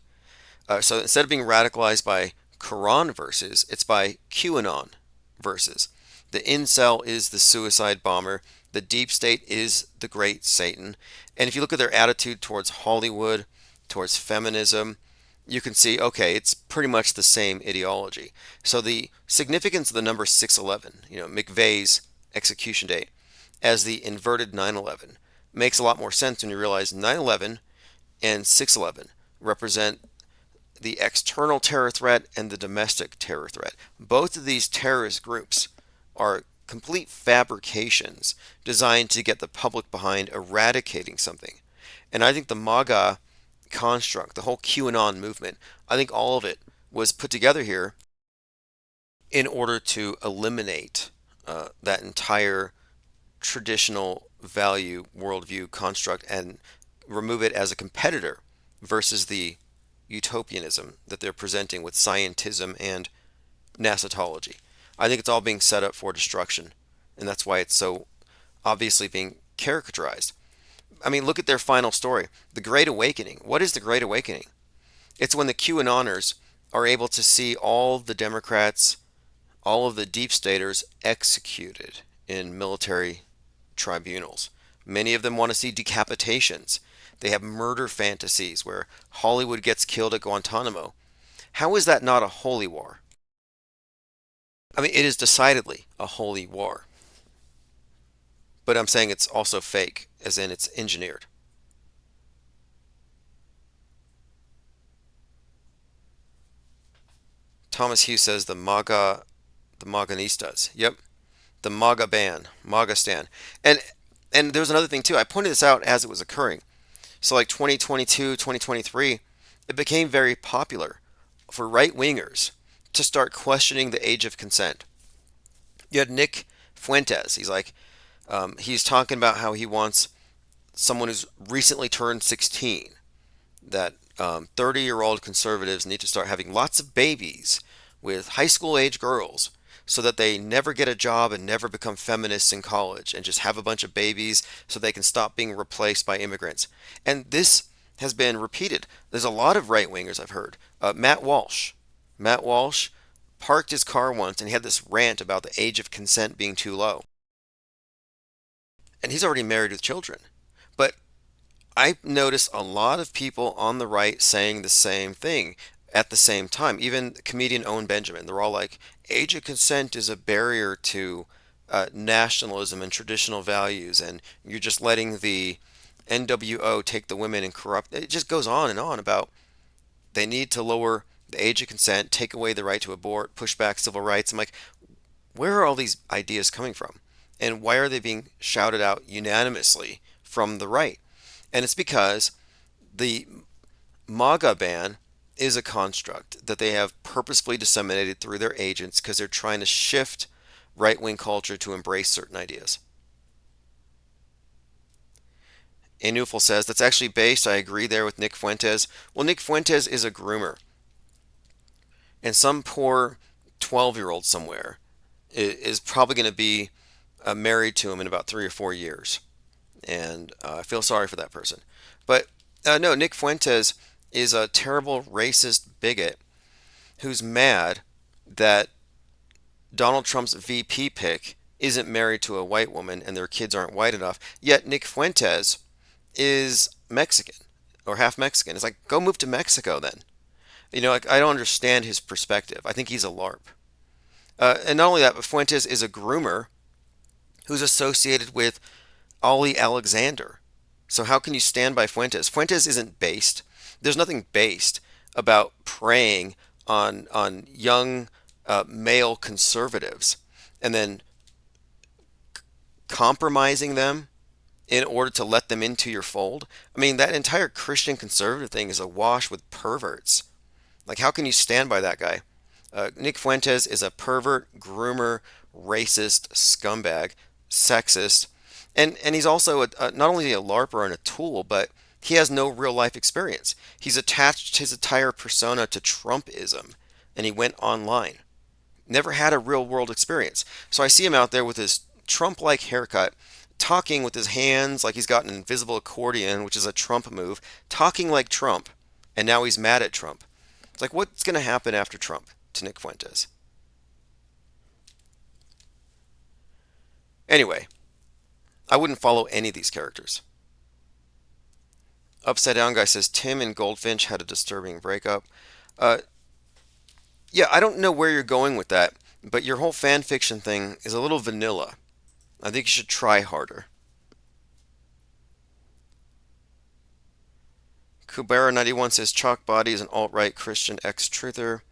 So instead of being radicalized by Quran verses, it's by QAnon verses. The incel is the suicide bomber. The deep state is the great Satan. And if you look at their attitude towards Hollywood, towards feminism, you can see, okay, it's pretty much the same ideology. So the significance of the number 6/11, McVeigh's execution date, as the inverted 9/11, makes a lot more sense when you realize 9/11 and 6/11 represent the external terror threat and the domestic terror threat. Both of these terrorist groups are complete fabrications designed to get the public behind eradicating something. And I think the MAGA construct, the whole QAnon movement, I think all of it was put together here in order to eliminate that entire traditional value worldview construct and remove it as a competitor versus the utopianism that they're presenting with scientism and nasatology. I think it's all being set up for destruction, and that's why it's so obviously being caricaturized. I mean, look at their final story, the Great Awakening. What is the Great Awakening? It's when the QAnoners are able to see all the Democrats, all of the deep staters executed in military tribunals. Many of them want to see decapitations. They have murder fantasies where Hollywood gets killed at Guantanamo. How is that not a holy war? I mean, it is decidedly a holy war. But I'm saying it's also fake, as in it's engineered. Thomas Hughes says the Maganistas. Yep, the MAGA ban, MAGA stand. And there's another thing too. I pointed this out as it was occurring. So like 2022, 2023, it became very popular for right-wingers to start questioning the age of consent. You had Nick Fuentes. He's talking about how he wants someone who's recently turned 16, that 30-year-old conservatives need to start having lots of babies with high school age girls so that they never get a job and never become feminists in college and just have a bunch of babies so they can stop being replaced by immigrants. And this has been repeated. There's a lot of right-wingers I've heard. Matt Walsh parked his car once and he had this rant about the age of consent being too low. And he's already married with children. But I notice a lot of people on the right saying the same thing at the same time. Even comedian Owen Benjamin, they're all like, age of consent is a barrier to nationalism and traditional values, and you're just letting the NWO take the women and corrupt. It just goes on and on about they need to lower the age of consent, take away the right to abort, push back civil rights. I'm like, where are all these ideas coming from? And why are they being shouted out unanimously from the right? And it's because the MAGA ban is a construct that they have purposefully disseminated through their agents because they're trying to shift right-wing culture to embrace certain ideas. Anufel says, that's actually based, I agree there with Nick Fuentes. Well, Nick Fuentes is a groomer. And some poor 12-year-old somewhere is probably going to be married to him in about 3 or 4 years. and I feel sorry for that person. But no, Nick Fuentes is a terrible racist bigot who's mad that Donald Trump's VP pick isn't married to a white woman and their kids aren't white enough. Yet Nick Fuentes is Mexican or half Mexican. It's like, go move to Mexico then. Like, I don't understand his perspective. I think he's a LARP. And not only that, but Fuentes is a groomer who's associated with Ollie Alexander. So how can you stand by Fuentes? Fuentes isn't based. There's nothing based about preying on young male conservatives and then compromising them in order to let them into your fold. I mean, that entire Christian conservative thing is awash with perverts. Like, how can you stand by that guy? Nick Fuentes is a pervert, groomer, racist, scumbag, sexist, and he's also not only a LARPer and a tool, but he has no real life experience. He's attached his entire persona to Trumpism, and he went online. Never had a real world experience. So I see him out there with his Trump-like haircut, talking with his hands like he's got an invisible accordion, which is a Trump move, talking like Trump, and now he's mad at Trump. It's like, what's going to happen after Trump to Nick Fuentes? Anyway, I wouldn't follow any of these characters. Upside Down Guy says Tim and Goldfinch had a disturbing breakup. Yeah, I don't know where you're going with that, but your whole fan fiction thing is a little vanilla. I think you should try harder. Kubera91 says Chalk Body is an alt-right Christian ex-truther.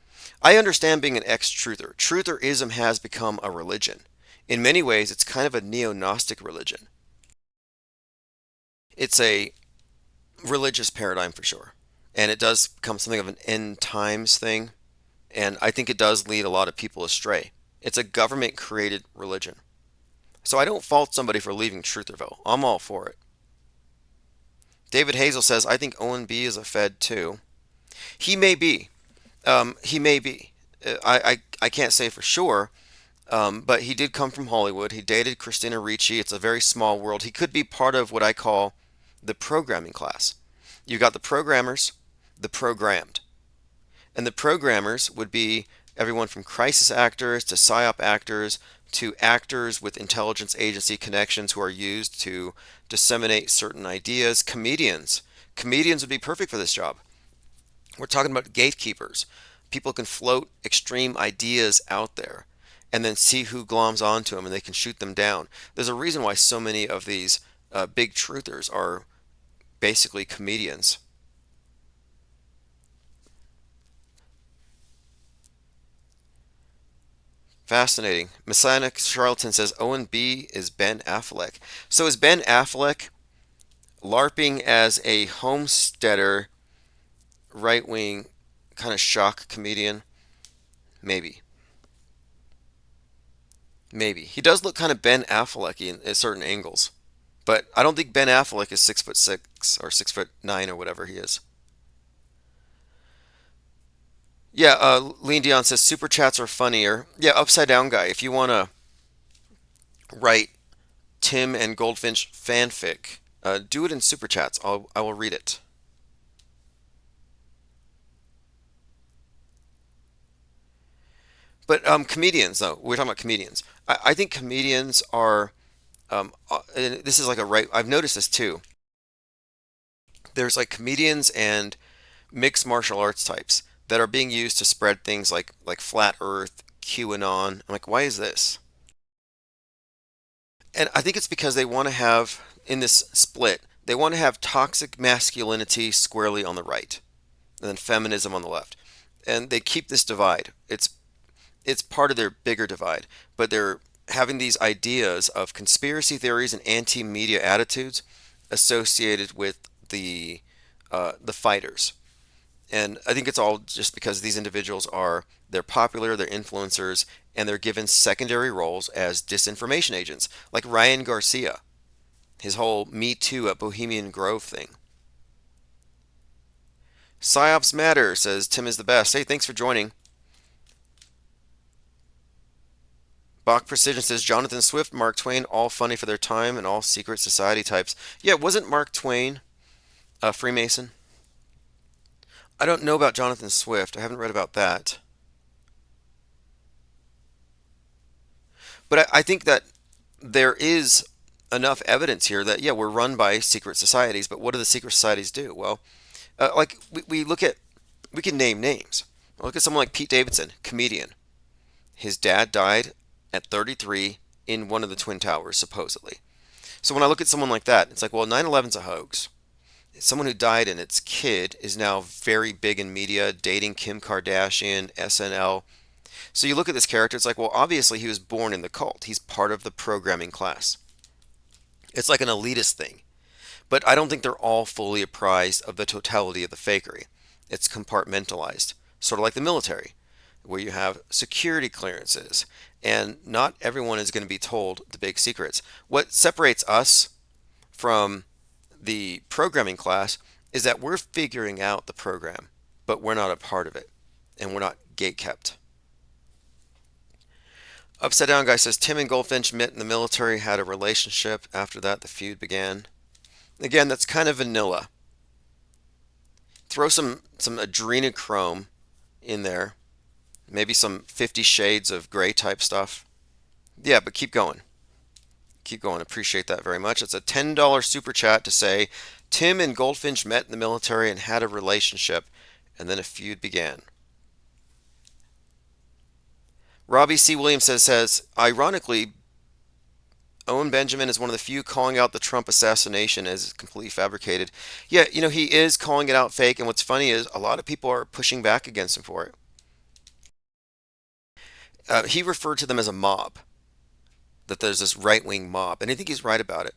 I understand being an ex-truther. Trutherism has become a religion. In many ways, it's kind of a neo-Gnostic religion. It's a religious paradigm for sure. And it does become something of an end times thing. And I think it does lead a lot of people astray. It's a government-created religion. So I don't fault somebody for leaving Trutherville. I'm all for it. David Hazel says, I think Owen B is a Fed too. He may be. He may be. I can't say for sure, but he did come from Hollywood. He dated Christina Ricci. It's a very small world. He could be part of what I call the programming class. You've got the programmers, the programmed. And the programmers would be everyone from crisis actors to psyop actors to actors with intelligence agency connections who are used to disseminate certain ideas. Comedians. Comedians would be perfect for this job. We're talking about gatekeepers. People can float extreme ideas out there and then see who gloms onto them and they can shoot them down. There's a reason why so many of these big truthers are basically comedians. Fascinating. Messianic Charlatan says Owen B is Ben Affleck. So is Ben Affleck LARPing as a homesteader, right-wing kind of shock comedian? Maybe. Maybe. He does look kind of Ben Affleck-y at certain angles. But I don't think Ben Affleck is 6'6" or 6'9" or whatever he is. Yeah, Lean Dion says super chats are funnier. Yeah, Upside Down Guy, if you want to write Tim and Goldfinch fanfic, do it in super chats. I will read it. But comedians, though, we're talking about comedians. I think comedians are, and this is like a right, I've noticed this too. There's like comedians and mixed martial arts types that are being used to spread things like flat earth, QAnon. I'm like, why is this? And I think it's because they want to have, in this split, they want to have toxic masculinity squarely on the right, and then feminism on the left. And they keep this divide. It's part of their bigger divide, but they're having these ideas of conspiracy theories and anti-media attitudes associated with the fighters. And I think it's all just because these individuals they're popular, they're influencers, and they're given secondary roles as disinformation agents, like Ryan Garcia, his whole Me Too at Bohemian Grove thing. Psyops Matter says Tim is the best. Hey, thanks for joining. Bach Precision says Jonathan Swift, Mark Twain, all funny for their time and all secret society types. Yeah, wasn't Mark Twain a Freemason? I don't know about Jonathan Swift. I haven't read about that. But I think that there is enough evidence here that, yeah, we're run by secret societies, but what do the secret societies do? Well, like we look at, we can name names. Look at someone like Pete Davidson, comedian. His dad died at 33 in one of the Twin Towers, supposedly. So when I look at someone like that, it's like, well, 9/11's a hoax. Someone who died and its kid is now very big in media, dating Kim Kardashian, SNL. So you look at this character, it's like, well, obviously he was born in the cult. He's part of the programming class. It's like an elitist thing. But I don't think they're all fully apprised of the totality of the fakery. It's compartmentalized, sort of like the military, where you have security clearances, and not everyone is going to be told the big secrets. What separates us from the programming class is that we're figuring out the program, but we're not a part of it, and we're not gatekept. Upside Down Guy says Tim and Goldfinch met in the military, had a relationship. After that, the feud began. Again, that's kind of vanilla. Throw some adrenochrome in there. Maybe some 50 Shades of Grey type stuff. Yeah, but keep going. Keep going. Appreciate that very much. It's a $10 super chat to say Tim and Goldfinch met in the military and had a relationship, and then a feud began. Robbie C. Williams says, ironically, Owen Benjamin is one of the few calling out the Trump assassination as completely fabricated. Yeah, he is calling it out fake, and what's funny is a lot of people are pushing back against him for it. He referred to them as a mob, that there's this right-wing mob, and I think he's right about it.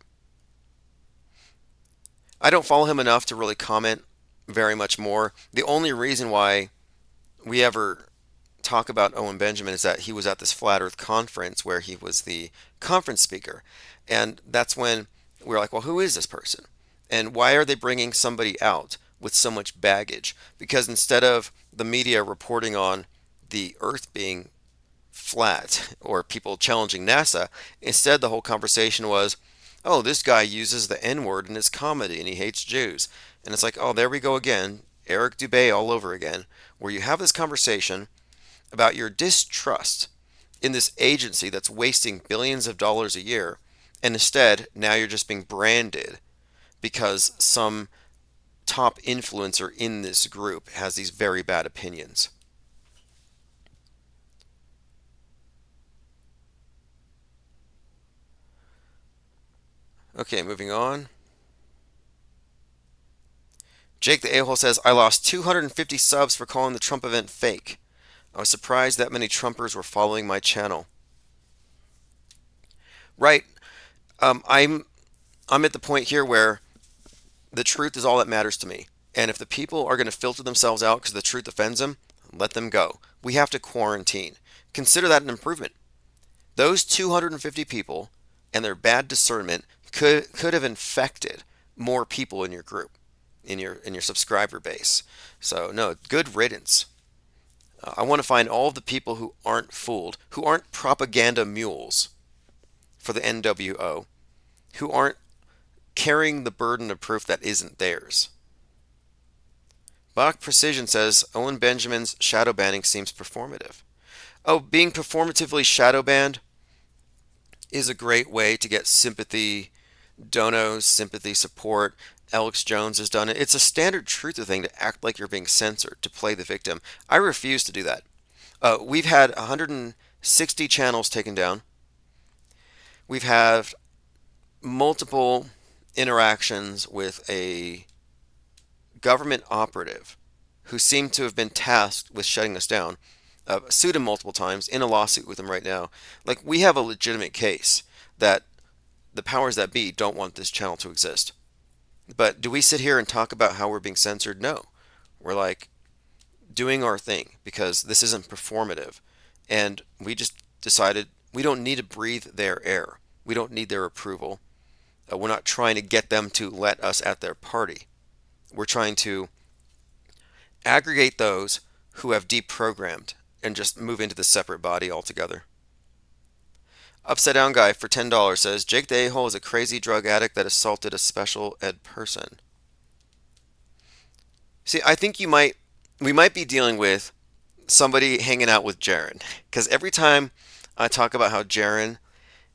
I don't follow him enough to really comment very much more. The only reason why we ever talk about Owen Benjamin is that he was at this Flat Earth conference where he was the conference speaker. And that's when we're like, well, who is this person? And why are they bringing somebody out with so much baggage? Because instead of the media reporting on the Earth being flat or people challenging NASA, instead the whole conversation was, oh, this guy uses the N-word in his comedy and he hates Jews. And it's like, oh, there we go again. Eric Dubay all over again, where you have this conversation about your distrust in this agency that's wasting billions of dollars a year, and instead now you're just being branded because some top influencer in this group has these very bad opinions. Okay, moving on. Jake the A-hole says, I lost 250 subs for calling the Trump event fake. I was surprised that many Trumpers were following my channel. Right. I'm at the point here where the truth is all that matters to me. And if the people are going to filter themselves out because the truth offends them, let them go. We have to quarantine. Consider that an improvement. Those 250 people and their bad discernment could have infected more people in your group, in your subscriber base. So no, good riddance. I want to find all of the people who aren't fooled, who aren't propaganda mules for the NWO, who aren't carrying the burden of proof that isn't theirs. Bach Precision says Owen Benjamin's shadow banning seems performative. Oh, being performatively shadow banned is a great way to get sympathy, donos, sympathy support. Alex Jones has done it. It's a standard truther thing to act like you're being censored, to play the victim. I refuse to do that. We've had 160 channels taken down. We've had multiple interactions with a government operative who seemed to have been tasked with shutting us down. Sued him multiple times, in a lawsuit with him right now. Like, we have a legitimate case that the powers that be don't want this channel to exist. But do we sit here and talk about how we're being censored? No. We're like doing our thing because this isn't performative. And we just decided we don't need to breathe their air. We don't need their approval. We're not trying to get them to let us at their party. We're trying to aggregate those who have deprogrammed and just move into the separate body altogether. Upside Down Guy for $10 says Jake the A-hole is a crazy drug addict that assaulted a special ed person. See, I think we might be dealing with somebody hanging out with Jaron, because every time I talk about how Jaron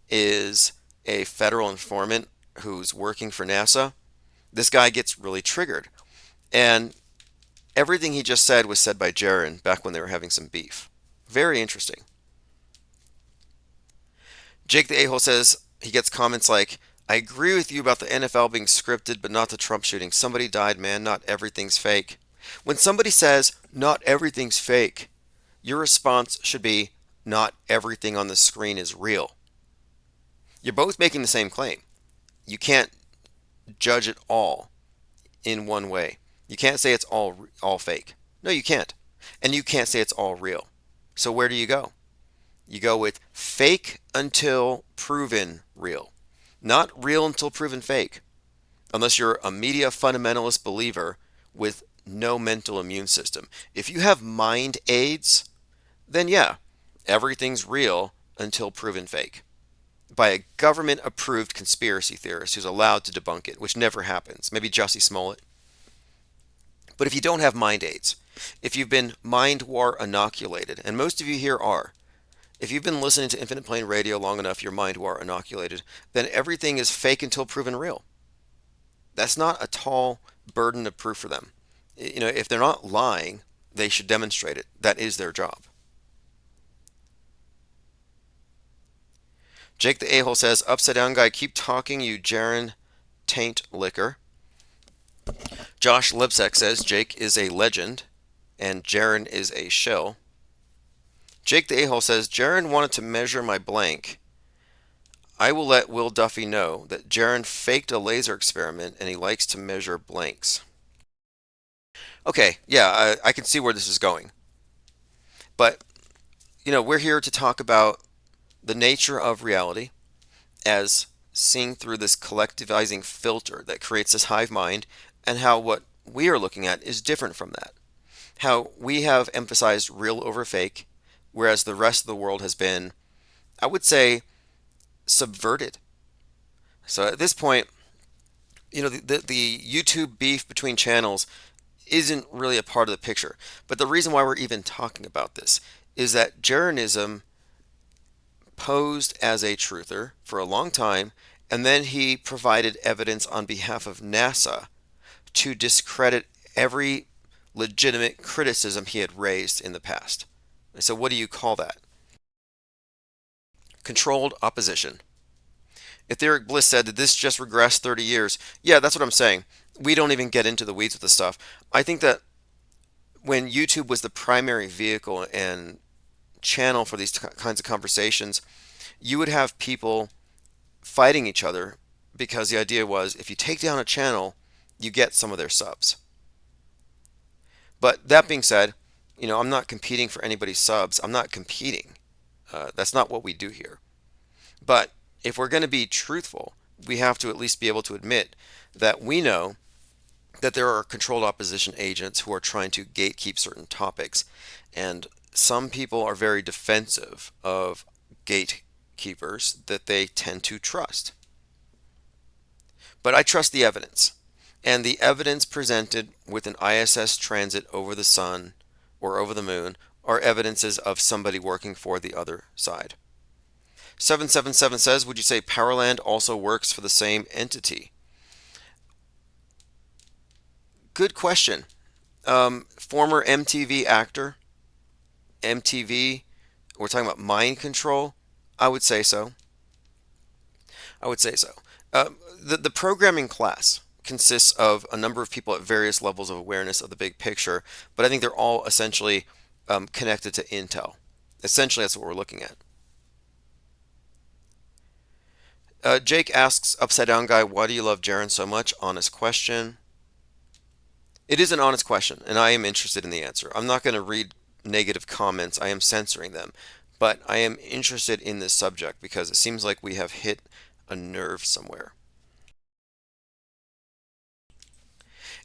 is a federal informant who's working for NASA, this guy gets really triggered. And everything he just said was said by Jaron back when they were having some beef. Very interesting. Jake the A-hole says he gets comments like, I agree with you about the NFL being scripted, but not the Trump shooting. Somebody died, man. Not everything's fake. When somebody says, not everything's fake, your response should be, not everything on the screen is real. You're both making the same claim. You can't judge it all in one way. You can't say it's all fake. No, you can't. And you can't say it's all real. So where do you go? You go with fake until proven real. Not real until proven fake. Unless you're a media fundamentalist believer with no mental immune system. If you have mind aids, then yeah, everything's real until proven fake. By a government approved conspiracy theorist who's allowed to debunk it, which never happens. Maybe Jussie Smollett. But if you don't have mind aids, if you've been mind war inoculated, and most of you here are, if you've been listening to Infinite Plane Radio long enough, you're mind war inoculated, then everything is fake until proven real. That's not a tall burden of proof for them. If they're not lying, they should demonstrate it. That is their job. Jake the A-hole says, Upside Down Guy, keep talking, you Jaron taint liquor. Josh Libsek says, Jake is a legend, and Jaron is a shill. Jake the A-hole says, Jaron wanted to measure my blank. I will let Will Duffy know that Jaron faked a laser experiment and he likes to measure blanks. Okay, yeah, I can see where this is going. But, we're here to talk about the nature of reality as seen through this collectivizing filter that creates this hive mind, and how what we are looking at is different from that. How we have emphasized real over fake, whereas the rest of the world has been, I would say, subverted. So at this point, the YouTube beef between channels isn't really a part of the picture. But the reason why we're even talking about this is that Jaronism posed as a truther for a long time, and then he provided evidence on behalf of NASA to discredit every legitimate criticism he had raised in the past. And so what do you call that? Controlled opposition. Etheric Bliss said, did this just regress 30 years? Yeah, that's what I'm saying. We don't even get into the weeds with the stuff. I think that when YouTube was the primary vehicle and channel for these kinds of conversations, you would have people fighting each other because the idea was if you take down a channel, you get some of their subs. But that being said, I'm not competing for anybody's subs. I'm not competing. That's not what we do here. But if we're going to be truthful, we have to at least be able to admit that we know that there are controlled opposition agents who are trying to gatekeep certain topics. And some people are very defensive of gatekeepers that they tend to trust. But I trust the evidence. And the evidence presented with an ISS transit over the sun or over the moon are evidences of somebody working for the other side. 777 says, would you say Powerland also works for the same entity? Good question. Former MTV actor, MTV, we're talking about mind control? I would say so. The programming class consists of a number of people at various levels of awareness of the big picture, but I think they're all essentially connected to Intel. Essentially, that's what we're looking at. Jake asks, Upside Down Guy, why do you love Jaron so much? Honest question. It is an honest question, and I am interested in the answer. I'm not going to read negative comments. I am censoring them. But I am interested in this subject because it seems like we have hit a nerve somewhere.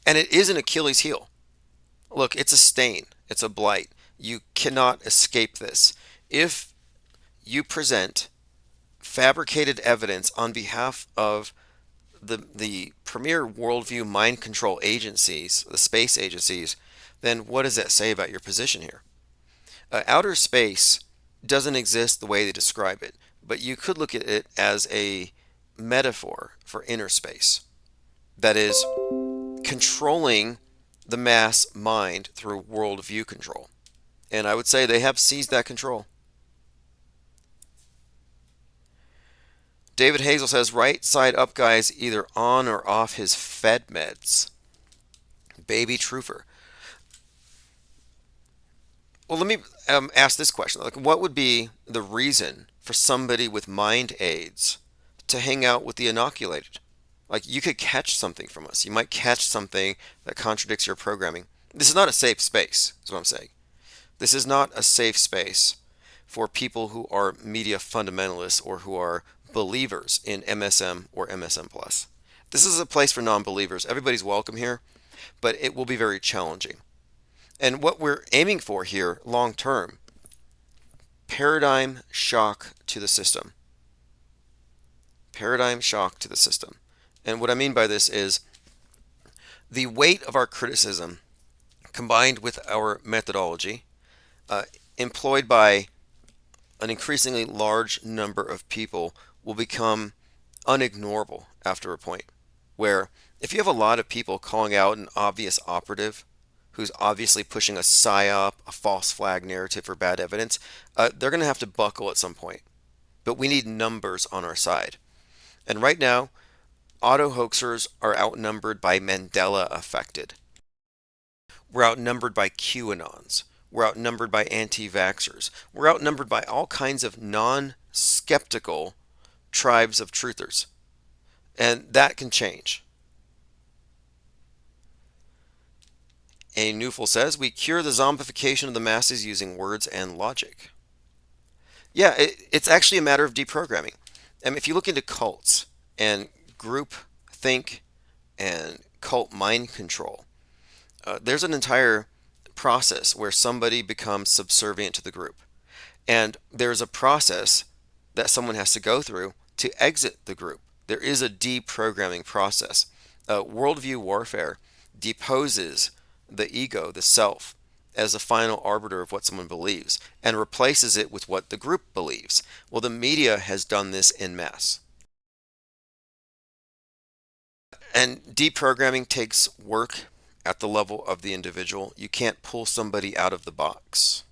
And it is an Achilles heel. Look, it's a stain. It's a blight. You cannot escape this. If you present fabricated evidence on behalf of the premier worldview mind control agencies, the space agencies, then what does that say about your position here? Outer space doesn't exist the way they describe it, but you could look at it as a metaphor for inner space. That is, controlling the mass mind through worldview control. And I would say they have seized that control. David Hazel says, right side up guys either on or off his Fed meds. Baby trooper. Well, let me ask this question. Like, what would be the reason for somebody with mind aids to hang out with the inoculated? Like, you could catch something from us. You might catch something that contradicts your programming. This is not a safe space, is what I'm saying. This is not a safe space for people who are media fundamentalists or who are believers in MSM or MSM Plus. This is a place for non-believers. Everybody's welcome here, but it will be very challenging. And what we're aiming for here long term, paradigm shock to the system. Paradigm shock to the system. And what I mean by this is the weight of our criticism combined with our methodology employed by an increasingly large number of people will become unignorable after a point where if you have a lot of people calling out an obvious operative who's obviously pushing a psyop, a false flag narrative for bad evidence, they're going to have to buckle at some point. But we need numbers on our side. And right now, auto hoaxers are outnumbered by Mandela affected. We're outnumbered by QAnons. We're outnumbered by anti-vaxxers. We're outnumbered by all kinds of non-skeptical tribes of truthers. And that can change. A Newful says, we cure the zombification of the masses using words and logic. Yeah, it's actually a matter of deprogramming. If you look into cults and group think and cult mind control, there's an entire process where somebody becomes subservient to the group. And there's a process that someone has to go through to exit the group. There is a deprogramming process. Worldview warfare deposes the ego, the self, as a final arbiter of what someone believes and replaces it with what the group believes. Well, the media has done this en masse. And deprogramming takes work at the level of the individual. You can't pull somebody out of the box.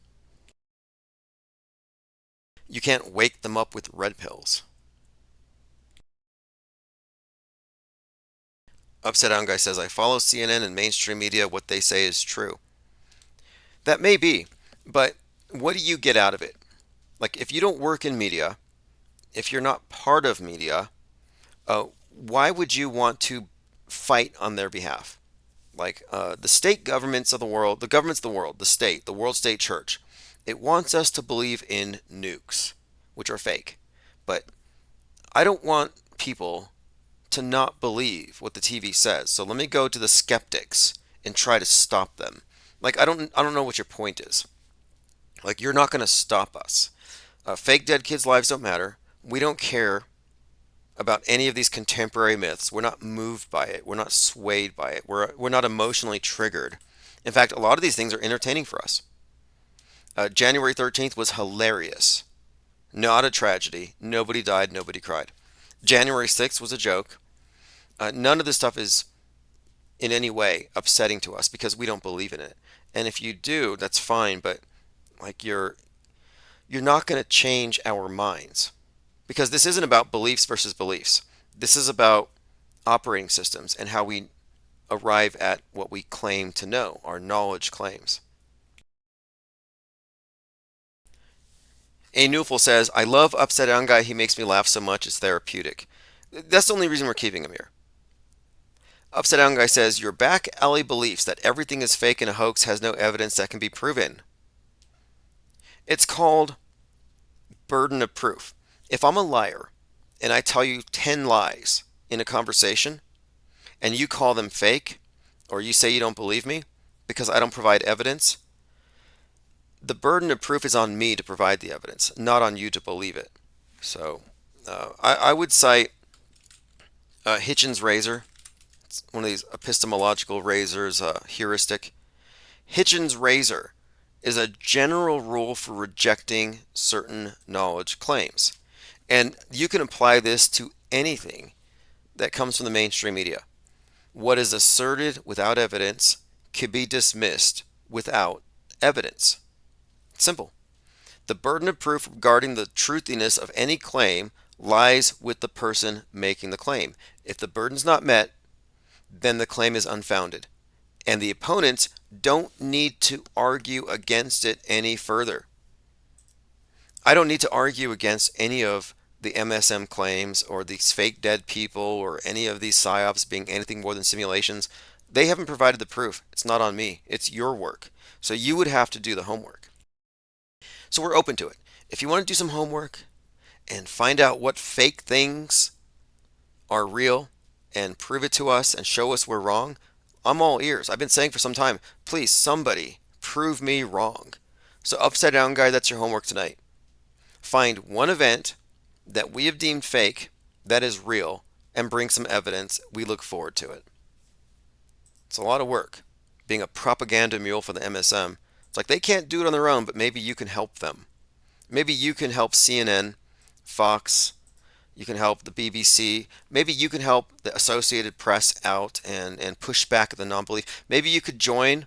You can't wake them up with red pills. Upside Down Guy says, I follow CNN and mainstream media. What they say is true. That may be, but what do you get out of it? Like, if you don't work in media, if you're not part of media, why would you want to fight on their behalf? Like the state governments of the world, the governments of the world, the state, the world state church, it wants us to believe in nukes, which are fake. But I don't want people to not believe what the TV says. So let me go to the skeptics and try to stop them. Like, I don't know what your point is. Like, you're not going to stop us. Fake dead kids' lives don't matter. We don't care about any of these contemporary myths. We're not moved by it. We're not swayed by it. We're not emotionally triggered. In fact, a lot of these things are entertaining for us. January 13th was hilarious. Not a tragedy. Nobody died. Nobody cried. January 6th was a joke. None of this stuff is in any way upsetting to us because we don't believe in it. And if you do, that's fine, but like you're not going to change our minds. Because this isn't about beliefs versus beliefs. This is about operating systems and how we arrive at what we claim to know, our knowledge claims. A Newful says, I love Upside Down Guy. He makes me laugh so much it's therapeutic. That's the only reason we're keeping him here. Upside Down Guy says, your back alley beliefs that everything is fake and a hoax has no evidence that can be proven. It's called burden of proof. If I'm a liar and I tell you 10 lies in a conversation and you call them fake or you say you don't believe me because I don't provide evidence, the burden of proof is on me to provide the evidence, not on you to believe it. So I would cite Hitchens' razor. It's one of these epistemological razors, heuristic. Hitchens' razor is a general rule for rejecting certain knowledge claims. And you can apply this to anything that comes from the mainstream media. What is asserted without evidence can be dismissed without evidence. Simple. The burden of proof regarding the truthiness of any claim lies with the person making the claim. If the burden is not met, then the claim is unfounded, and the opponents don't need to argue against it any further. I don't need to argue against any of the MSM claims or these fake dead people or any of these psyops being anything more than simulations. They haven't provided the proof. It's not on me. It's your work. So you would have to do the homework. So we're open to it. If you want to do some homework and find out what fake things are real and prove it to us and show us we're wrong, I'm all ears. I've been saying for some time, please, somebody, prove me wrong. So Upside Down Guy, that's your homework tonight. Find one event that we have deemed fake that is real and bring some evidence. We look forward to it. It's a lot of work being a propaganda mule for the MSM. It's like they can't do it on their own, but maybe you can help them. Maybe you can help CNN, Fox, you can help the BBC. Maybe you can help the Associated Press out and push back at the non-belief. Maybe you could join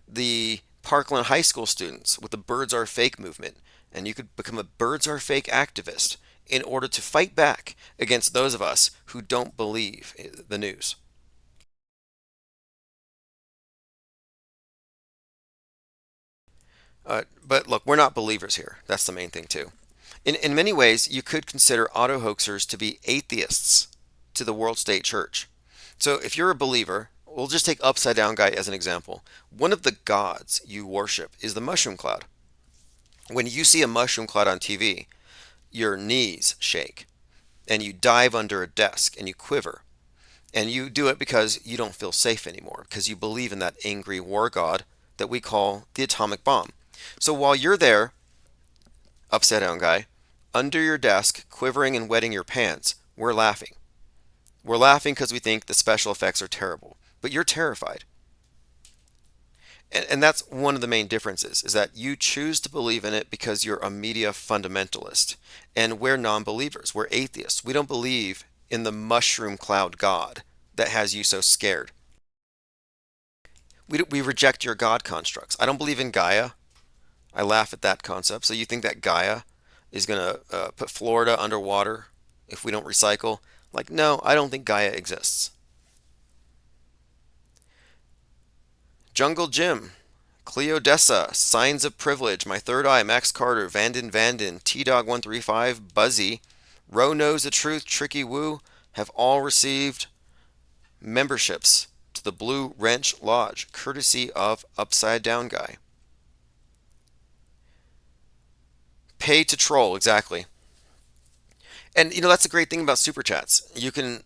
the Parkland High School students with the Birds Are Fake movement, and you could become a Birds Are Fake activist in order to fight back against those of us who don't believe the news. But look, we're not believers here. That's the main thing too. In many ways, you could consider auto hoaxers to be atheists to the World State Church. So if you're a believer, we'll just take Upside Down Guy as an example. One of the gods you worship is the mushroom cloud. When you see a mushroom cloud on TV, your knees shake and you dive under a desk and you quiver. And you do it because you don't feel safe anymore, because you believe in that angry war god that we call the atomic bomb. So while you're there, Upside Down Guy, under your desk, quivering and wetting your pants, we're laughing. We're laughing because we think the special effects are terrible, but you're terrified. And that's one of the main differences, is that you choose to believe in it because you're a media fundamentalist. And we're non-believers. We're atheists. We don't believe in the mushroom cloud god that has you so scared. We reject your God constructs. I don't believe in Gaia. I laugh at that concept. So you think that Gaia is going to put Florida underwater if we don't recycle? Like, no, I don't think Gaia exists. Jungle Jim, Cleodessa, Signs of Privilege, My Third Eye, Max Carter, Vanden, T-Dog135, Buzzy, Ro Knows the Truth, Tricky Woo have all received memberships to the Blue Wrench Lodge, courtesy of Upside Down Guy. Pay to troll, exactly. And you know, that's the great thing about Super Chats. You can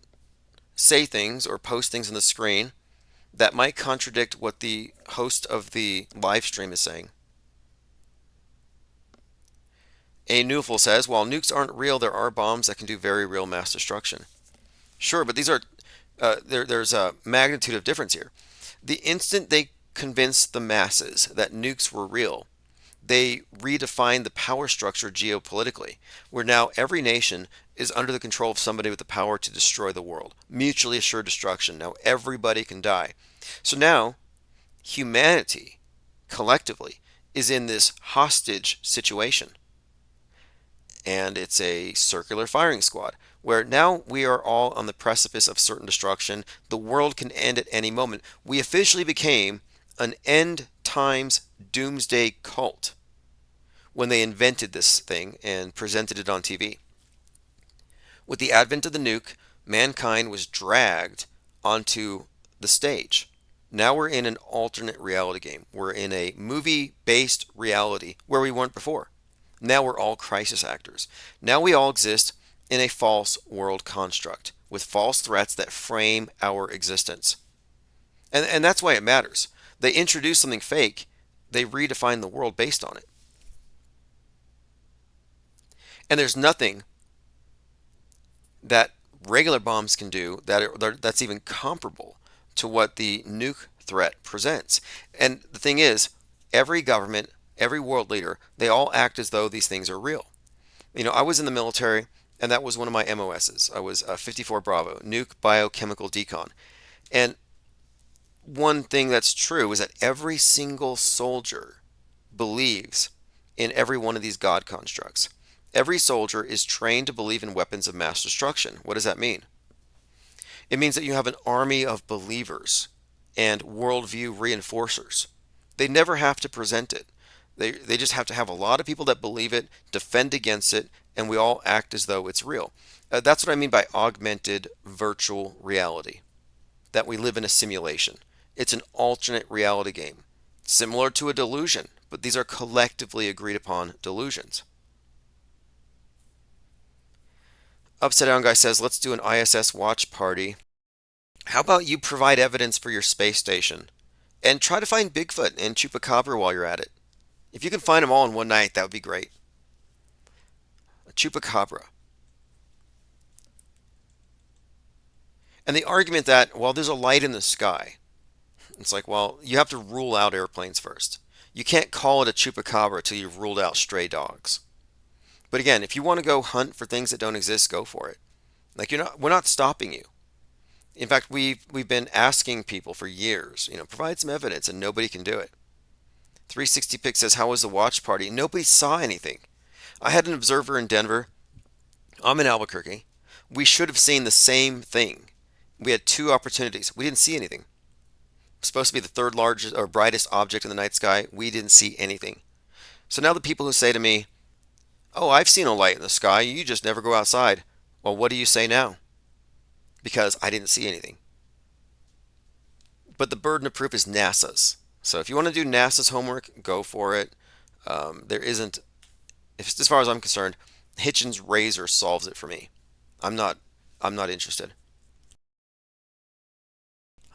say things or post things on the screen that might contradict what the host of the live stream is saying. A Newful says, while nukes aren't real, there are bombs that can do very real mass destruction. Sure, but these are there's a magnitude of difference here. The instant they convinced the masses that nukes were real, they redefined the power structure geopolitically, where now every nation is under the control of somebody with the power to destroy the world. Mutually assured destruction. Now everybody can die. So now humanity collectively is in this hostage situation. And it's a circular firing squad where now we are all on the precipice of certain destruction. The world can end at any moment. We officially became an end times doomsday cult when they invented this thing and presented it on TV. With the advent of the nuke, mankind was dragged onto the stage. Now we're in an alternate reality game. We're in a movie-based reality where we weren't before. Now we're all crisis actors. Now we all exist in a false world construct with false threats that frame our existence. And that's why it matters. They introduce something fake, they redefine the world based on it. And there's nothing that regular bombs can do that's even comparable to what the nuke threat presents. And the thing is, every government, every world leader, they all act as though these things are real. I was in the military, and that was one of my MOSs. I was 54 Bravo, nuke biochemical decon. And one thing that's true is that every single soldier believes in every one of these God constructs. Every soldier is trained to believe in weapons of mass destruction. What does that mean? It means that you have an army of believers and worldview reinforcers. They never have to present it. They just have to have a lot of people that believe it, defend against it, and we all act as though it's real. That's what I mean by augmented virtual reality, that we live in a simulation. It's an alternate reality game, similar to a delusion, but these are collectively agreed upon delusions. Upside Down Guy says, let's do an ISS watch party. How about you provide evidence for your space station and try to find Bigfoot and Chupacabra while you're at it? If you can find them all in one night, that would be great. A Chupacabra. And the argument that, well, there's a light in the sky. It's like, well, you have to rule out airplanes first. You can't call it a Chupacabra till you've ruled out stray dogs. But again, if you want to go hunt for things that don't exist, go for it. Like we're not stopping you. In fact, we've been asking people for years, provide some evidence, and nobody can do it. 360 Pick says, how was the watch party? Nobody saw anything. I had an observer in Denver. I'm in Albuquerque. We should have seen the same thing. We had 2 opportunities. We didn't see anything. It's supposed to be the 3rd largest or brightest object in the night sky. We didn't see anything. So now the people who say to me, oh, I've seen a light in the sky, you just never go outside. Well, what do you say now? Because I didn't see anything. But the burden of proof is NASA's. So if you want to do NASA's homework, go for it. There isn't, as far as I'm concerned, Hitchens' razor solves it for me. I'm not interested.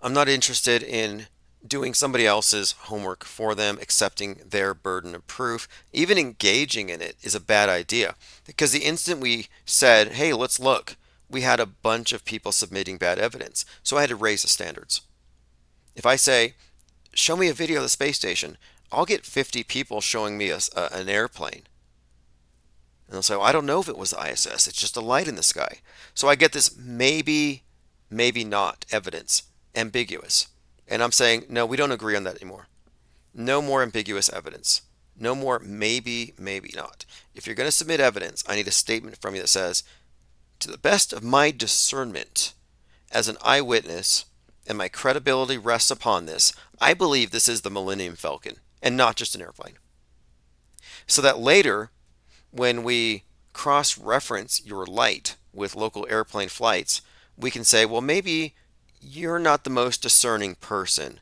I'm not interested in doing somebody else's homework for them, accepting their burden of proof. Even engaging in it is a bad idea, because the instant we said, hey, let's look, we had a bunch of people submitting bad evidence. So I had to raise the standards. If I say, show me a video of the space station, I'll get 50 people showing me an airplane. And they'll say, well, I don't know if it was the ISS. It's just a light in the sky. So I get this maybe, maybe not evidence, ambiguous. And I'm saying, no, we don't agree on that anymore. No more ambiguous evidence. No more maybe, maybe not. If you're going to submit evidence, I need a statement from you that says, to the best of my discernment as an eyewitness, and my credibility rests upon this, I believe this is the Millennium Falcon and not just an airplane. So that later, when we cross-reference your light with local airplane flights, we can say, well, maybe you're not the most discerning person,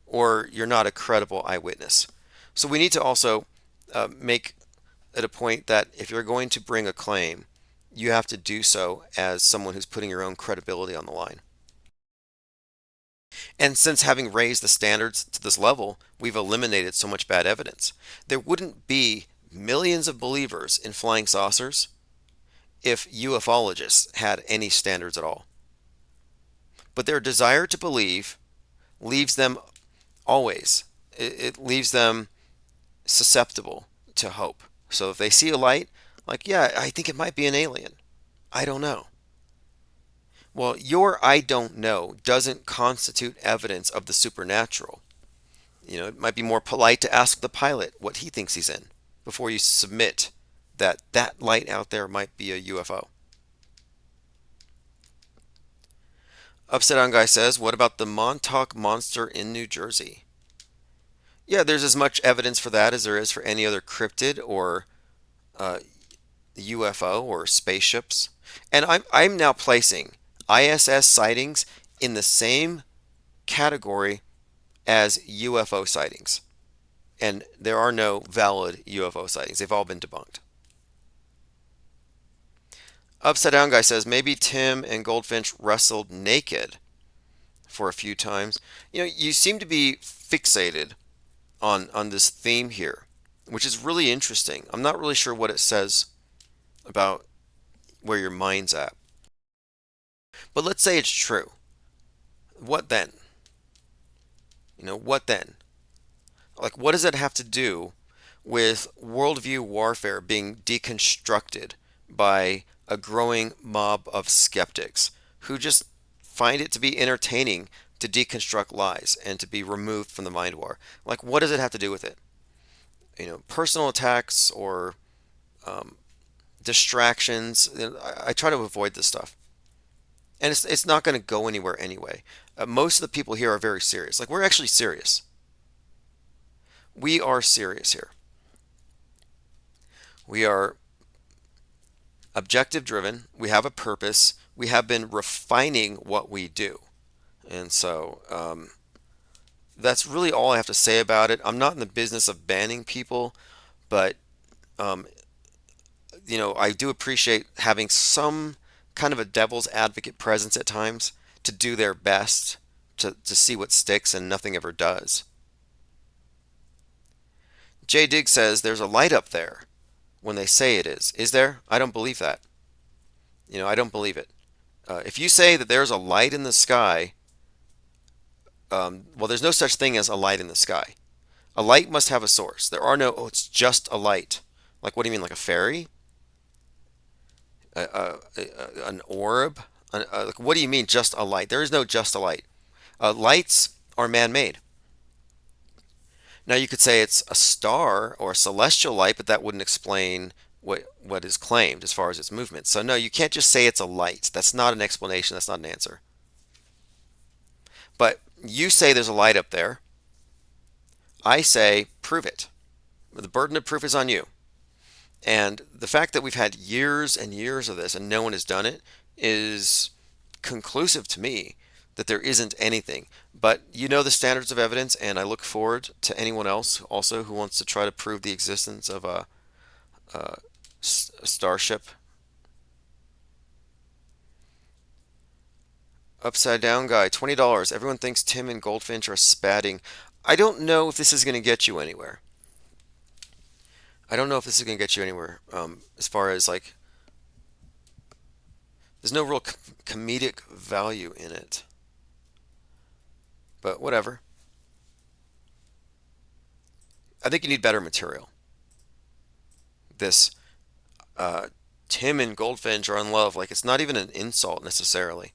or you're not a credible eyewitness. So we need to also make it a point that if you're going to bring a claim, you have to do so as someone who's putting your own credibility on the line. And since having raised the standards to this level, we've eliminated so much bad evidence. There wouldn't be millions of believers in flying saucers if ufologists had any standards at all. But their desire to believe leaves them always, it leaves them susceptible to hope. So if they see a light, like, yeah, I think it might be an alien. I don't know. Well, your I don't know doesn't constitute evidence of the supernatural. It might be more polite to ask the pilot what he thinks he's in before you submit that that light out there might be a UFO. Upside Down Guy says, what about the Montauk Monster in New Jersey? Yeah, there's as much evidence for that as there is for any other cryptid or UFO or spaceships. And I'm now placing ISS sightings in the same category as UFO sightings. And there are no valid UFO sightings. They've all been debunked. Upside Down Guy says, maybe Tim and Goldfinch wrestled naked for a few times. You seem to be fixated on this theme here, which is really interesting. I'm not really sure what it says about where your mind's at. But let's say it's true. What then? What then? Like, what does that have to do with worldview warfare being deconstructed by a growing mob of skeptics who just find it to be entertaining to deconstruct lies and to be removed from the mind war? Like, what does it have to do with it? Personal attacks or distractions. I try to avoid this stuff. And it's not going to go anywhere anyway. Most of the people here are very serious. Like, we're actually serious. We are serious here. We are objective driven. We have a purpose. We have been refining what we do. And so that's really all I have to say about it. I'm not in the business of banning people, but I do appreciate having some kind of a devil's advocate presence at times to do their best to see what sticks and nothing ever does. Jay Digg says there's a light up there when they say it is. Is there? I don't believe that. I don't believe it. If you say that there's a light in the sky, well, there's no such thing as a light in the sky. A light must have a source. There are no, oh, it's just a light. Like, what do you mean, like a fairy? An orb? Like, what do you mean, just a light? There is no just a light. Lights are man-made. Now, you could say it's a star or a celestial light, but that wouldn't explain what is claimed as far as its movement. So, no, you can't just say it's a light. That's not an explanation. That's not an answer. But you say there's a light up there. I say, prove it. The burden of proof is on you. And the fact that we've had years and years of this and no one has done it is conclusive to me that there isn't anything. But you know the standards of evidence, and I look forward to anyone else also who wants to try to prove the existence of a starship. Upside down guy, $20. Everyone thinks Tim and Goldfinch are spatting. I don't know if this is going to get you anywhere. I don't know if this is going to get you anywhere as far as like, there's no real comedic value in it. But whatever. I think you need better material. This Tim and Goldfinch are in love. Like, it's not even an insult necessarily.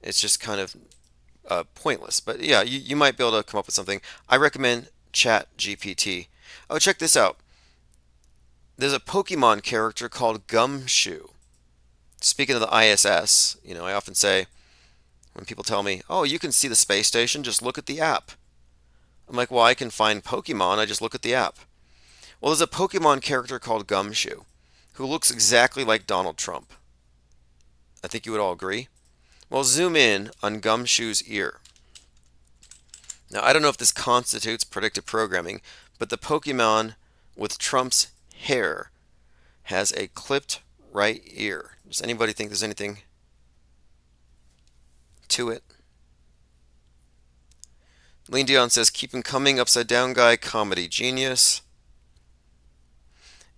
It's just kind of pointless. But yeah, you might be able to come up with something. I recommend Chat GPT. Oh, check this out. There's a Pokemon character called Gumshoe. Speaking of the ISS, I often say, when people tell me, oh, you can see the space station, just look at the app. I'm like, well, I can find Pokemon, I just look at the app. Well, there's a Pokemon character called Gumshoe who looks exactly like Donald Trump. I think you would all agree. Well, zoom in on Gumshoe's ear. Now, I don't know if this constitutes predictive programming, but the Pokemon with Trump's hair has a clipped right ear. Does anybody think there's anything to it? Lean Dion says, keep him coming, upside down guy, comedy genius.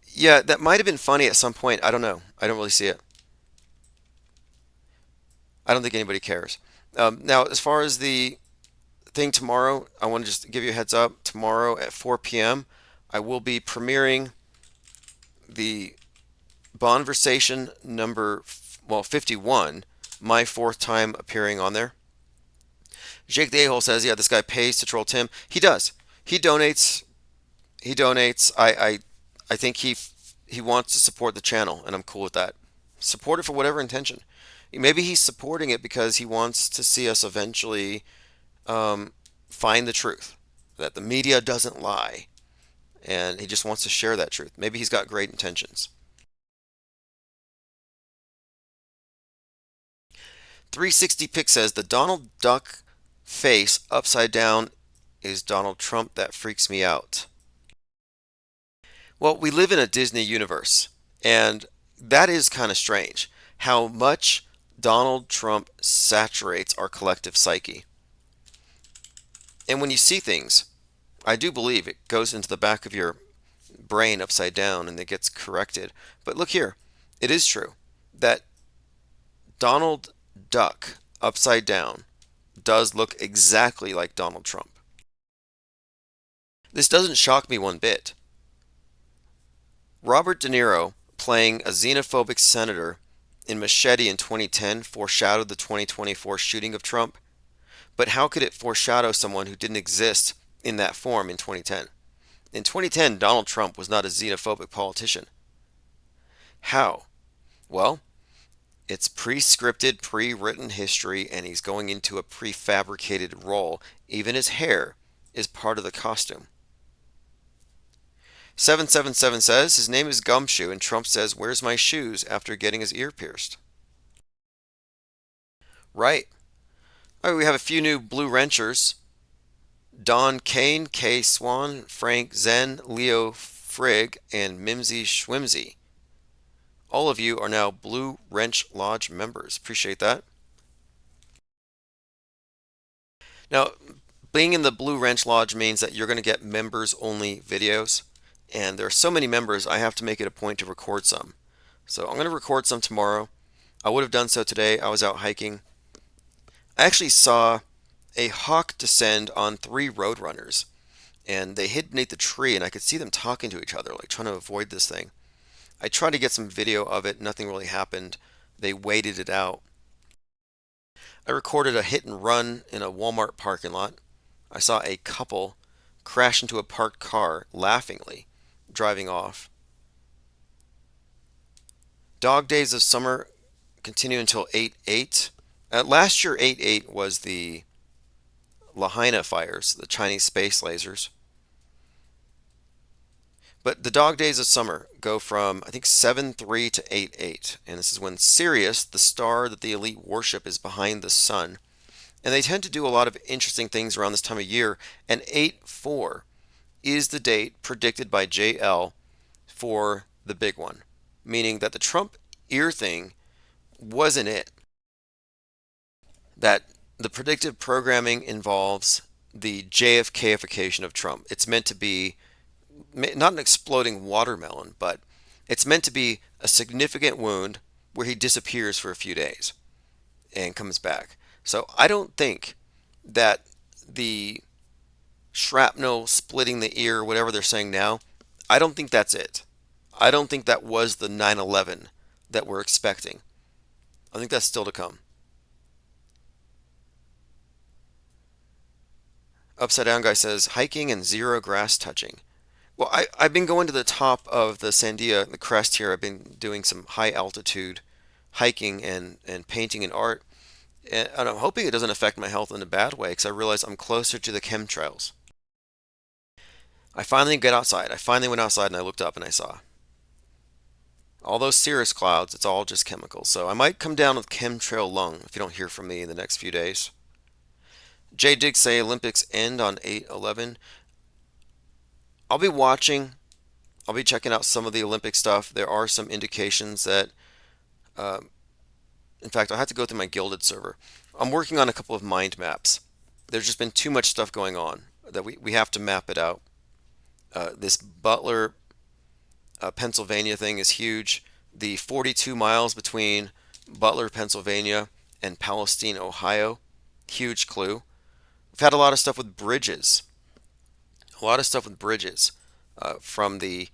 Yeah, that might have been funny at some point. I don't know. I don't really see it. I don't think anybody cares. Now, as far as the thing tomorrow, I want to just give you a heads up. Tomorrow at 4 p.m., I will be premiering the Bonversation number 51, my fourth time appearing on there. Jake the A-hole says, yeah, this guy pays to troll Tim. He does. He donates. I think he wants to support the channel, and I'm cool with that. Support it for whatever intention. Maybe he's supporting it because he wants to see us eventually find the truth, that the media doesn't lie, and he just wants to share that truth. Maybe he's got great intentions. 360 Pick says, the Donald Duck face upside down is Donald Trump. That freaks me out. Well, we live in a Disney universe, and that is kind of strange how much Donald Trump saturates our collective psyche. And when you see things, I do believe it goes into the back of your brain upside down and it gets corrected. But look here, it is true that Donald duck upside down does look exactly like Donald Trump. This doesn't shock me one bit. Robert De Niro playing a xenophobic senator in Machete in 2010 foreshadowed the 2024 shooting of Trump, but how could it foreshadow someone who didn't exist in that form in 2010? In 2010, Donald Trump was not a xenophobic politician. How? Well, it's pre-scripted, pre-written history, and he's going into a prefabricated role. Even his hair is part of the costume. 777 says his name is Gumshoe, and Trump says, "Where's my shoes?" after getting his ear pierced. Right. All right, we have a few new blue wrenchers. Don Kane, Kay Swan, Frank Zen, Leo Frigg, and Mimsy Schwimsy. All of you are now Blue Wrench Lodge members. Appreciate that. Now, being in the Blue Wrench Lodge means that you're going to get members-only videos. And there are so many members, I have to make it a point to record some. So I'm going to record some tomorrow. I would have done so today. I was out hiking. I actually saw a hawk descend on 3 roadrunners. And they hid beneath the tree, and I could see them talking to each other, like trying to avoid this thing. I tried to get some video of it. Nothing really happened. They waited it out. I recorded a hit and run in a Walmart parking lot. I saw a couple crash into a parked car laughingly, driving off. Dog days of summer continue until 8/8. Last year, 8/8 was the Lahaina fires, the Chinese space lasers. But the dog days of summer go from, I think, 7/3 to 8/8. And this is when Sirius, the star that the elite worship, is behind the sun. And they tend to do a lot of interesting things around this time of year. And 8/4 is the date predicted by JL for the big one. Meaning that the Trump ear thing wasn't it. That the predictive programming involves the JFKification of Trump. It's meant to be not an exploding watermelon, but it's meant to be a significant wound where he disappears for a few days and comes back. So I don't think that the shrapnel splitting the ear, whatever they're saying now, I don't think that's it. I don't think that was the 9/11 that we're expecting. I think that's still to come. Upside Down Guy says, hiking and 0 grass touching. Well, I've been going to the top of the Sandia, the crest here. I've been doing some high altitude hiking and painting and art. And I'm hoping it doesn't affect my health in a bad way because I realize I'm closer to the chemtrails. I finally get outside. I finally went outside and I looked up and I saw all those cirrus clouds. It's all just chemicals. So I might come down with chemtrail lung if you don't hear from me in the next few days. Jay Diggs say Olympics end on 8/11. I'll be watching. I'll be checking out some of the Olympic stuff. There are some indications that, in fact, I'll have to go through my Gilded server. I'm working on a couple of mind maps. There's just been too much stuff going on that we have to map it out. This Butler, Pennsylvania thing is huge. The 42 miles between Butler, Pennsylvania and Palestine, Ohio, huge clue. We've had a lot of stuff with bridges. From the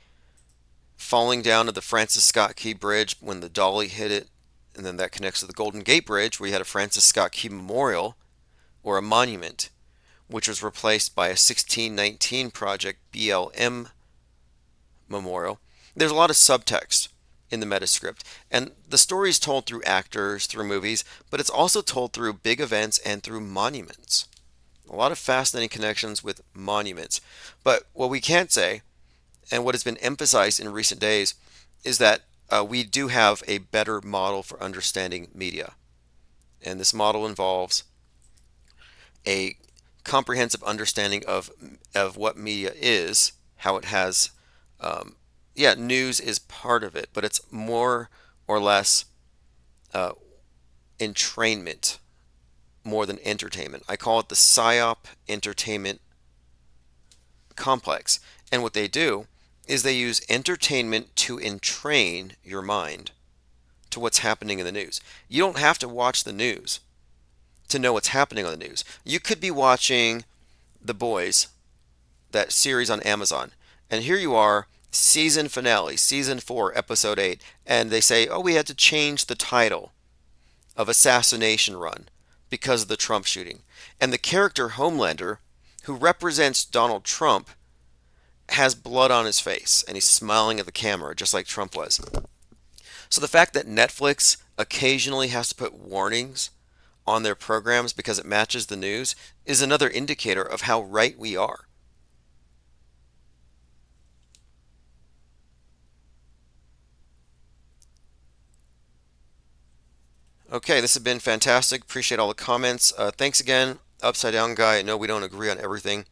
falling down of the Francis Scott Key Bridge when the dolly hit it, and then that connects to the Golden Gate Bridge where you had a Francis Scott Key Memorial or a monument, which was replaced by a 1619 Project BLM memorial. There's a lot of subtext in the Metascript, and the story is told through actors, through movies, but it's also told through big events and through monuments. A lot of fascinating connections with monuments. But what we can't say, and what has been emphasized in recent days, is that we do have a better model for understanding media. And this model involves a comprehensive understanding of what media is, how it has, news is part of it, but it's more or less entrainment more than entertainment. I call it the PSYOP entertainment complex. And what they do is they use entertainment to entrain your mind to what's happening in the news. You don't have to watch the news to know what's happening on the news. You could be watching The Boys, that series on Amazon, and here you are, season finale, season 4, episode 8, and they say, oh, we had to change the title of Assassination Run because of the Trump shooting. And the character Homelander, who represents Donald Trump, has blood on his face and he's smiling at the camera just like Trump was. So the fact that Netflix occasionally has to put warnings on their programs because it matches the news is another indicator of how right we are. Okay, this has been fantastic. Appreciate all the comments. Thanks again, Upside Down Guy. I know we don't agree on everything,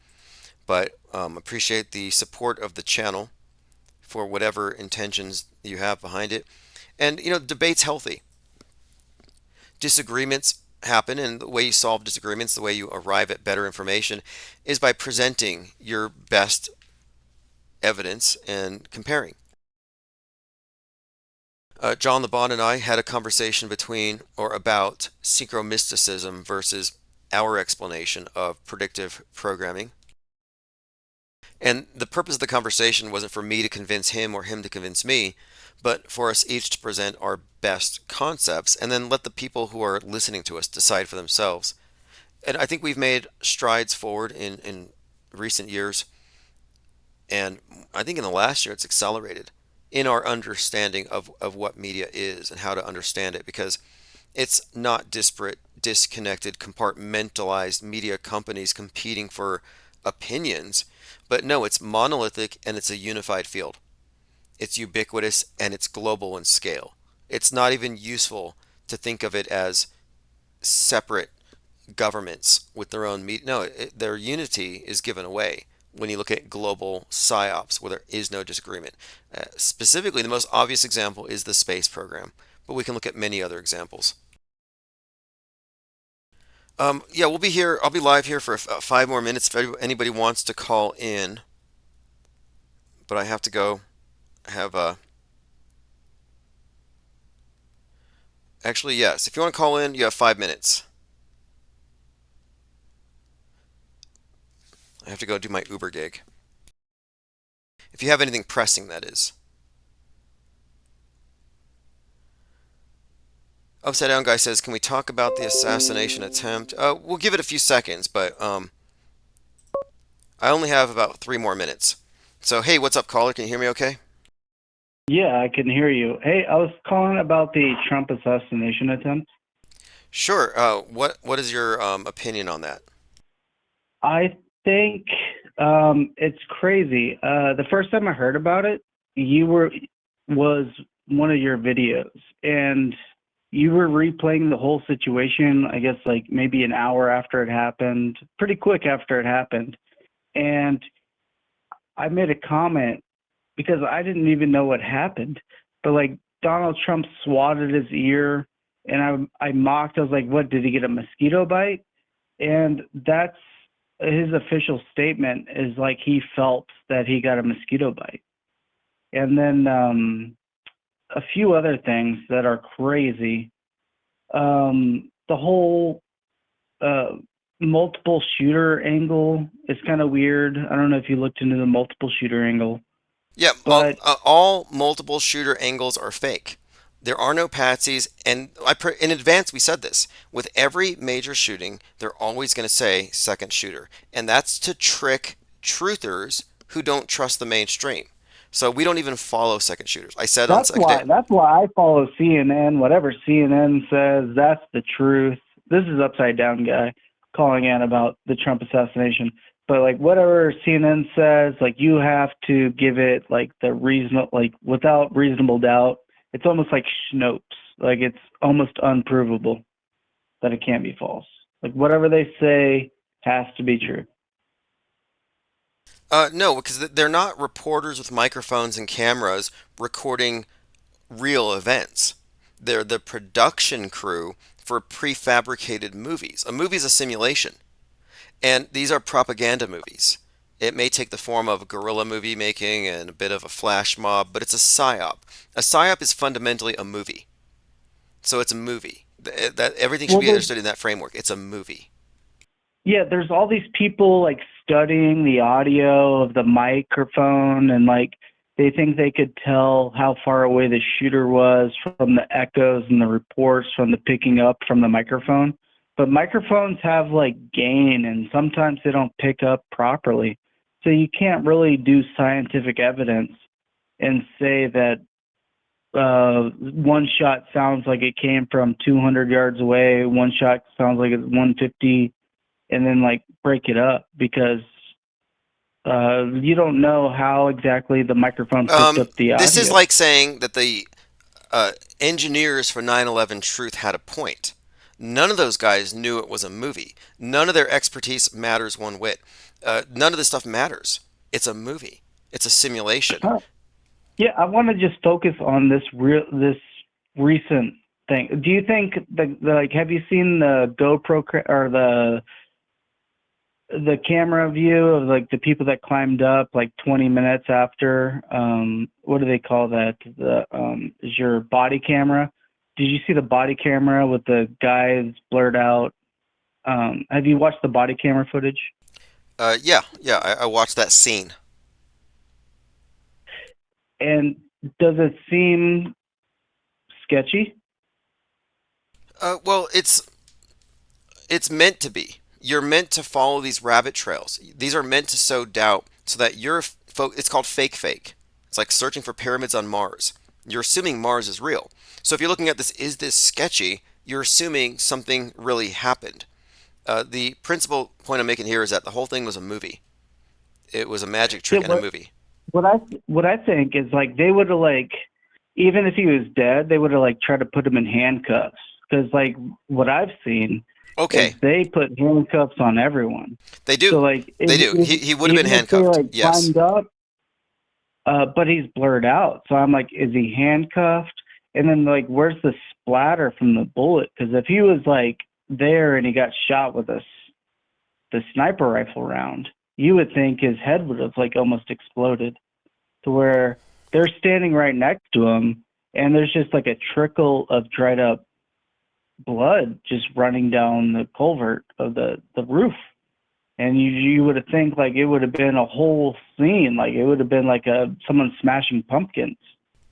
but appreciate the support of the channel for whatever intentions you have behind it. And, debate's healthy. Disagreements happen, and the way you solve disagreements, the way you arrive at better information, is by presenting your best evidence and comparing. John the Bond and I had a conversation about synchromysticism versus our explanation of predictive programming. And the purpose of the conversation wasn't for me to convince him or him to convince me, but for us each to present our best concepts and then let the people who are listening to us decide for themselves. And I think we've made strides forward in recent years, and I think in the last year it's accelerated in our understanding of what media is and how to understand it, because it's not disparate, disconnected, compartmentalized media companies competing for opinions, but no, it's monolithic and it's a unified field. It's ubiquitous and it's global in scale. It's not even useful to think of it as separate governments with their own media. No, their unity is given away when you look at global psyops where there is no disagreement. Specifically, the most obvious example is the space program, but we can look at many other examples. Yeah, we'll be here. I'll be live here for 5 more minutes if anybody wants to call in, but I have to go have Actually, yes. If you want to call in, you have 5 minutes. I have to go do my Uber gig. If you have anything pressing, that is. Upside Down Guy says, can we talk about the assassination attempt? We'll give it a few seconds, but I only have about 3 more minutes. So, hey, what's up, caller? Can you hear me okay? Yeah, I can hear you. Hey, I was calling about the Trump assassination attempt. Sure. What is your opinion on that? I think it's crazy. The first time I heard about it, was one of your videos, and you were replaying the whole situation, I guess like maybe an hour after it happened, pretty quick after it happened. And I made a comment because I didn't even know what happened, but like Donald Trump swatted his ear, and I mocked. I was like, what, did he get a mosquito bite? And that's his official statement, is like he felt that he got a mosquito bite. And then a few other things that are crazy. The whole multiple shooter angle is kind of weird. I don't know if you looked into the multiple shooter angle. Yeah, but all multiple shooter angles are fake. There are no patsies, and in advance we said this. With every major shooting, they're always going to say second shooter, and that's to trick truthers who don't trust the mainstream. So we don't even follow second shooters. I said that's why I follow CNN. Whatever CNN says, that's the truth. This is Upside Down Guy calling in about the Trump assassination. But like whatever CNN says, like you have to give it like without reasonable doubt. It's almost like Snopes. Like it's almost unprovable that it can't be false. Like whatever they say has to be true. No, because they're not reporters with microphones and cameras recording real events. They're the production crew for prefabricated movies. A movie is a simulation, and these are propaganda movies. It may take the form of guerrilla movie making and a bit of a flash mob, but it's a psyop. A psyop is fundamentally a movie. So it's a movie. That everything should Well, be understood in that framework. It's a movie. yeah, there's all these people like studying the audio of the microphone, and like they think they could tell how far away the shooter was from the echoes and the reports from the picking up from the microphone. But microphones have like gain, and sometimes they don't pick up properly. So you can't really do scientific evidence and say that one shot sounds like it came from 200 yards away, one shot sounds like it's 150, and then like break it up, because you don't know how exactly the microphone picked up the This is audio. like saying that the engineers for 9/11 Truth had a point. None of those guys knew it was a movie. None of their expertise matters one whit. None of this stuff matters. It's a movie. It's a simulation. Huh. Yeah, I want to just focus on this recent thing. Do you think like have you seen the GoPro or the camera view of like the people that climbed up like 20 minutes after, what do they call that, is your body camera? Did you see the body camera with the guys blurred out? Have you watched the body camera footage? Yeah. I watched that scene. And does it seem sketchy? Well, it's meant to be. You're meant to follow these rabbit trails. These are meant to sow doubt so that it's called fake. It's like searching for pyramids on Mars. You're assuming Mars is real. So if you're looking at this, is this sketchy? You're assuming something really happened. The principal point I'm making here is that the whole thing was a movie. It was a magic Yeah, trick in a movie. what I think is like they would have like, even if he was dead, they would have like tried to put him in handcuffs, because like what I've seen is Okay, they put handcuffs on everyone. they do. So like They do. He would have been even if they handcuffed. like Yes. climbed up, but he's blurred out. So I'm like, is he handcuffed? And then like, where's the splatter from the bullet? Because if he was like there and he got shot with the sniper rifle round, you would think his head would have like almost exploded, to where they're standing right next to him and there's just like a trickle of dried up blood just running down the culvert of the roof. And you would have think like it would have been a whole scene, like it would have been like someone smashing pumpkins.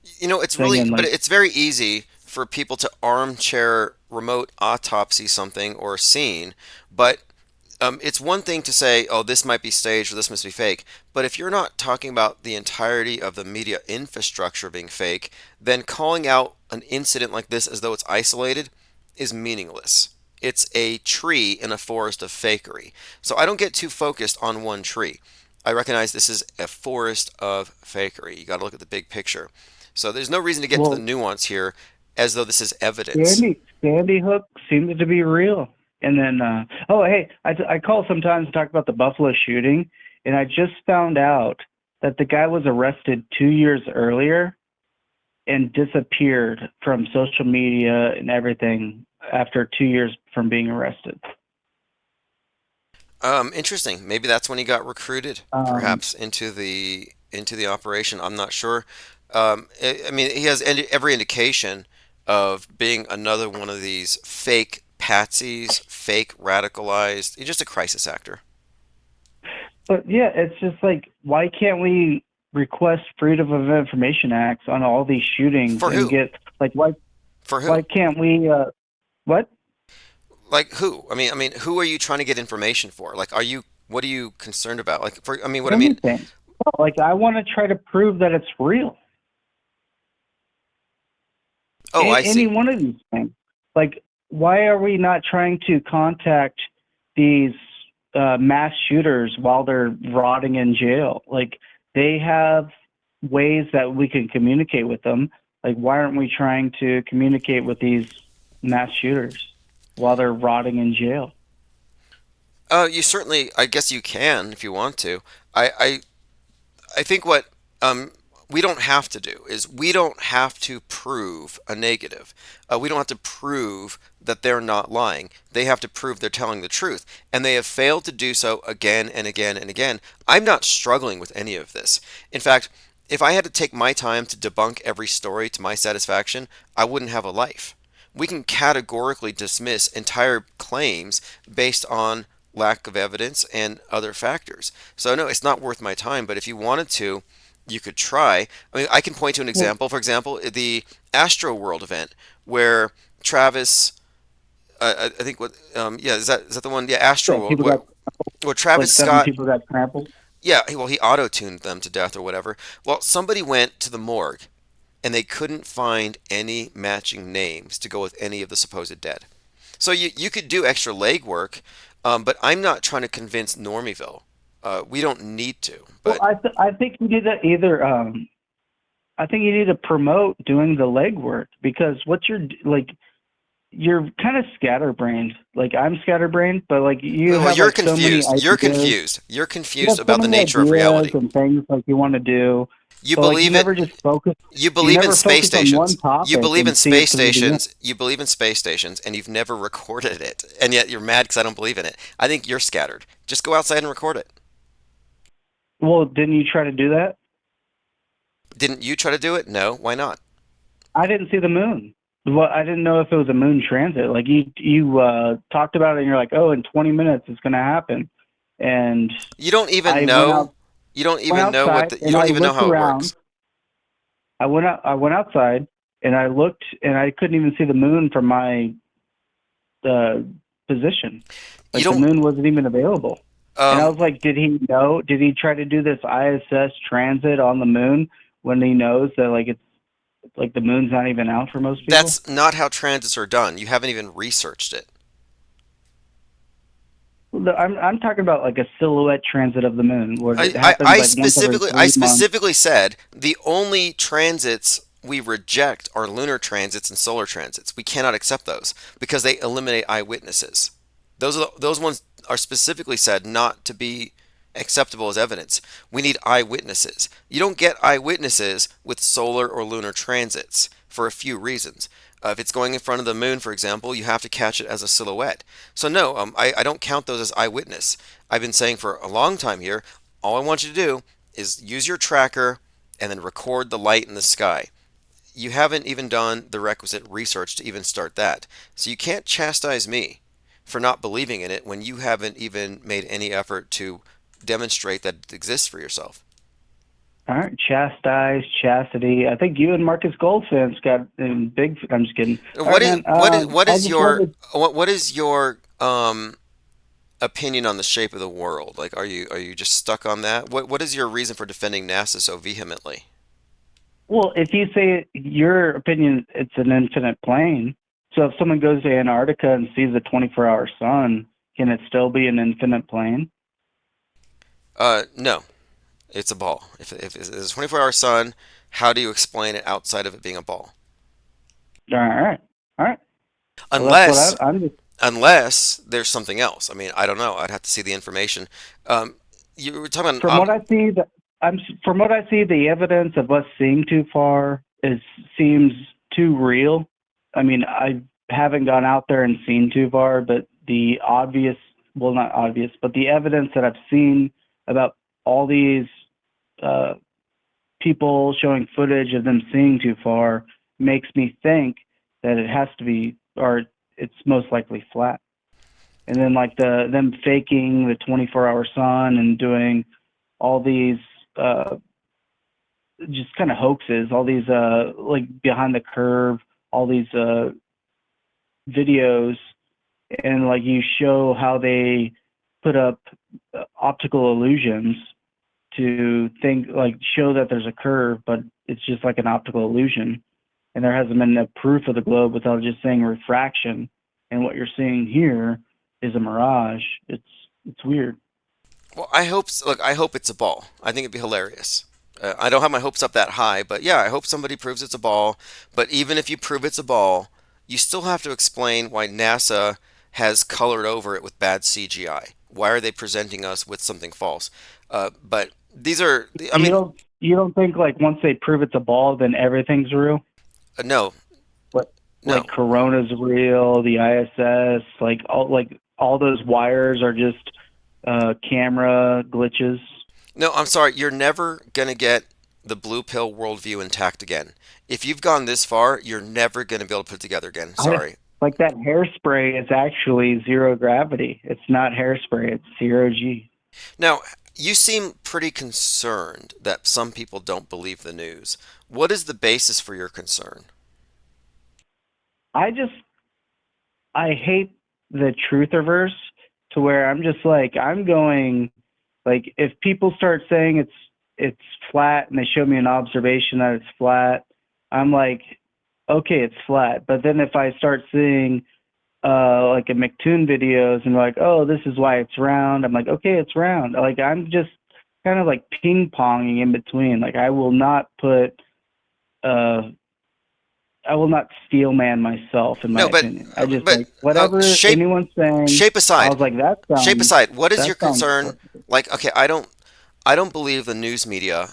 It's really, Singing but like, it's very easy for people to armchair remote autopsy something or a scene, but it's one thing to say, oh, this might be staged or this must be fake. But if you're not talking about the entirety of the media infrastructure being fake, then calling out an incident like this as though it's isolated is meaningless. It's a tree in a forest of fakery. So I don't get too focused on one tree. I recognize this is a forest of fakery. You got to look at the big picture. So there's no reason to get to the well, nuance here as though this is evidence. Sandy Hook seems to be real. And then, oh, hey, I call sometimes to talk about the Buffalo shooting, and I just found out that the guy was arrested 2 years earlier and disappeared from social media and everything after 2 years from being arrested. Interesting. Maybe that's when he got recruited, Um, perhaps into the operation. I'm not sure. I mean, he has every indication of being another one of these fake patsies, fake radicalized. He's just a crisis actor. but yeah, it's just like, why can't we request Freedom of Information Acts on all these shootings For and who? get like For why who? can't we what? Like who? I mean, who are you trying to get information for? Like, what are you concerned about? Like, what I mean. Anything? No, like I want to try to prove that it's real. Oh, I Any see. one of these things. Like, why are we not trying to contact these mass shooters while they're rotting in jail? Like, they have ways that we can communicate with them. Like, why aren't we trying to communicate with these mass shooters while they're rotting in jail? You certainly, I guess you can if you want to. I think what we don't have to do is we don't have to prove a negative. We don't have to prove that they're not lying. They have to prove they're telling the truth. And they have failed to do so again and again and again. I'm not struggling with any of this. In fact, if I had to take my time to debunk every story to my satisfaction, I wouldn't have a life. we can categorically dismiss entire claims based on lack of evidence and other factors. So no, it's not worth my time, but if you wanted to, you could try. I mean, I can point to an example. For example, the Astro World event where Travis, I think what, yeah, is that the one? Yeah, Astro Yeah, World, people got where like Travis 7 Scott, people got trampled. yeah, well, he auto-tuned them to death or whatever. Well, somebody went to the morgue and they couldn't find any matching names to go with any of the supposed dead. So you could do extra legwork, but I'm not trying to convince Normieville. We don't need to. Well, But I think you need to either I think you need to promote doing the legwork, because what you're kind of scatterbrained. Like I'm scatterbrained, but like you well, have you're like so many confused. You're ideas. confused. You're You confused have so about the many nature of ideas reality. and things like you want to do, You but like you believe it. never just focus. You You believe in never space focus on one stations. You topic believe in and see it space through the end. stations. You believe in space stations, and you've never recorded it, and yet you're mad because I don't believe in it. I think you're scattered. Just go outside and record it. Well, didn't you try to do that? Didn't you try to do it? No. Why not? I didn't see the moon. Well, I didn't know if it was a moon transit. Like you talked about it, and you're like, oh, in 20 minutes it's going to happen, and You don't even I know. You don't went even know outside you and don't I even know looked how it around. works. I went outside and I looked and I couldn't even see the moon from my position. You Like the don't. moon wasn't even available. And I Um, was like, did he know? Did he try to do this ISS transit on the moon when he knows that like it's like the moon's not even out for most people? that's not how transits are done. You haven't even researched it. I'm talking about like a silhouette transit of the moon where I, it I, happens I like once every specifically I 3 months. specifically said the only transits we reject are lunar transits and solar transits. We cannot accept those because they eliminate eyewitnesses. Those ones are specifically said not to be acceptable as evidence. We need eyewitnesses. You don't get eyewitnesses with solar or lunar transits for a few reasons. If it's going in front of the moon, for example, you have to catch it as a silhouette. So no, I don't count those as eyewitness. I've been saying for a long time here, all I want you to do is use your tracker and then record the light in the sky. You haven't even done the requisite research to even start that. So you can't chastise me for not believing in it when you haven't even made any effort to demonstrate that it exists for yourself. All right, chastise, chastity. I think you and Marcus Goldfinch got in big. I'm just kidding. All What right, is man. what I is just your wanted. opinion on the shape of the world? Like, are you just stuck on that? What is your reason for defending NASA so vehemently? Well, if you say your opinion, it's an infinite plane. So if someone goes to Antarctica and sees a 24-hour sun, can it still be an infinite plane? No, it's a ball. If it's a 24-hour sun, how do you explain it outside of it being a ball? All right, all right. Well, that's Unless what I'm just. unless there's something else. I mean, I don't know. I'd have to see the information. You were talking From what about I see, from what I see, the evidence of us seeing too far seems too real. I mean, I haven't gone out there and seen too far, but the obvious, well, not obvious, but the evidence that I've seen about all these uh, people showing footage of them seeing too far makes me think that it has to be, or it's most likely flat. And then like them faking the 24-hour sun and doing all these just kind of hoaxes, all these like behind the curve, all these videos, and like you show how they put up optical illusions to think like show that there's a curve, but it's just like an optical illusion, and there hasn't been a proof of the globe without just saying refraction, and what you're seeing here is a mirage. It's weird. well, I hope it's a ball. I think it'd be hilarious. I don't have my hopes up that high, but yeah, I hope somebody proves it's a ball. But even if you prove it's a ball, you still have to explain why NASA has colored over it with bad CGI. Why are they presenting us with something false? But these are, I mean, You don't think like once they prove it's a ball, then everything's real? no, What no. like Corona's real, the ISS, like all those wires are just camera glitches. No, I'm sorry. You're never going to get the blue pill worldview intact again. If you've gone this far, you're never going to be able to put it together again. I, Sorry. like that hairspray is actually zero gravity. It's not hairspray. It's zero G. Now, you seem pretty concerned that some people don't believe the news. What is the basis for your concern? I just I hate the trutherverse to where I'm just like I'm going like if people start saying it's flat and they show me an observation that it's flat, I'm like, okay, it's flat. But then if I start seeing like a McToon videos and like, oh, this is why it's round, I'm like, okay, it's round. Like I'm just kind of like ping ponging in between. Like I will not steel man myself in my No, opinion. I just like uh, whatever shape anyone's saying. shape I aside. was like, Shape aside. What is your that sounds concern? perfect. Like, okay, I don't believe the news media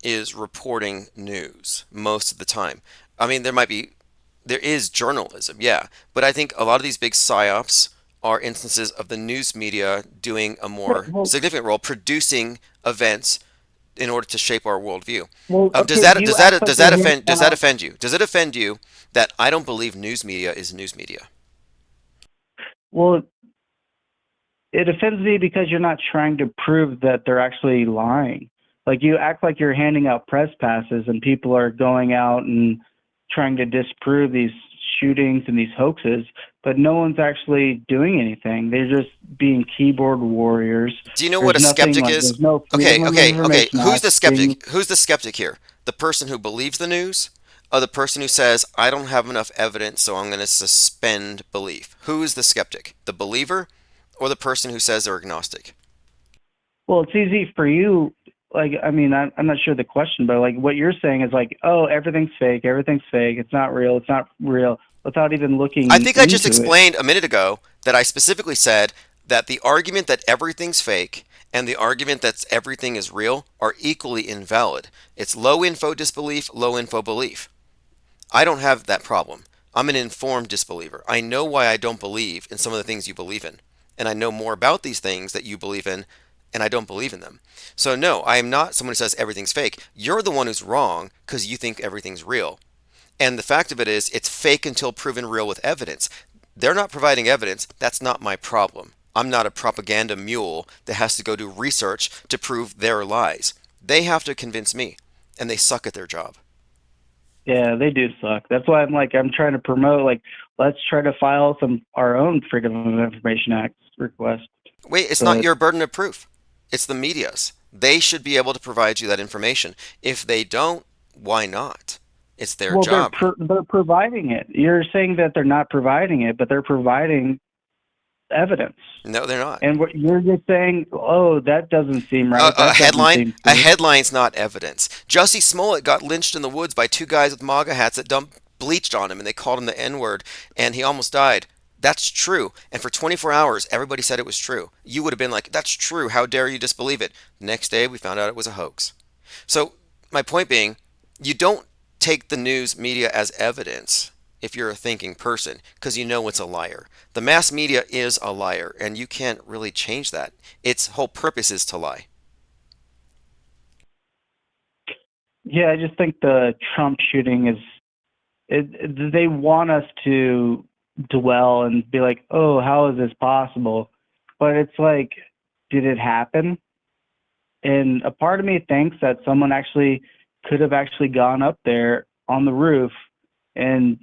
is reporting news most of the time. I mean, there is journalism, yeah, but I think a lot of these big psyops are instances of the news media doing a Yeah, more significant role, producing events in order to shape our worldview. Does okay, that you act like you're hanging does that out. offend you? Does it offend you that I don't believe news media is news media? Well, it offends me because you're not trying to prove that they're actually lying. Like you act like you're handing out press passes and people are going out and trying to disprove these shootings and these hoaxes, but no one's actually doing anything. They're just being keyboard warriors. Do you know what There's a nothing skeptic like is? there's no Okay, Freedom of okay, okay. Information Who's Act the being. skeptic? Who's the skeptic here? The person who believes the news, or the person who says, I don't have enough evidence, so I'm going to suspend belief? Who is the skeptic? The believer or the person who says they're agnostic? Well, it's easy for you. Like, I mean, I'm not sure the question, but like what you're saying is like, oh, everything's fake, it's not real, without even I looking think I just into it. explained a minute ago that I specifically said that the argument that everything's fake and the argument that everything is real are equally invalid. It's low info disbelief, low info belief. I don't have that problem. I'm an informed disbeliever. I know why I don't believe in some of the things you believe in. And I know more about these things that you believe in, and I don't believe in them. So, no, I am not someone who says everything's fake. You're the one who's wrong because you think everything's real. And the fact of it is, it's fake until proven real with evidence. They're not providing evidence. That's not my problem. I'm not a propaganda mule that has to go do research to prove their lies. They have to convince me, and they suck at their job. Yeah, they do suck. That's why I'm trying to promote like let's try to file some our own Freedom of Information Act request. Wait, it's not But your burden of proof. It's the media's. They should be able to provide you that information. If they don't, why not? It's their well, job. they're providing it. You're saying that they're not providing it, but they're providing evidence. No, they're not. And what you're just saying, oh, that doesn't seem right. A That doesn't headline, seem a true. headline's not evidence. Jussie Smollett got lynched in the woods by two guys with MAGA hats that dumped bleached on him, and they called him the N-word, and he almost died. That's true. And for 24 hours, everybody said it was true. You would have been like, that's true. How dare you disbelieve it? Next day, we found out it was a hoax. So, my point being, you don't take the news media as evidence if you're a thinking person because you know it's a liar. The mass media is a liar, and you can't really change that. Its whole purpose is to lie. Yeah, I just think the Trump shooting is they want us to dwell and be like, oh, how is this possible? But it's like, did it happen? And a part of me thinks that someone actually could have actually gone up there on the roof and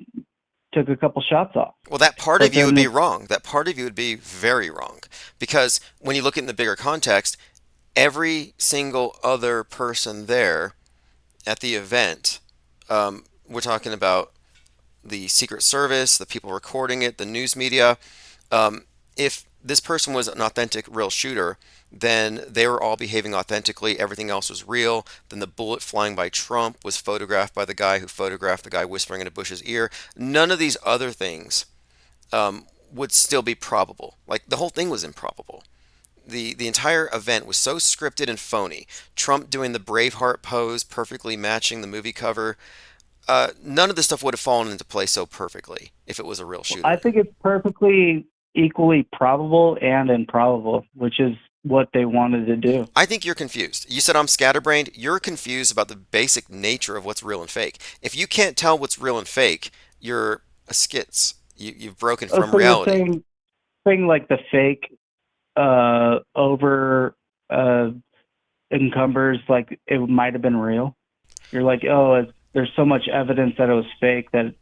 took a couple shots off. Well, that part But of you would then be it's, wrong. That part of you would be very wrong. Because when you look in the bigger context, every single other person there at the event, we're talking about the Secret Service, the people recording it, the news media. If this person was an authentic, real shooter, then they were all behaving authentically. Everything else was real. Then the bullet flying by Trump was photographed by the guy who photographed the guy whispering into Bush's ear. None of these other things would still be probable. Like the whole thing was improbable. The entire event was so scripted and phony. Trump doing the Braveheart pose, perfectly matching the movie cover. None of this stuff would have fallen into place so perfectly if it was a real I shooter. think it's perfectly equally probable and improbable, which is what they wanted to do. I think you're confused. You said I'm scatterbrained. You're confused about the basic nature of what's real and fake. If you can't tell what's real and fake, you're a skits. You've broken Oh, from so you're reality. saying like the fake over encumbers like it might have been real. You're like, there's so much evidence that it was fake that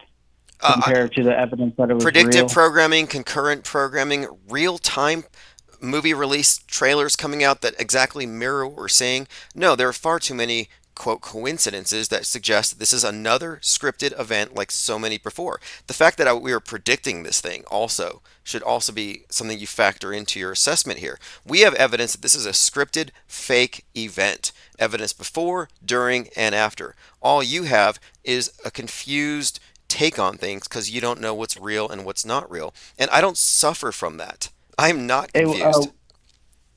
compared to the evidence that it was Predictive real. programming, concurrent programming, real time movie release trailers coming out that exactly mirror what we're seeing. No, there are far too many quote coincidences that suggest that this is another scripted event like so many before. The fact that we are predicting this thing also should also be something you factor into your assessment here. We have evidence that this is a scripted fake event. Evidence before, during, and after. All you have is a confused take on things because you don't know what's real and what's not real. And I don't suffer from that. I'm not Hey, confused.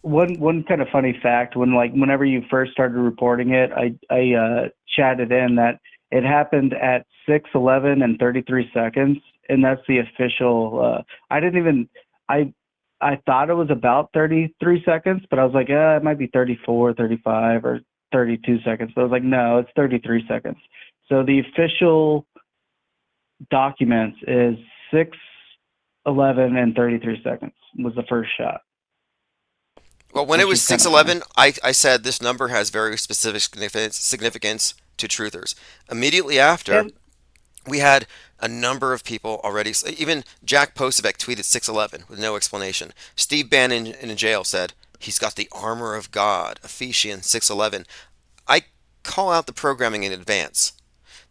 one kind of funny fact, whenever you first started reporting it, I chatted in that it happened at 6:11 and 33 seconds, and that's the official. I thought it was about 33 seconds, but I was like, it might be 34, 35, or 32 seconds. But I was like, no, it's 33 seconds. So the official documents is 6:11 and 33 seconds was the first shot. Well, when it Which was is kinda 6:11, I said this number has very specific significance to truthers. Immediately after, And we had a number of people already. Even Jack Posobiec tweeted 6:11 with no explanation. Steve Bannon in jail said he's got the armor of God, Ephesians 6:11. I call out the programming in advance.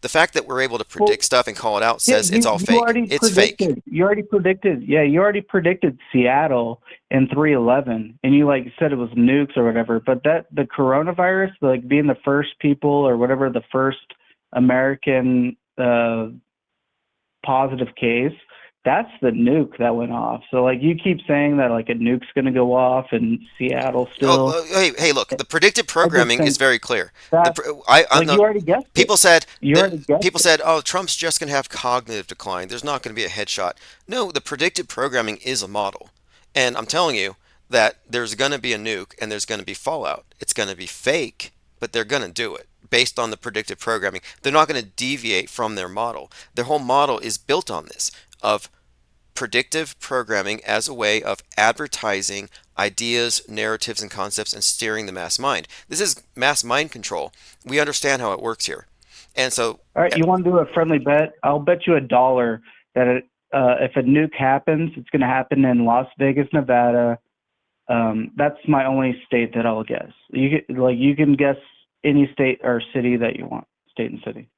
The fact that we're able to predict stuff and call it out yeah, says it's all you fake. already It's fake. predicted. You already predicted Seattle in 3/11, and you like said it was nukes or whatever. But that the coronavirus, like being the first people or whatever, the first American positive case, that's the nuke that went off. So like you keep saying that like a nuke's going to go off in Seattle still. Hey, look, the predictive programming is very clear. That, like you already guessed People it. said You already guessed people it. said, "Oh, Trump's just going to have cognitive decline. There's not going to be a headshot." No, the predictive programming is a model, and I'm telling you that there's going to be a nuke and there's going to be fallout. It's going to be fake, but they're going to do it based on the predictive programming. They're not going to deviate from their model. Their whole model is built on this of predictive programming as a way of advertising ideas, narratives, and concepts and steering the mass mind. This is mass mind control. We understand how it works here. And so, All right, you want to do a friendly bet? I'll bet you $1 that if a nuke happens, it's going to happen in Las Vegas, Nevada. That's my only state that I'll guess. You can guess any state or city that you want, state and city.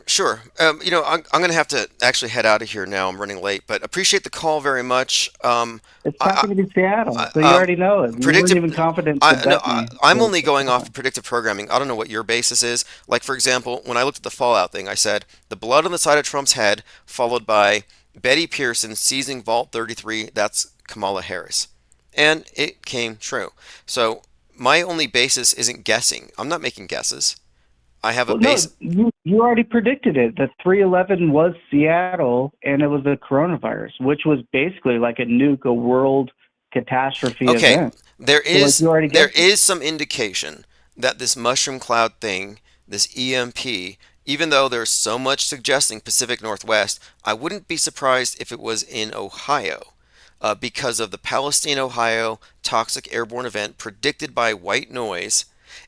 Sure. I'm going to have to actually head out of here now. I'm running late, but appreciate the call very much. It's happening in Seattle, so you already know it. You weren't even confident to bet me. I'm only going off of predictive programming. I don't know what your basis is. Like, for example, when I looked at the Fallout thing, I said the blood on the side of Trump's head, followed by Betty Pearson seizing Vault 33. That's Kamala Harris. And it came true. So my only basis isn't guessing. I'm not making guesses. I have a base. No, you already predicted it. That 3/11 was Seattle, and it was the coronavirus, which was basically like a nuke, a world catastrophe event. There So, like, is you already there guessed it. is some indication that this mushroom cloud thing, this EMP, even though there's so much suggesting Pacific Northwest, I wouldn't be surprised if it was in Ohio. Because of the Palestine, Ohio toxic airborne event predicted by white noise,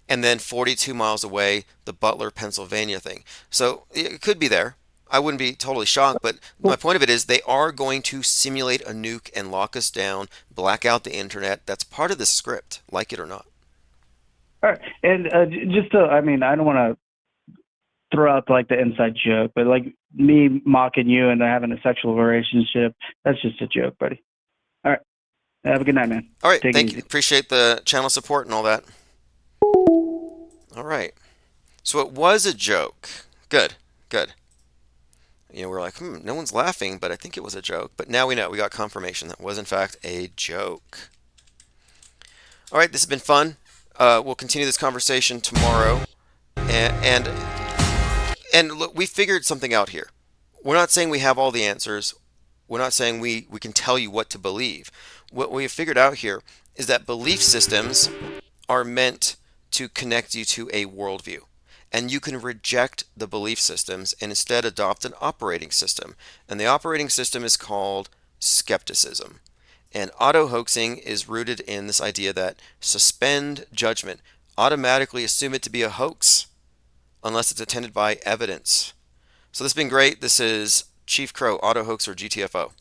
and then 42 miles away, the Butler, Pennsylvania thing. So it could be there. I wouldn't be totally shocked, but my point of it is they are going to simulate a nuke and lock us down, black out the internet. That's part of the script, like it or not. All right, and just to, I mean, I don't want to throw out like the inside joke, but like me mocking you and having a sexual relationship, that's just a joke, buddy. All right, have a good night, man. All right, Take it thank easy. you. Appreciate the channel support and all that. All right. So it was a joke. Good, good. We're like, no one's laughing, but I think it was a joke. But now we know. We got confirmation that was, in fact, a joke. All right, this has been fun. We'll continue this conversation tomorrow. And look, we figured something out here. We're not saying we have all the answers. We're not saying we can tell you what to believe. What we have figured out here is that belief systems are meant to connect you to a worldview. And you can reject the belief systems and instead adopt an operating system. And the operating system is called skepticism. And auto-hoaxing is rooted in this idea that suspend judgment, automatically assume it to be a hoax unless it's attended by evidence. So this has been great. This is Chief Crow, Auto Hoax or GTFO.